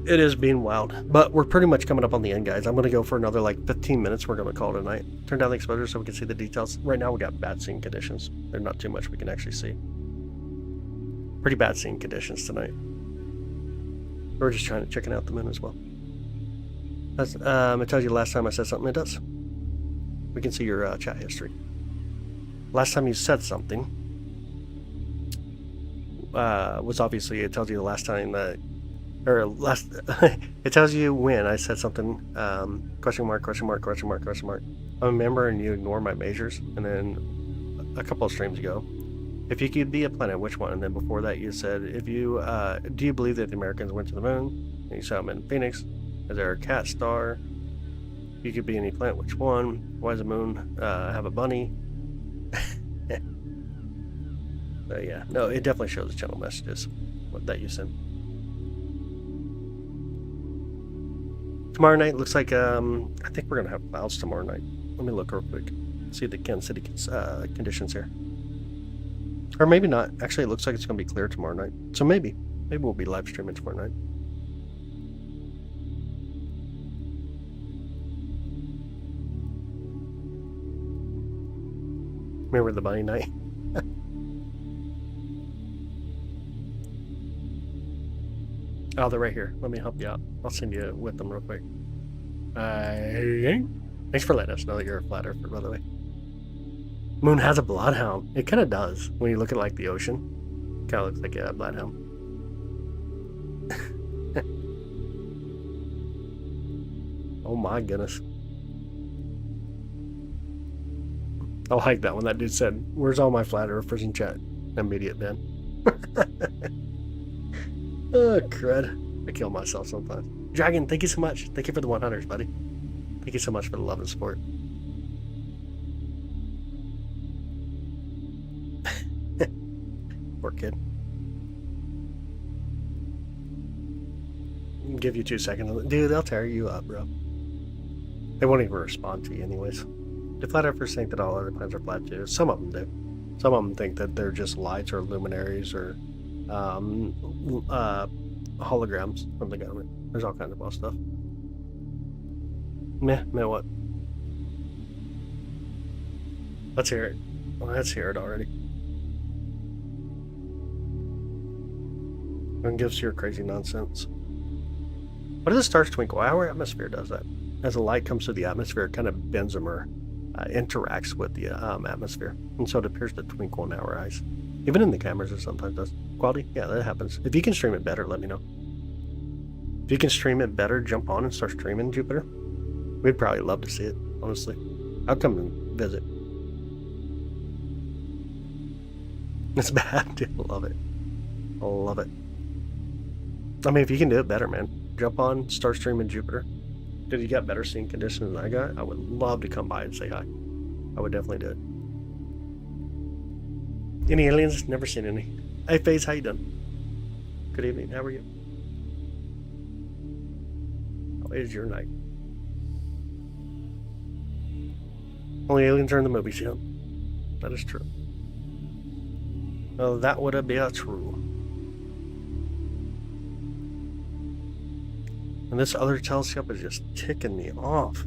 It is being wild, but we're pretty much coming up on the end, guys. I'm going to go for another like 15 minutes. We're going to call it a night. Turn down the exposure so we can see the details. Right now we got bad seeing conditions. There's not too much we can actually see. Pretty bad seeing conditions tonight. We're just trying to check out the moon as well. That's, it tells you the last time I said something. It does. We can see your chat history. Last time you said something was obviously, it tells you the last time that, or last, it tells you when I said something, question mark, question mark, question mark, question mark. I'm a member and you ignore my majors. And then a couple of streams ago, if you could be a planet, which one? And then before that you said, if you, do you believe that the Americans went to the moon? And you said I'm in Phoenix. Is there a cat star? You could be any planet, which one? Why does the moon have a bunny? But yeah, no, it definitely shows the channel messages that you send. Tomorrow night looks like, I think we're going to have clouds tomorrow night. Let me look real quick. See the Kansas City conditions here. Or maybe not. Actually, it looks like it's going to be clear tomorrow night. So maybe we'll be live streaming tomorrow night. Remember the bunny night? Oh, they're right here. Let me help you out. I'll send you with them real quick. Thanks for letting us know that you're a flat earther, by the way. Moon has a bloodhound. It kind of does. When you look at like the ocean, kind of looks like a bloodhound. Oh my goodness. I like that one. That dude said, "Where's all my flat earthers in chat?" Immediate ban. Oh, crud. I kill myself sometimes. Dragon, thank you so much. Thank you for the 100s, buddy. Thank you so much for the love and support. Poor kid. give you 2 seconds. Dude, they'll tear you up, bro. They won't even respond to you anyways. The flat earthers think that all other planets are flat too. Some of them do. Some of them think that they're just lights or luminaries or holograms from the government. There's all kinds of wild stuff. Meh, what? Let's hear it. Well, let's hear it already. And gives your crazy nonsense. What do the stars twinkle? Our atmosphere does that. As the light comes through the atmosphere, it kind of bends them or interacts with the atmosphere. And so it appears to twinkle in our eyes. Even in the cameras, it sometimes does. Quality? Yeah, that happens. If you can stream it better, let me know. If you can stream it better, jump on and start streaming Jupiter. We'd probably love to see it, honestly. I'll come and visit. It's bad, dude. I love it. I love it. I mean, if you can do it better, man. Jump on, start streaming Jupiter. Dude, you got better seeing conditions than I got? I would love to come by and say hi. I would definitely do it. Any aliens? Never seen any. Hey, FaZe, how you doing? Good evening. How are you? How is your night? Only aliens are in the movies, yeah. That is true. Oh, that would be true. And this other telescope is just ticking me off.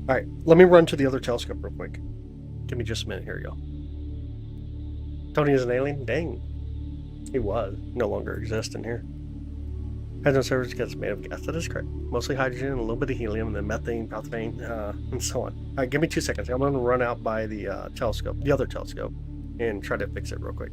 Alright, let me run to the other telescope real quick. Give me just a minute here, y'all. Tony is an alien? Dang. He was. No longer exists in here. Hydrogen surface gets made of gas. That is correct. Mostly hydrogen and a little bit of helium, and then methane, propane, and so on. Alright, give me 2 seconds. I'm going to run out by the telescope, the other telescope, and try to fix it real quick.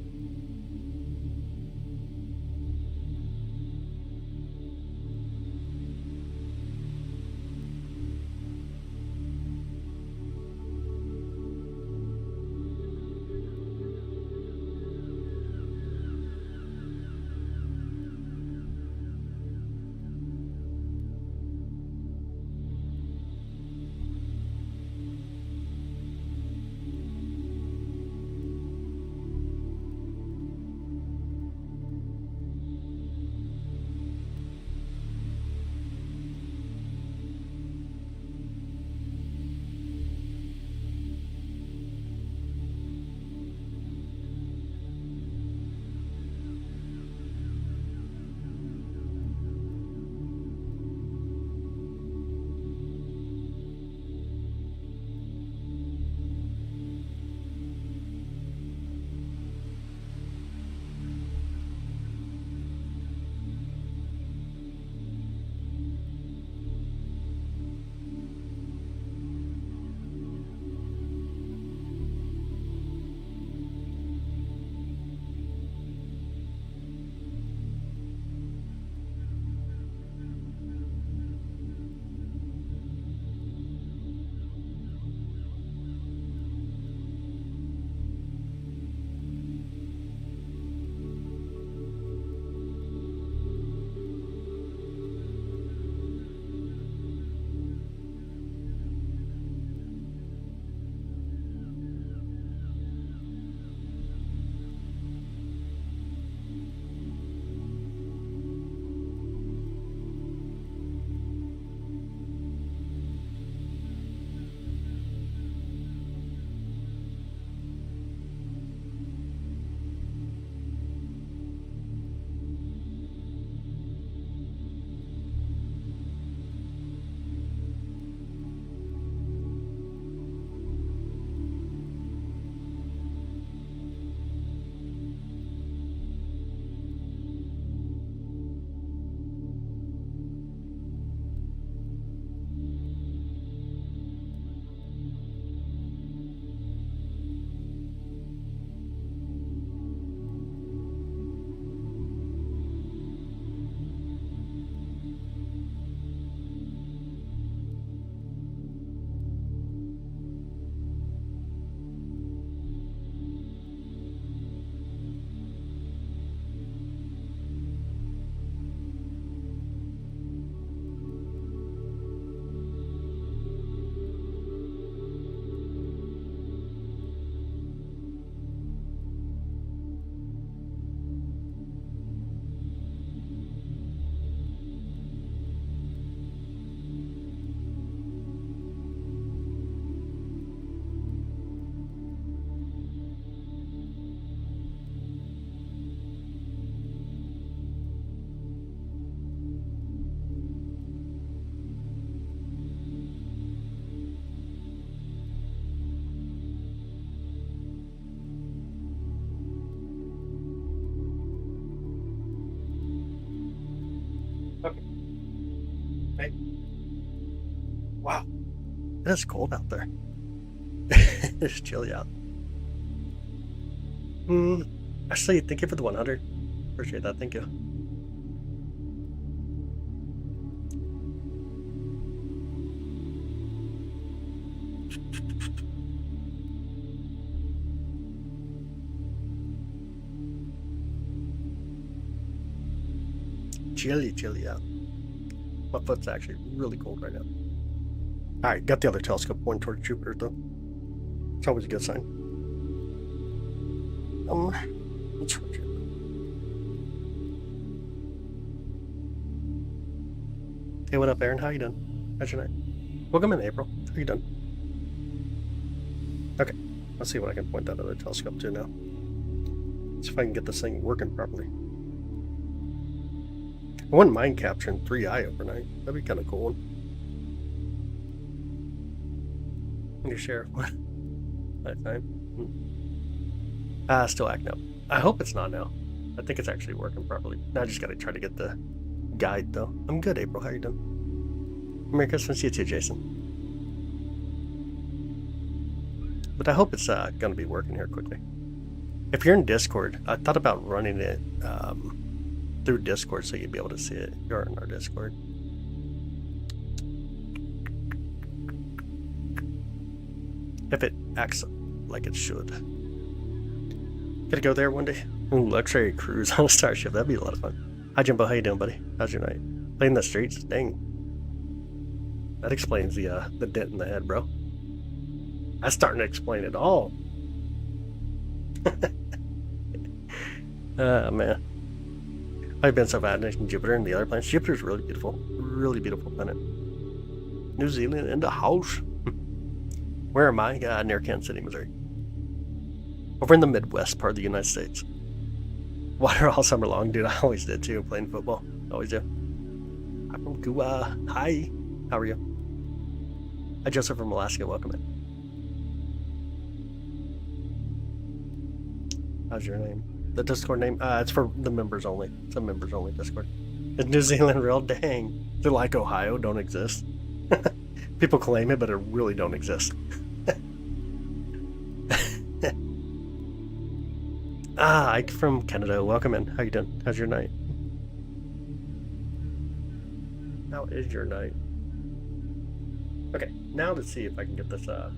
Hey. Wow. It is cold out there. It's chilly out. Actually, thank you for the 100. Appreciate that. Thank you. Chilly out. My foot's actually really cold right now. Alright, got the other telescope pointing towards Jupiter though. It's always a good sign. Let's switch it. Hey, what up, Aaron? How you doing? How's your night? Welcome in, April. How you doing? Okay, let's see what I can point that other telescope to now. See if I can get this thing working properly. I wouldn't mind capturing 3i overnight. That'd be kind of cool. Your sheriff. Nighttime. Still acting up. I hope it's not now. I think it's actually working properly. Now I just gotta try to get the guide though. I'm good, April. How you doing? Merry Christmas to you too, Jason. But I hope it's gonna be working here quickly. If you're in Discord, I thought about running it through Discord so you'd be able to see it. You're in our Discord. If it acts like it should. Gotta go there one day. Ooh, luxury cruise on a starship. That'd be a lot of fun. Hi Jimbo, how you doing, buddy? How's your night? Playing the streets? Dang. That explains the dent in the head, bro. That's starting to explain it all. Oh man. I've been so fascinated in Jupiter and the other planets. Jupiter's really beautiful. Really beautiful planet. New Zealand in the house. Where am I? Near Kansas City, Missouri. Over in the Midwest part of the United States. Water all summer long, dude. I always did too, playing football. Always do. I'm from Cuba. Hi. How are you? Hi, Joseph from Alaska. Welcome in. How's your name? The Discord name? It's for the members only. It's a members only Discord. Is New Zealand real? Dang. They're like Ohio, don't exist. People claim it, but it really don't exist. Ike from Canada. Welcome in. How you doing? How's your night? How is your night? Okay, now let's see if I can get this start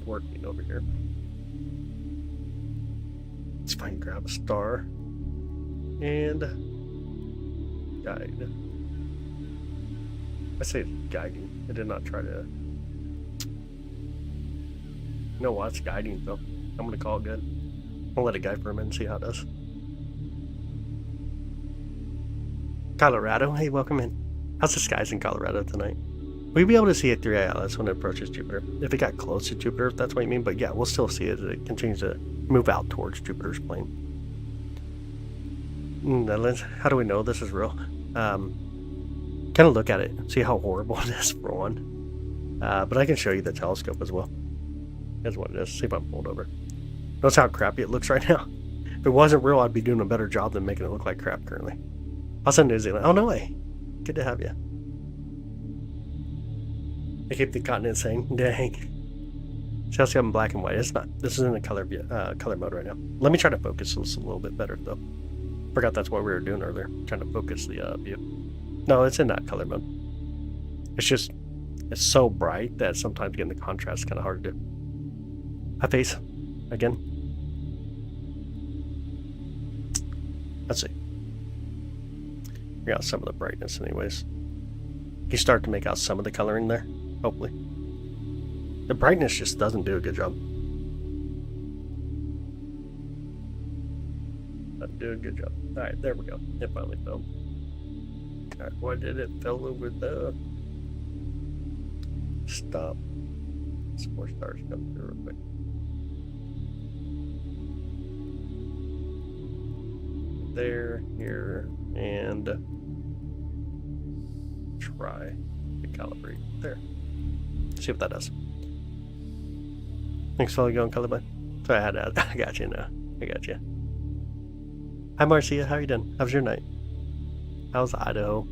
working over here. Let's see if I can grab a star and guide. I say it's guiding. I did not try to. You know what? It's guiding though. I'm gonna call it good. I'll let it guide for a minute and see how it does. Colorado, hey, welcome in. How's the skies in Colorado tonight? We'll be able to see it through ILS when it approaches Jupiter. If it got close to Jupiter, if that's what you mean. But yeah, we'll still see it as it continues to move out towards Jupiter's plane. Netherlands, how do we know this is real? Kind of look at it, see how horrible it is for one. But I can show you the telescope as well. That's what it is. See if I'm pulled over. Notice how crappy it looks right now. If it wasn't real, I'd be doing a better job than making it look like crap currently. Also New Zealand. Oh, no way. Good to have you. They keep the continent saying, dang. See how it's got in black and white. It's not. This is in the color mode right now. Let me try to focus this a little bit better, though. Forgot that's what we were doing earlier. Trying to focus the view. No, it's in that color mode. It's just, it's so bright that sometimes getting the contrast is kind of hard to do. Hi, face. Again. Let's see. Figure out some of the brightness anyways. You start to make out some of the coloring there, hopefully. The brightness just doesn't do a good job. Doesn't do a good job. Alright, there we go. It finally fell. Alright, why did it fell over the... Stop. Some more stars coming through real quick. There, here, and try to calibrate there. See if that does. Thanks for going, colorblind. So I had that. I got you now. I got you. Hi, Marcia. How you doing? How's your night? How's Idaho?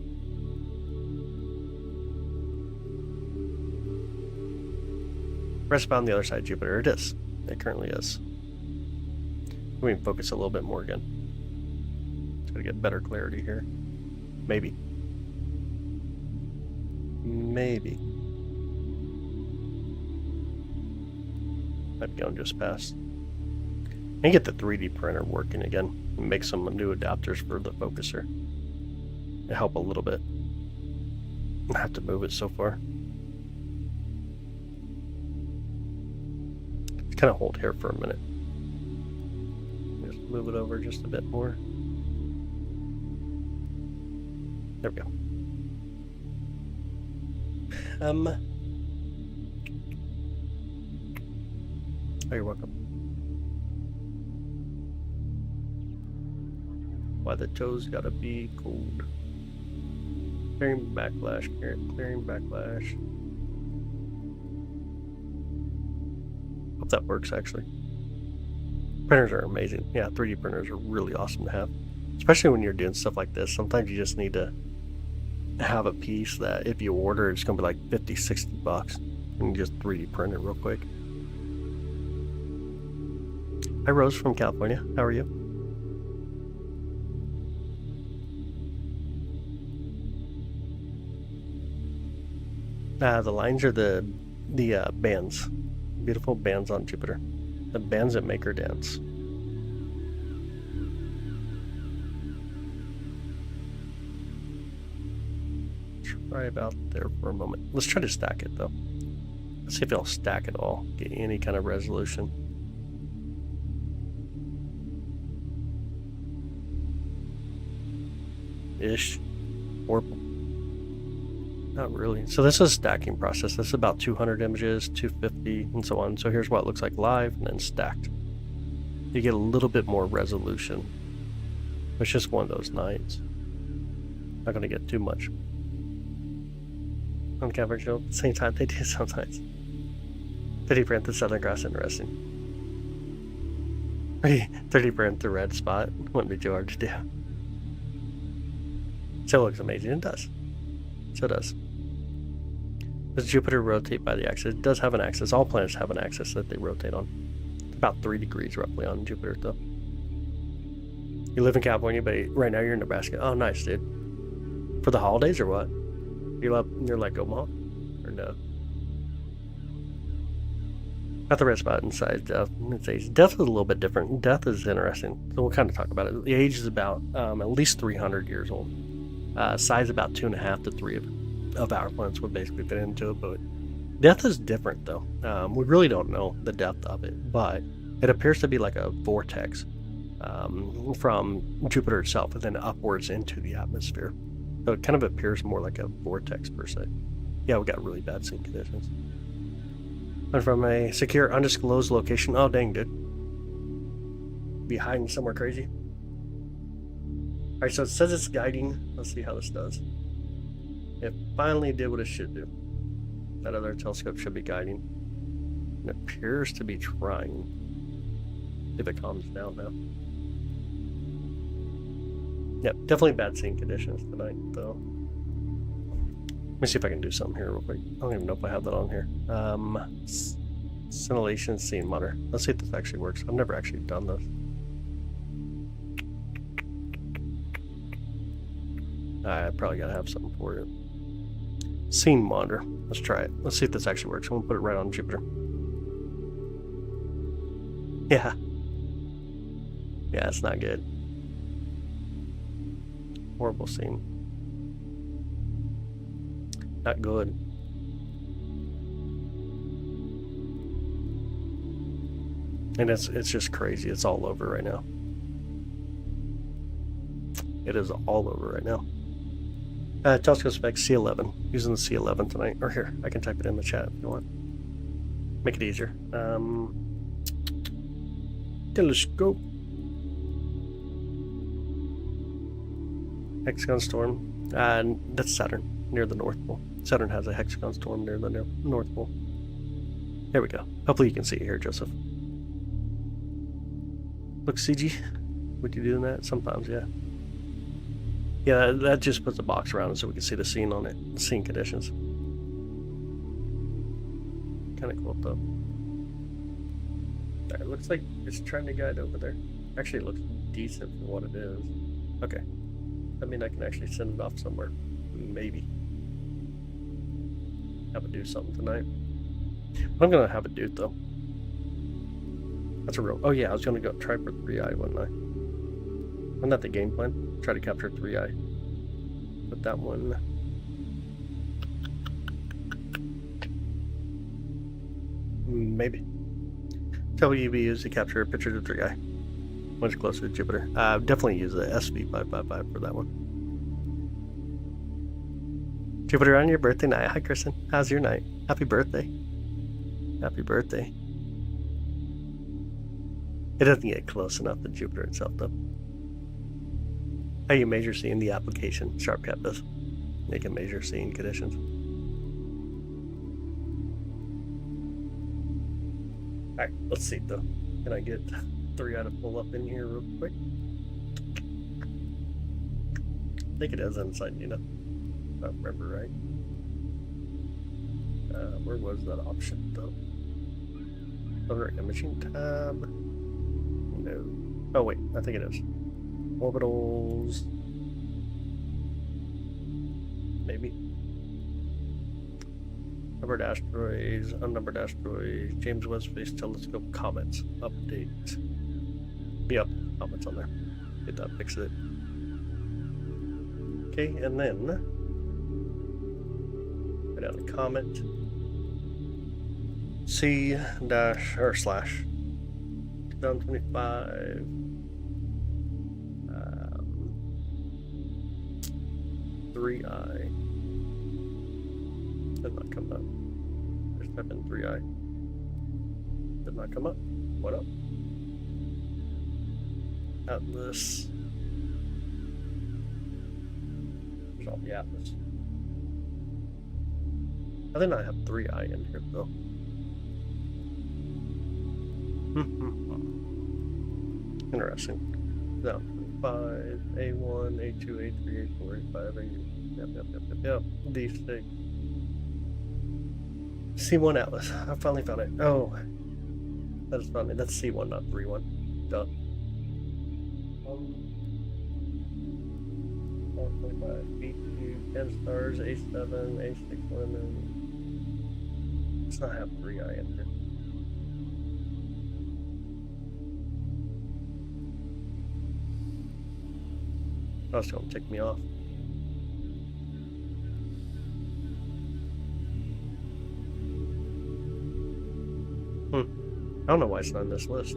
Rest about on the other side of Jupiter. It is. It currently is. We can focus a little bit more again. Try to get better clarity here. Maybe. Maybe. Might be going just past. And get the 3D printer working again. And make some new adapters for the focuser. It'll help a little bit. I have to move it so far. Kind of hold here for a minute. Just move it over just a bit more. There we go. Oh, you're welcome. Why the toes gotta be cold. Clearing backlash, clearing backlash. Hope that works actually. Printers are amazing. Yeah, 3D printers are really awesome to have. Especially when you're doing stuff like this. Sometimes you just need to have a piece that if you order, it's going to be like 50, 60 bucks. And you just 3D print it real quick. Hi Rose from California. How are you? The lines are the bands. Beautiful bands on Jupiter. The bands that make her dance. Try about there for a moment. Let's try to stack it though. Let's see if it'll stack at all. Get any kind of resolution. Ish. Horrible. Not really. So this is a stacking process. This is about 200 images, 250, and so on. So here's what it looks like live and then stacked. You get a little bit more resolution. It's just one of those nights. Not going to get too much. On camera, at the same time, they do sometimes. 3D print the southern grass interesting. 3D print the red spot. Wouldn't be too hard to do. So it looks amazing. It does. So it does. Does Jupiter rotate by the axis? It does have an axis. All planets have an axis that they rotate on. About 3 degrees roughly on Jupiter, though. You live in California, but right now you're in Nebraska. Oh, nice, dude. For the holidays or what? You're like Omaha? Or no? Got the red spot inside Death. Death is a little bit different. Death is interesting. So we'll kind of talk about it. The age is about at least 300 years old. Size about 2.5 to 3 of our planets would basically fit into it, but Death is different though. We really don't know the depth of it, but it appears to be like a vortex from Jupiter itself and then upwards into the atmosphere. So it kind of appears more like a vortex per se. Yeah, we got really bad scene conditions. And from a secure undisclosed location. Oh dang, dude. Be hiding somewhere crazy. Alright, so it says it's guiding. Let's see how this does. It finally did what it should do. That other telescope should be guiding. It appears to be trying. If it calms down now. Yep, definitely bad scene conditions tonight, though. Let me see if I can do something here real quick. I don't even know if I have that on here. Scintillation scene monitor. Let's see if this actually works. I've never actually done this. I probably gotta have something for it. Scene monitor. Let's try it. Let's see if this actually works. I'm gonna put it right on Jupiter. Yeah. Yeah, it's not good. Horrible scene. Not good. And it's just crazy. It's all over right now. It is all over right now. Telescope spec C11. Using the C11 tonight. Or here, I can type it in the chat if you want. Make it easier. Telescope. Hexagon storm. That's Saturn, near the North Pole. Saturn has a hexagon storm near the North Pole. There we go. Hopefully you can see it here, Joseph. Look, CG. Would you do that? Sometimes, yeah. Yeah, that just puts a box around it so we can see the scene on it. The scene conditions. kind of cool though. Alright, looks like it's trying to guide over there. Actually, it looks decent for what it is. Okay. I mean, I can actually send it off somewhere. Maybe. Have it do something tonight. I'm gonna have it do it though. That's a real. Oh yeah, I was gonna go try for 3i, wasn't I? Wasn't that the game plan? Try to capture 3i. But that one. Maybe. Tell UV used to capture pictures of 3i. Much closer to Jupiter. Definitely use the SV555 for that one. Jupiter on your birthday night. Hi, Kristen. How's your night? Happy birthday. Happy birthday. It doesn't get close enough to Jupiter itself, though. How you measure C in the application? SharpCat does. You can measure C in conditions. Alright, let's see, though. Can I get 3i to pull up in here real quick? I think it is inside, you know. If I remember right. Where was that option, though? Other imaging tab. No. Oh wait, I think it is. Orbitals. Maybe. Numbered asteroids, unnumbered asteroids, James Webb Space Telescope comets. Update. Yep, comets on there. Get that, fix it. Okay, and then go down to comet. C dash or slash 2025 3i did not come up. Just type in 3i. Did not come up. What up? Atlas. There's all the Atlas. I think I have 3i in here though. Interesting. No, 5, A1, A2, A3, A4, A5, A. Yep. D6. C1 Atlas. I finally found it. Oh, that is funny. That's C1, not 3-1. Duh. 25, B2, 10 stars, A7, A6 lemon. Let's not have 3i in here. That's gonna tick me off. I don't know why it's not on this list.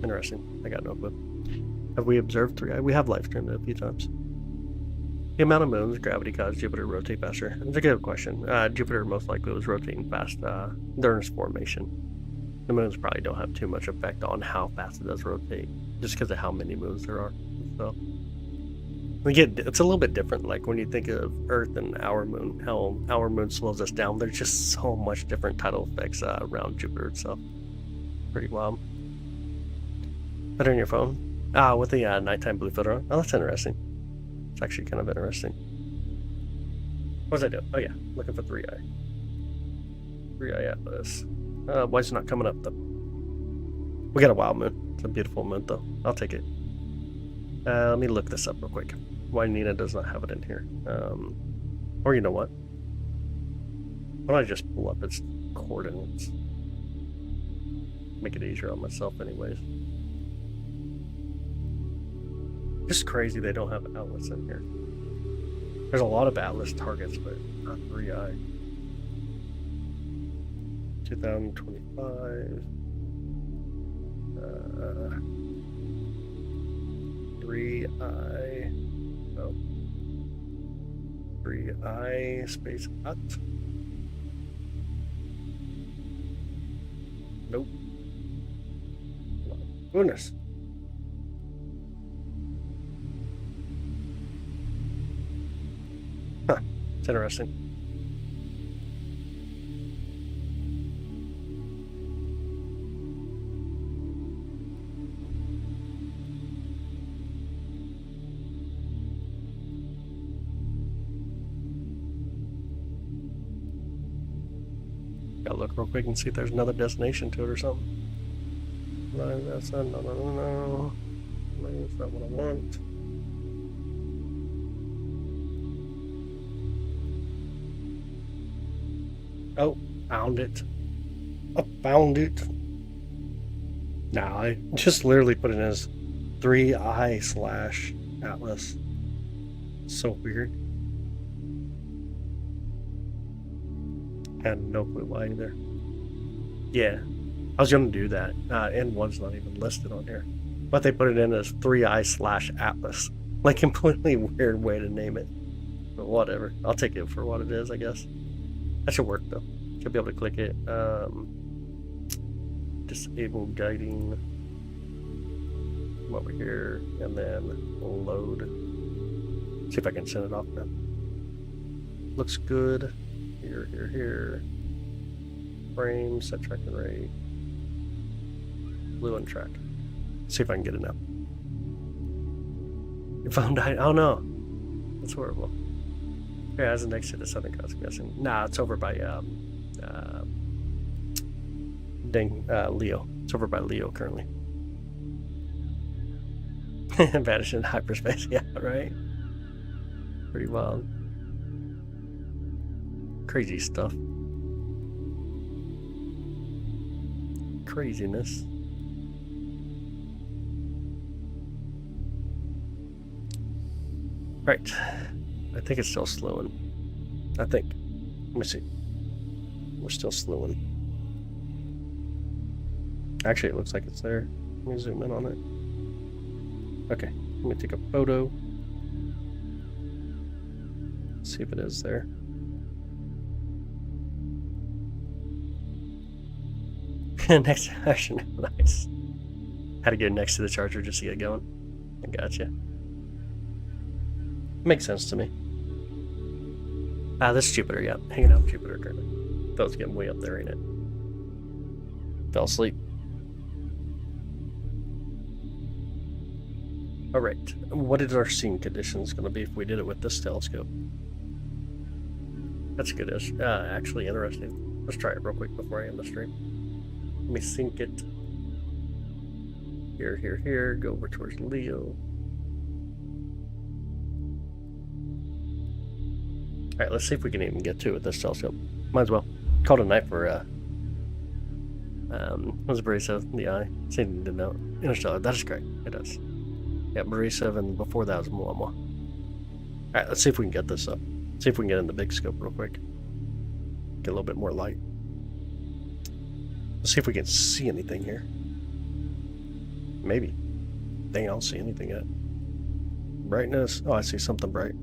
Interesting. I got no clue. Have we observed 3i? We have live streamed it a few times. The amount of moons gravity caused Jupiter to rotate faster. It's a good question. Jupiter most likely was rotating fast during its formation. The moons probably don't have too much effect on how fast it does rotate, just because of how many moons there are. So it's a little bit different. Like when you think of Earth and our moon, how our moon slows us down. There's just so much different tidal effects around Jupiter itself. Pretty wild. Better on your phone? With the nighttime blue filter on. Oh, that's interesting. It's actually kind of interesting. What was I doing? Oh yeah, looking for 3i. 3i Atlas. Why is it not coming up though? We got a wild moon. It's a beautiful moon though. I'll take it. Let me look this up real quick. Why Nina does not have it in here. Or you know what? Why don't I just pull up its coordinates? Make it easier on myself anyways. Just crazy they don't have Atlas in here. There's a lot of Atlas targets, but not 3i. 2025. 3i. Oh. 3i space hot. Nope. My goodness. Huh. It's interesting. Gotta look real quick and see if there's another destination to it or something. No, that's not, no. That's not what I want. Oh, found it. I found it. Nah, I just literally put it as 3i/Atlas. So weird. Had no clue why either. Yeah, I was gonna do that. N1's not even listed on here, but they put it in as 3i/Atlas. Like, completely weird way to name it. But whatever. I'll take it for what it is, I guess. That should work though. Should be able to click it. Disable guiding. Come over here and then load. See if I can send it off now. Looks good. Here. Frame, set tracking rate. Blue and track. See if I can get it now. Your phone died. Oh no. That's horrible. Yeah, as next to the Southern Coast, I'm guessing. Nah, it's over by Leo. It's over by Leo currently. Vanished in hyperspace. Yeah, right. Pretty wild. Crazy stuff. Craziness. Right. I think it's still slowing. I think. Let me see. We're still slowing. Actually, it looks like it's there. Let me zoom in on it. Okay. Let me take a photo. See if it is there. Next action. Nice. Had to get next to the charger just to get going. I gotcha. Makes sense to me. This is Jupiter, yeah. Hanging out with Jupiter currently. Thought it was getting way up there, ain't it? Fell asleep. Alright. What is our scene conditions going to be if we did it with this telescope? That's good. Actually interesting. Let's try it real quick before I end the stream. Let me sync it. Here. Go over towards Leo. Alright, let's see if we can even get to it with this telescope. Might as well. Called a night for, what's Borisov? The eye. Same didn't know. Interstellar. That is correct. It does. Yeah, Borisov, and before that was Muamwa. Alright, let's see if we can get this up. See if we can get in the big scope real quick. Get a little bit more light. Let's see if we can see anything here. Maybe. Dang, I don't see anything yet. Brightness. Oh, I see something bright.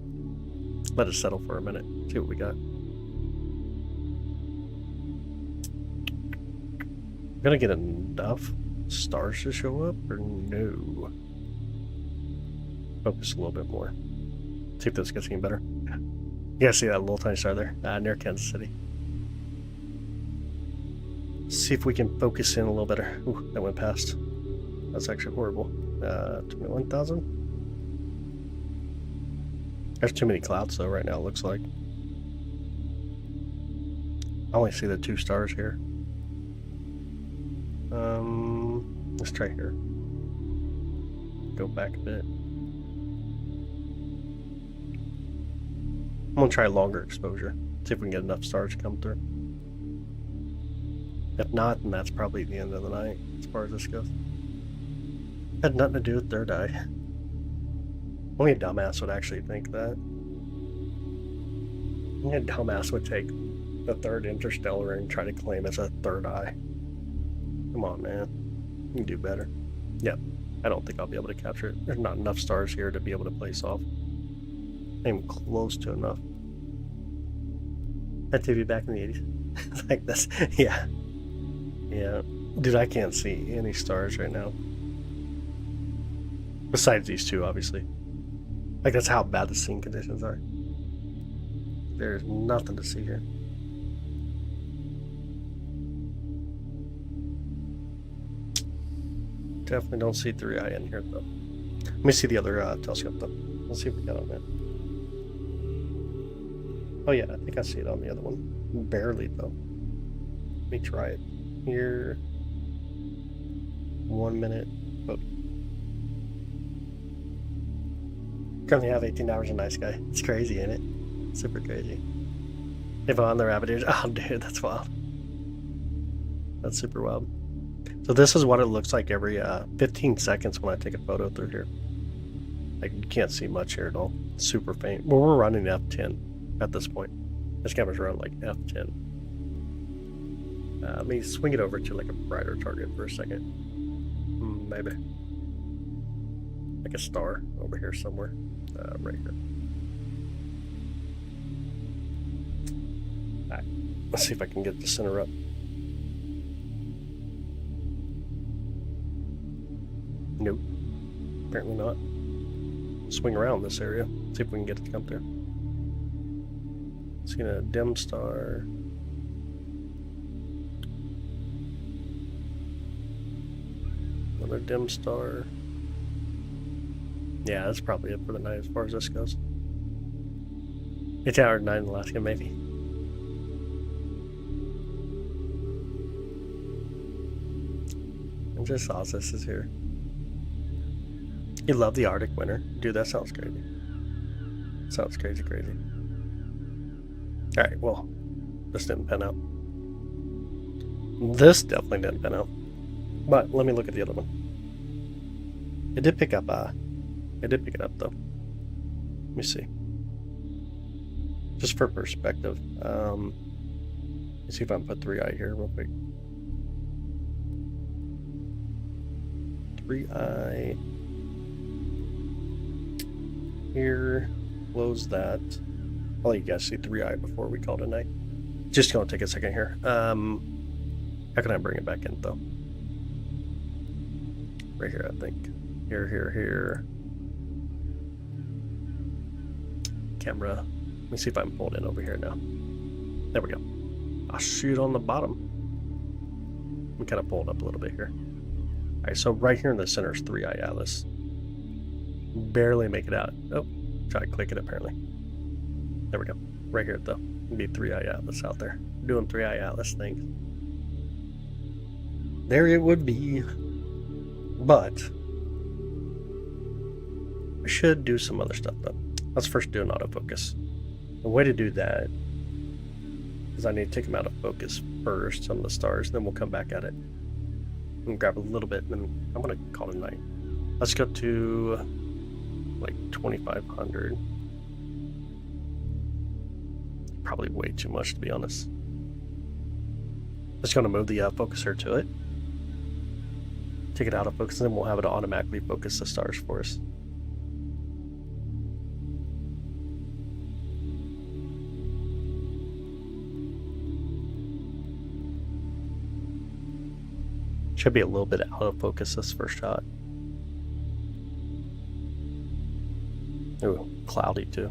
Let it settle for a minute. See what we got. Gonna get enough stars to show up, or no? Focus a little bit more. See if this gets any better. You guys see that little tiny star there? Near Kansas City. See if we can focus in a little better. Ooh, that went past. That's actually horrible. 21,000? There's too many clouds though right now, it looks like. I only see the 2 stars here. Let's try here. Go back a bit. I'm gonna try longer exposure. See if we can get enough stars to come through. If not, then that's probably the end of the night as far as this goes. Had nothing to do with third eye. Only a dumbass would actually think that. Only a dumbass would take the third interstellar and try to claim it's a third eye. Come on, man. You can do better. Yep. I don't think I'll be able to capture it. There's not enough stars here to be able to place off. Not even close to enough. That TV back in the 80s. Like this. Yeah. Yeah. Dude, I can't see any stars right now. Besides these 2, obviously. Like, that's how bad the scene conditions are. There's nothing to see here. Definitely don't see 3i in here, though. Let me see the other telescope, though. Let's see if we got on that. Oh, yeah, I think I see it on the other one. Barely, though. Let me try it here. 1 minute. Oh. Currently have 18 hours in night sky. It's crazy, ain't it? Super crazy. If I'm on the rabbit ears. Oh, dude, that's wild. That's super wild. So this is what it looks like every 15 seconds when I take a photo through here. Like, you can't see much here at all. It's super faint. Well, we're running F10 at this point. This camera's running like F10. Let me swing it over to like a brighter target for a second. Maybe. Like a star over here somewhere. Right here. Alright. Let's see if I can get the center up. Nope. Apparently not. Swing around this area. See if we can get it to come through. Seeing a dim star. Another dim star. Yeah, that's probably it for the night as far as this goes. It's hour 9 in Alaska, maybe. And just Sauces is here. You love the Arctic winter. Dude, that sounds crazy. Sounds crazy. Alright, well, this didn't pan out. This definitely didn't pan out. But let me look at the other one. It did pick up, it did pick it up though. Let me see. Just for perspective. Let's see if I can put 3i here real quick. 3i. Here, close that. I'll let you guys see 3i before we call it a night. Just gonna take a second here. How can I bring it back in though? Right here, I think. Here. Camera. Let me see if I can pull it in over here now. There we go. I'll shoot on the bottom. We kind of pull it up a little bit here. All right, so right here in the center is 3i Atlas. Barely make it out. Oh, try to click it apparently. There we go. Right here though. It'd be 3i Atlas out there. Doing 3i Atlas things. There it would be. But I should do some other stuff though. Let's first do an autofocus. The way to do that is I need to take them out of focus first, some of the stars, then we'll come back at it and grab a little bit, and then I'm gonna call it a night. Let's go to like 2500. Probably way too much to be honest. Just gonna move the focuser to it. Take it out of focus, and then we'll have it automatically focus the stars for us. Should be a little bit out of focus this first shot. Ooh, cloudy too.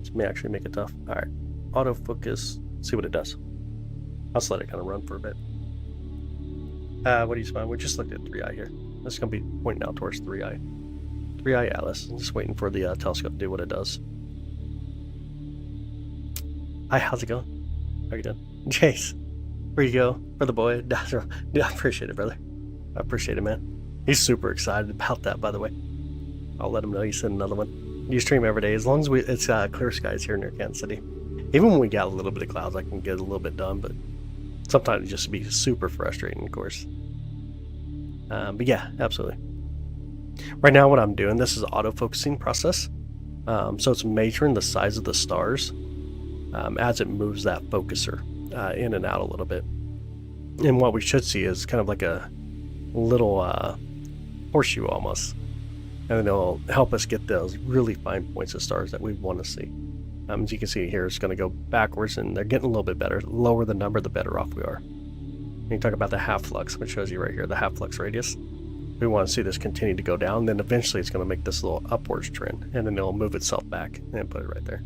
This may actually make it tough. Alright, autofocus, see what it does. I'll just let it kind of run for a bit. What do you find? We just looked at 3i here. This is going to be pointing out towards 3i. 3i Atlas. I'm just waiting for the telescope to do what it does. Hi, how's it going? How are you doing? Chase, where you go? For the boy. Dude, I appreciate it, brother. I appreciate it, man. He's super excited about that, by the way. I'll let him know you sent another one. You stream every day. As long as it's clear skies here near Kansas City. Even when we got a little bit of clouds, I can get a little bit done, but sometimes it just be super frustrating, of course. But yeah, absolutely. Right now what I'm doing, this is autofocusing process. So it's measuring the size of the stars as it moves that focuser in and out a little bit. And what we should see is kind of like a little horseshoe almost. And then it'll help us get those really fine points of stars that we want to see. As you can see here, it's going to go backwards, and they're getting a little bit better. The lower the number, the better off we are. You can talk about the half flux, which shows you right here, the half flux radius. We want to see this continue to go down, then eventually it's going to make this little upwards trend, and then it'll move itself back and put it right there.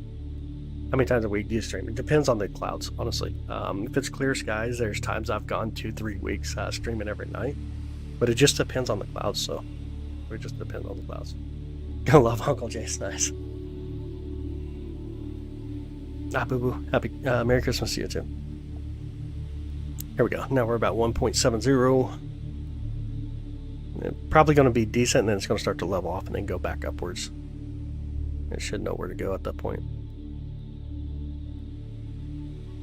How many times a week do you stream? It depends on the clouds, honestly. If it's clear skies, there's times I've gone 2-3 weeks streaming every night, but it just depends on the clouds, so it just depends on the clouds. I love Uncle Jace, nice. Boo boo. Happy Merry Christmas to you too. Here we go. Now we're about 1.70. Probably going to be decent, and then it's going to start to level off and then go back upwards. It should know where to go at that point.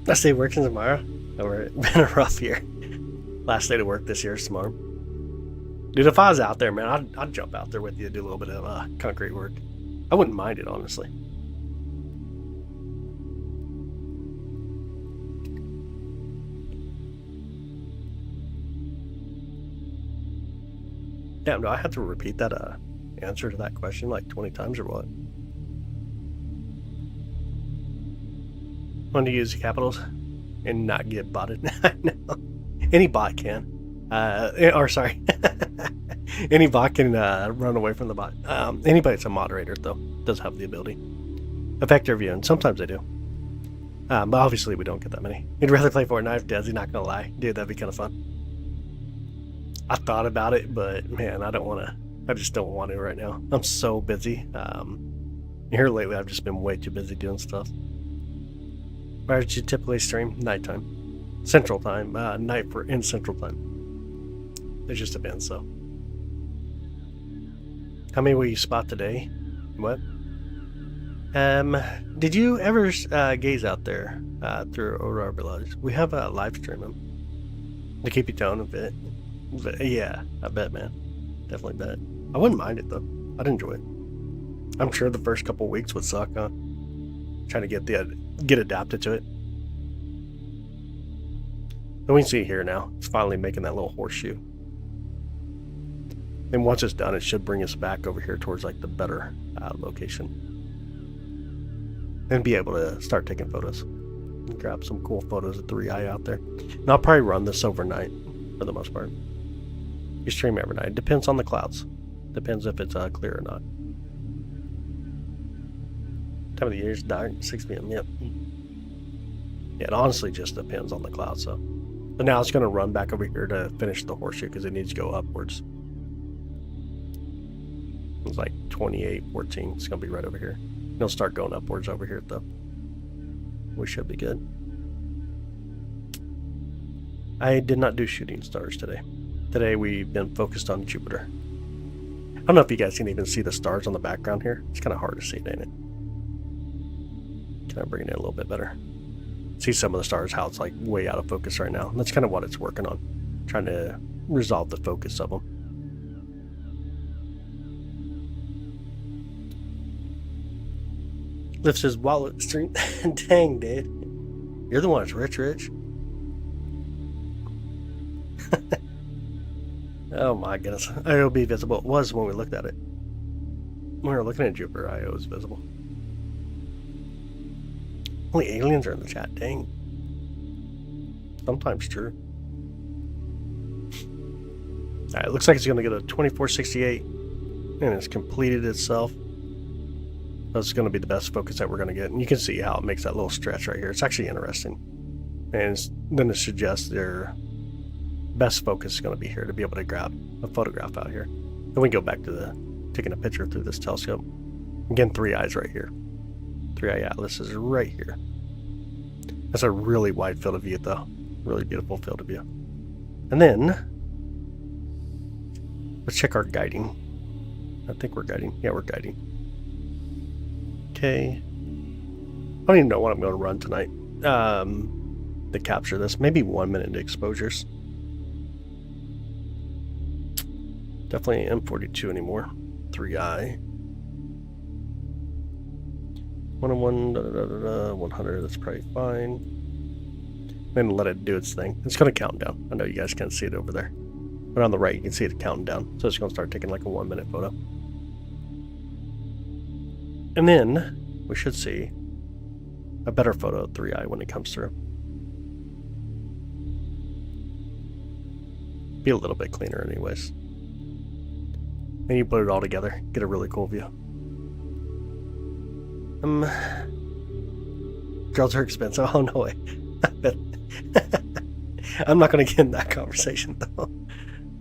Last day working tomorrow. It's been a rough year. Last day to work this year is tomorrow. Dude, if I was out there, man, I'd jump out there with you to do a little bit of concrete work. I wouldn't mind it, honestly. Damn, do I have to repeat that answer to that question like 20 times or what? Want to use the capitals and not get botted? No. Any bot can. Sorry. Any bot can run away from the bot. Anybody that's a moderator, though, does have the ability. Affect your view, and sometimes they do. But obviously we don't get that many. You'd rather play Fortnite, Desi, not gonna lie. Dude, that'd be kind of fun. I thought about it, but man, I just don't want to right now. I'm so busy. Here lately, I've just been way too busy doing stuff. Where did you typically stream? Nighttime. Central time. Night for in Central time. It just depends, so. How many will you spot today? What? Did you ever gaze out there through Aurora Village? We have a live stream them to keep you toned a bit. But yeah, I bet, man. Definitely bet. I wouldn't mind it though. I'd enjoy it. I'm sure the first couple weeks would suck, huh? Trying to get adapted to it. And we can see here now. It's finally making that little horseshoe. And once it's done, it should bring us back over here towards like the better location. And be able to start taking photos. And grab some cool photos of 3i out there. And I'll probably run this overnight for the most part. You stream every night. It depends on the clouds. Depends if it's clear or not. Time of the year is dark, 6 p.m. Yep. Yeah, it honestly just depends on the clouds, so. But now it's going to run back over here to finish the horseshoe because it needs to go upwards. It's like 28:14. It's going to be right over here. It'll start going upwards over here, though. We should be good. I did not do shooting stars today. Today we've been focused on Jupiter. I don't know if you guys can even see the stars on the background here. It's kind of hard to see, ain't it? Can I bring it in a little bit better? See some of the stars, how it's like way out of focus right now. And that's kind of what it's working on. Trying to resolve the focus of them. Lifts his wallet stream. Dang, dude. You're the one that's rich. Oh my goodness. IO be visible. It was when we looked at it. When we were looking at Jupiter, IO was visible. Only aliens are in the chat. Dang. Sometimes true. Alright, it looks like it's going to get a 2468. And it's completed itself. That's going to be the best focus that we're going to get. And you can see how it makes that little stretch right here. It's actually interesting. And then it suggests their best focus is going to be here to be able to grab a photograph out here. Then we go back to taking a picture through this telescope. Again, 3i's right here. 3i Atlas is right here. That's a really wide field of view though. Really beautiful field of view. And then, let's check our guiding. I think we're guiding. Yeah, we're guiding. Okay. I don't even know what I'm going to run tonight to capture this. Maybe 1 minute exposures. Definitely M42 anymore. 3i. 101, 100, that's probably fine. Then let it do its thing. It's going to count down. I know you guys can't see it over there. But on the right, you can see it counting down. So it's going to start taking like a 1 minute photo. And then we should see a better photo of 3i when it comes through. Be a little bit cleaner anyways. And you put it all together, get a really cool view. Girls are expensive. Oh, no way. I'm not going to get in that conversation, though.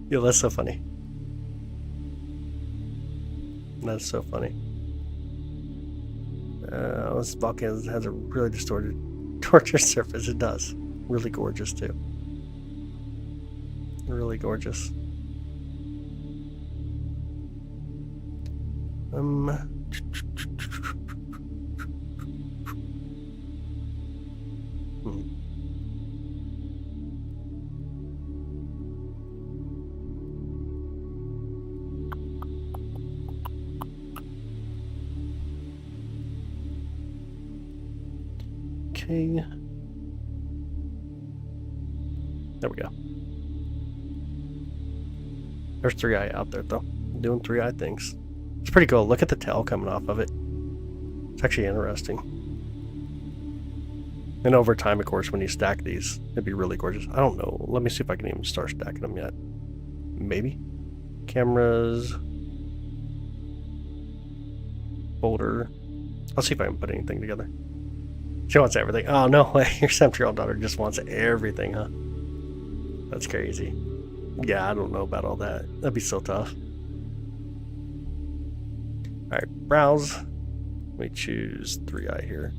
Yo, that's so funny. That's so funny. This volcano has a really distorted, tortured surface. It does. Really gorgeous, too. Really gorgeous. Okay. There we go. There's 3i out there, though. Doing 3i things. It's pretty cool. Look at the tail coming off of it. It's actually interesting. And over time, of course, when you stack these, it'd be really gorgeous. I don't know. Let me see if I can even start stacking them yet. Maybe. Cameras. Folder. I'll see if I can put anything together. She wants everything. Oh, no way. Your 7-year-old daughter just wants everything, huh? That's crazy. Yeah, I don't know about all that. That'd be so tough. Alright, browse. We choose 3i here.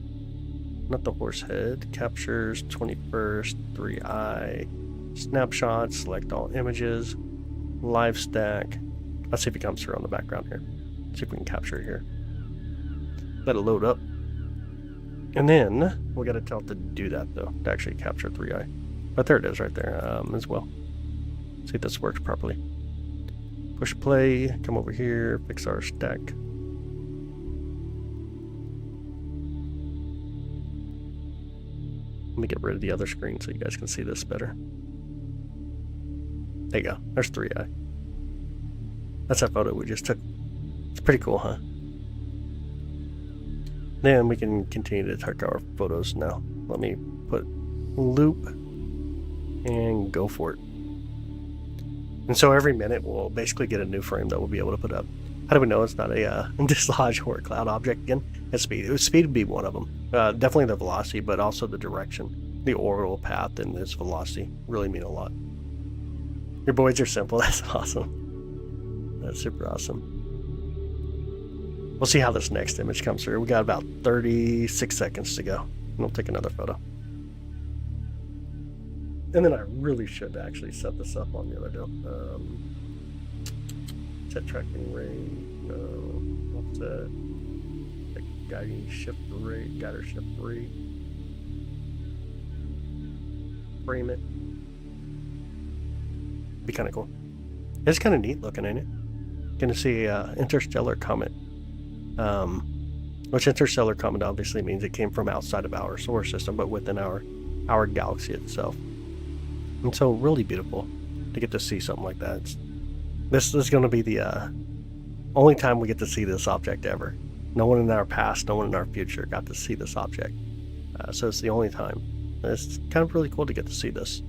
Not the horse head. Captures, 21st, 3i. Snapshot, select all images. Live stack. Let's see if it comes through on the background here. See if we can capture it here. Let it load up. And then, we gotta tell it to do that though, to actually capture 3i. But there it is right there as well. See if this works properly. Push play, come over here, fix our stack. Let me get rid of the other screen so you guys can see this better. There you go, there's 3i. That's that photo we just took. It's pretty cool, huh? Then we can continue to take our photos now. Let me put loop and go for it. And so every minute we'll basically get a new frame that we'll be able to put up. How do we know it's not a dislodge or cloud object again? It's speed. Speed would be one of them. Definitely the velocity, but also the direction. The orbital path and its velocity really mean a lot. Your boys are simple. That's awesome. That's super awesome. We'll see how this next image comes through. We got about 36 seconds to go. And we'll take another photo. And then I really should actually set this up on the other deal. Set tracking rate. No. Offset. Guiding shift rate. Guider shift rate. Frame it. Be kind of cool. It's kind of neat looking, ain't it? Gonna see interstellar comet. Which interstellar comet obviously means it came from outside of our solar system, but within our galaxy itself. And so really beautiful to get to see something like that. This is going to be the only time we get to see this object ever. No one in our past, no one in our future got to see this object. So it's the only time. It's kind of really cool to get to see this.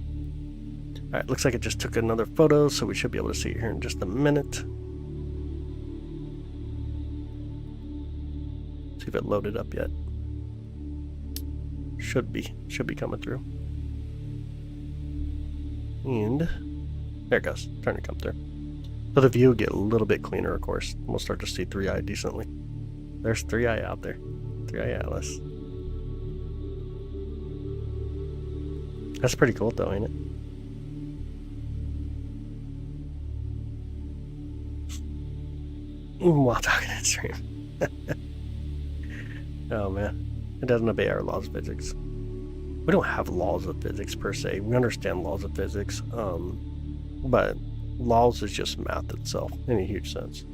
Alright, looks like it just took another photo, so we should be able to see it here in just a minute. See if it loaded up yet. Should be coming through. And there it goes, starting to come through. So the view will get a little bit cleaner, of course. We'll start to see 3i decently. There's 3i out there. 3i Atlas. That's pretty cool though, ain't it? While talking in stream. Oh man. It doesn't obey our laws of physics. We don't have laws of physics per se. We understand laws of physics, but laws is just math itself in a huge sense,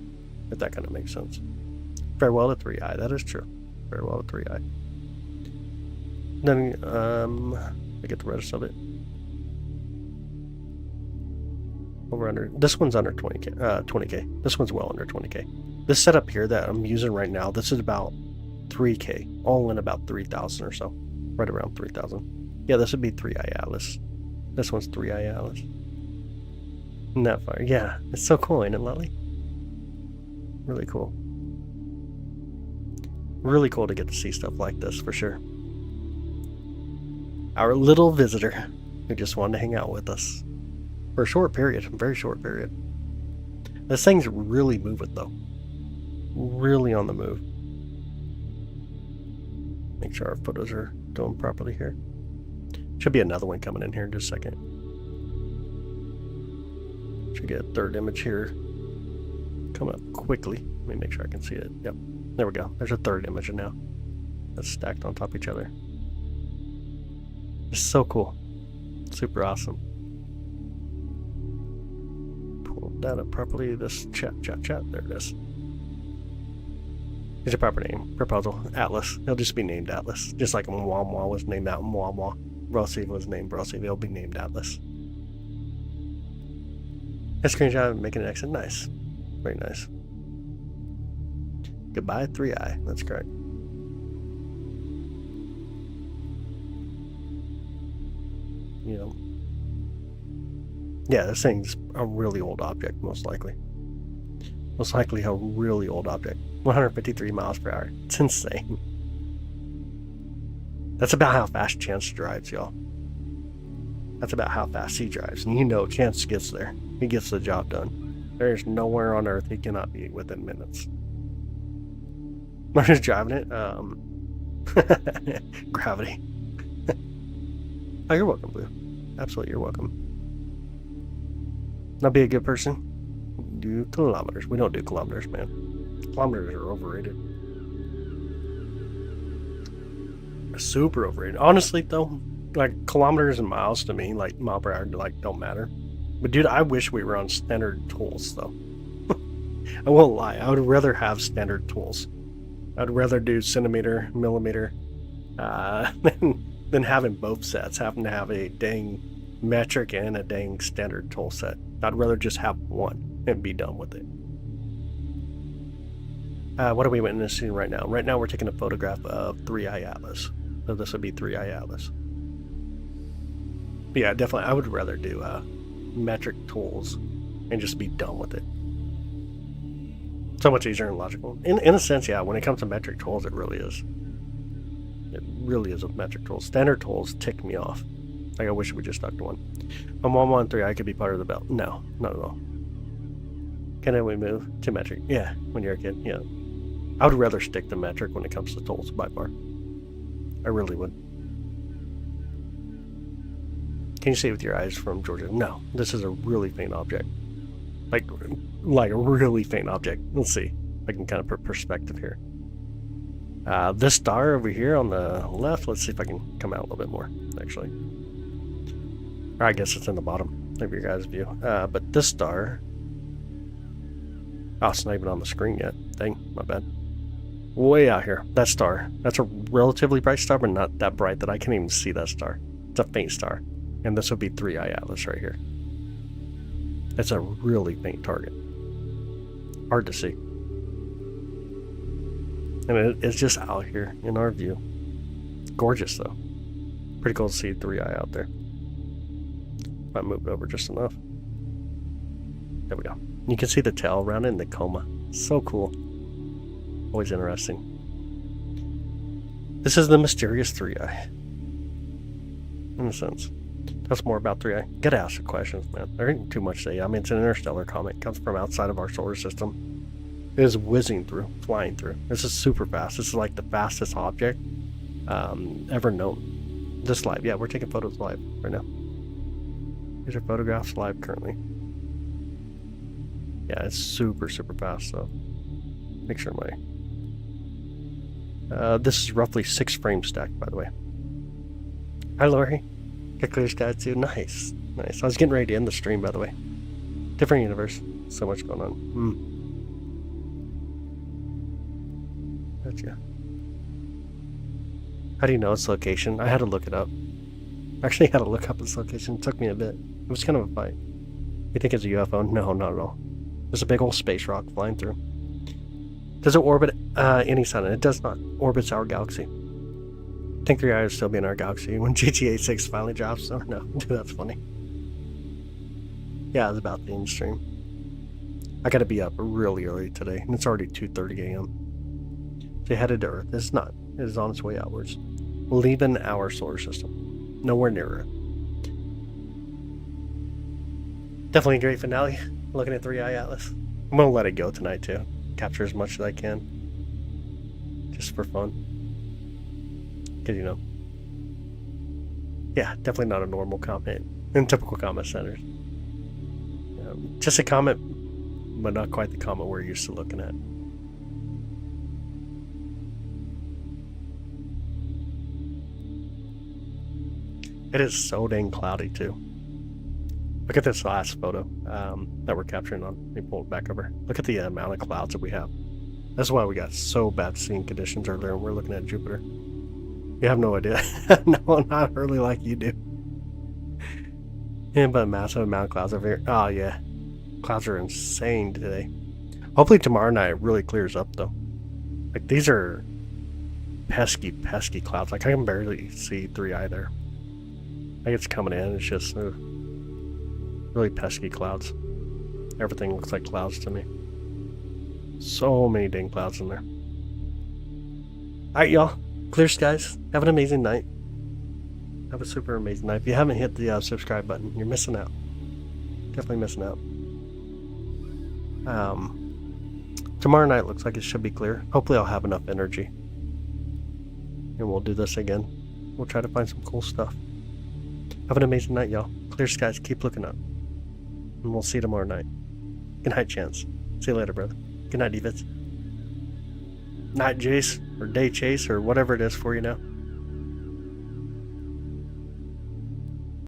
if that kind of makes sense. Farewell to 3i. That is true. Farewell to 3i. Then I get the rest of it. Over under. This one's under 20k. 20k. This one's well under 20k. This setup here that I'm using right now, this is about 3k, all in about 3,000 or so. Right around 3,000. Yeah, this would be 3i Atlas. This one's 3i Atlas. Isn't that far? Yeah, it's so cool, ain't it, Lily? Really cool. Really cool to get to see stuff like this, for sure. Our little visitor who just wanted to hang out with us. For a short period, a very short period. This thing's really moving, though. Really on the move. Make sure our photos are doing properly here. Should be another one coming in here in just a second. Should get a third image here. Coming up quickly. Let me make sure I can see it. Yep. There we go. There's a third image now. That's stacked on top of each other. It's so cool. Super awesome. Pull that up properly. This chat. There it is. It's a proper name. Proposal. Atlas. It'll just be named Atlas. Just like Mwamwa was named out Mwamwa. Brosi was named Brosi. It'll be named Atlas. A screenshot of making an exit. Nice. Very nice. Goodbye, 3i. That's correct. You know. Yeah, this thing's a really old object, most likely. Most likely a really old object. 153 miles per hour. It's insane. That's about how fast Chance drives, y'all. That's about how fast he drives. And you know Chance gets there. He gets the job done. There's nowhere on Earth he cannot be within minutes. I'm just driving it. Gravity. Oh, you're welcome, Blue. Absolutely, you're welcome. Now be a good person. Do kilometers. We don't do kilometers, man. Kilometers are overrated. Super overrated. Honestly, though, like kilometers and miles to me, like mile per hour, like don't matter. But dude, I wish we were on standard tools, though. I won't lie. I would rather have standard tools. I'd rather do centimeter, millimeter, than having both sets, having to have a dang metric and a dang standard tool set. I'd rather just have one and be done with it. What are we witnessing right now? Right now we're taking a photograph of 3i Atlas. So this would be 3i Atlas. But yeah, definitely I would rather do metric tools and just be done with it. So much easier and logical. In a sense, yeah, when it comes to metric tools, it really is. It really is with metric tools. Standard tools tick me off. Like, I wish we just stuck to one. On 113, I could be part of the belt. No, not at all. Can we move to metric? Yeah, when you're a kid, yeah. I would rather stick to metric when it comes to tools, by far. I really would. Can you see it with your eyes from Georgia? No, this is a really faint object. Like a really faint object. Let's see. I can kind of put perspective here. This star over here on the left, let's see if I can come out a little bit more, actually. Or I guess it's in the bottom of your guys' view. But this star... Oh, it's not even on the screen yet. Dang, my bad. Way out here. That star. That's a relatively bright star, but not that bright that I can't even see that star. It's a faint star. And this would be 3i Atlas right here. It's a really faint target. Hard to see. And it's just out here in our view. Gorgeous, though. Pretty cool to see 3i out there. If I moved over just enough. There we go. You can see the tail around it in the coma. So cool. Always interesting. This is the mysterious 3i. In a sense. That's more about 3i. Gotta ask the questions, man. There ain't too much to say. I mean, it's an interstellar comet. It comes from outside of our solar system. It is whizzing through, flying through. This is super fast. This is like the fastest object ever known. This live. Yeah, we're taking photos live right now. These are photographs live currently. Yeah, it's super, super fast, so make sure this is roughly 6 frames stacked, by the way. Hi, Lori. Got clear stats too. Nice. Nice. I was getting ready to end the stream, by the way. Different universe. So much going on. Gotcha. How do you know its location? I had to look it up. Actually, I had to look up its location. It took me a bit. It was kind of a fight. You think it's a UFO? No, not at all. There's a big old space rock flying through. Does it orbit any sun? It does not. Orbits our galaxy. I think 3i will still be in our galaxy when GTA 6 finally drops. Oh no, that's funny. Yeah, it's about the end stream. I gotta be up really early today, and it's already 2:30 a.m. So headed to Earth. It's not. It is on its way outwards. Leaving our solar system. Nowhere near Earth. Definitely a great finale. Looking at 3i Atlas. I'm gonna let it go tonight too. Capture as much as I can. Just for fun. Because, you know. Yeah, definitely not a normal comet. In typical comet centers. Yeah. Just a comet, but not quite the comet we're used to looking at. It is so dang cloudy too. Look at this last photo that we're capturing on. Let me pull it back over. Look at the amount of clouds that we have. That's why we got so bad seeing conditions earlier when we're looking at Jupiter. You have no idea. No, not really like you do. Yeah, but massive amount of clouds over here. Oh yeah, clouds are insane today. Hopefully tomorrow night it really clears up though. Like these are pesky clouds. Like I can barely see 3i there. Like it's coming in. It's just really pesky clouds. Everything looks like clouds to me. So many dang clouds in there. Alright, y'all. Clear skies. Have an amazing night. Have a super amazing night. If you haven't hit the subscribe button, you're missing out. Definitely missing out. Tomorrow night looks like it should be clear. Hopefully I'll have enough energy. And we'll do this again. We'll try to find some cool stuff. Have an amazing night, y'all. Clear skies. Keep looking up. And we'll see you tomorrow night. Good night, Chance. See you later, brother. Good night, Divits. Night Chase, or Day Chase, or whatever it is for you now.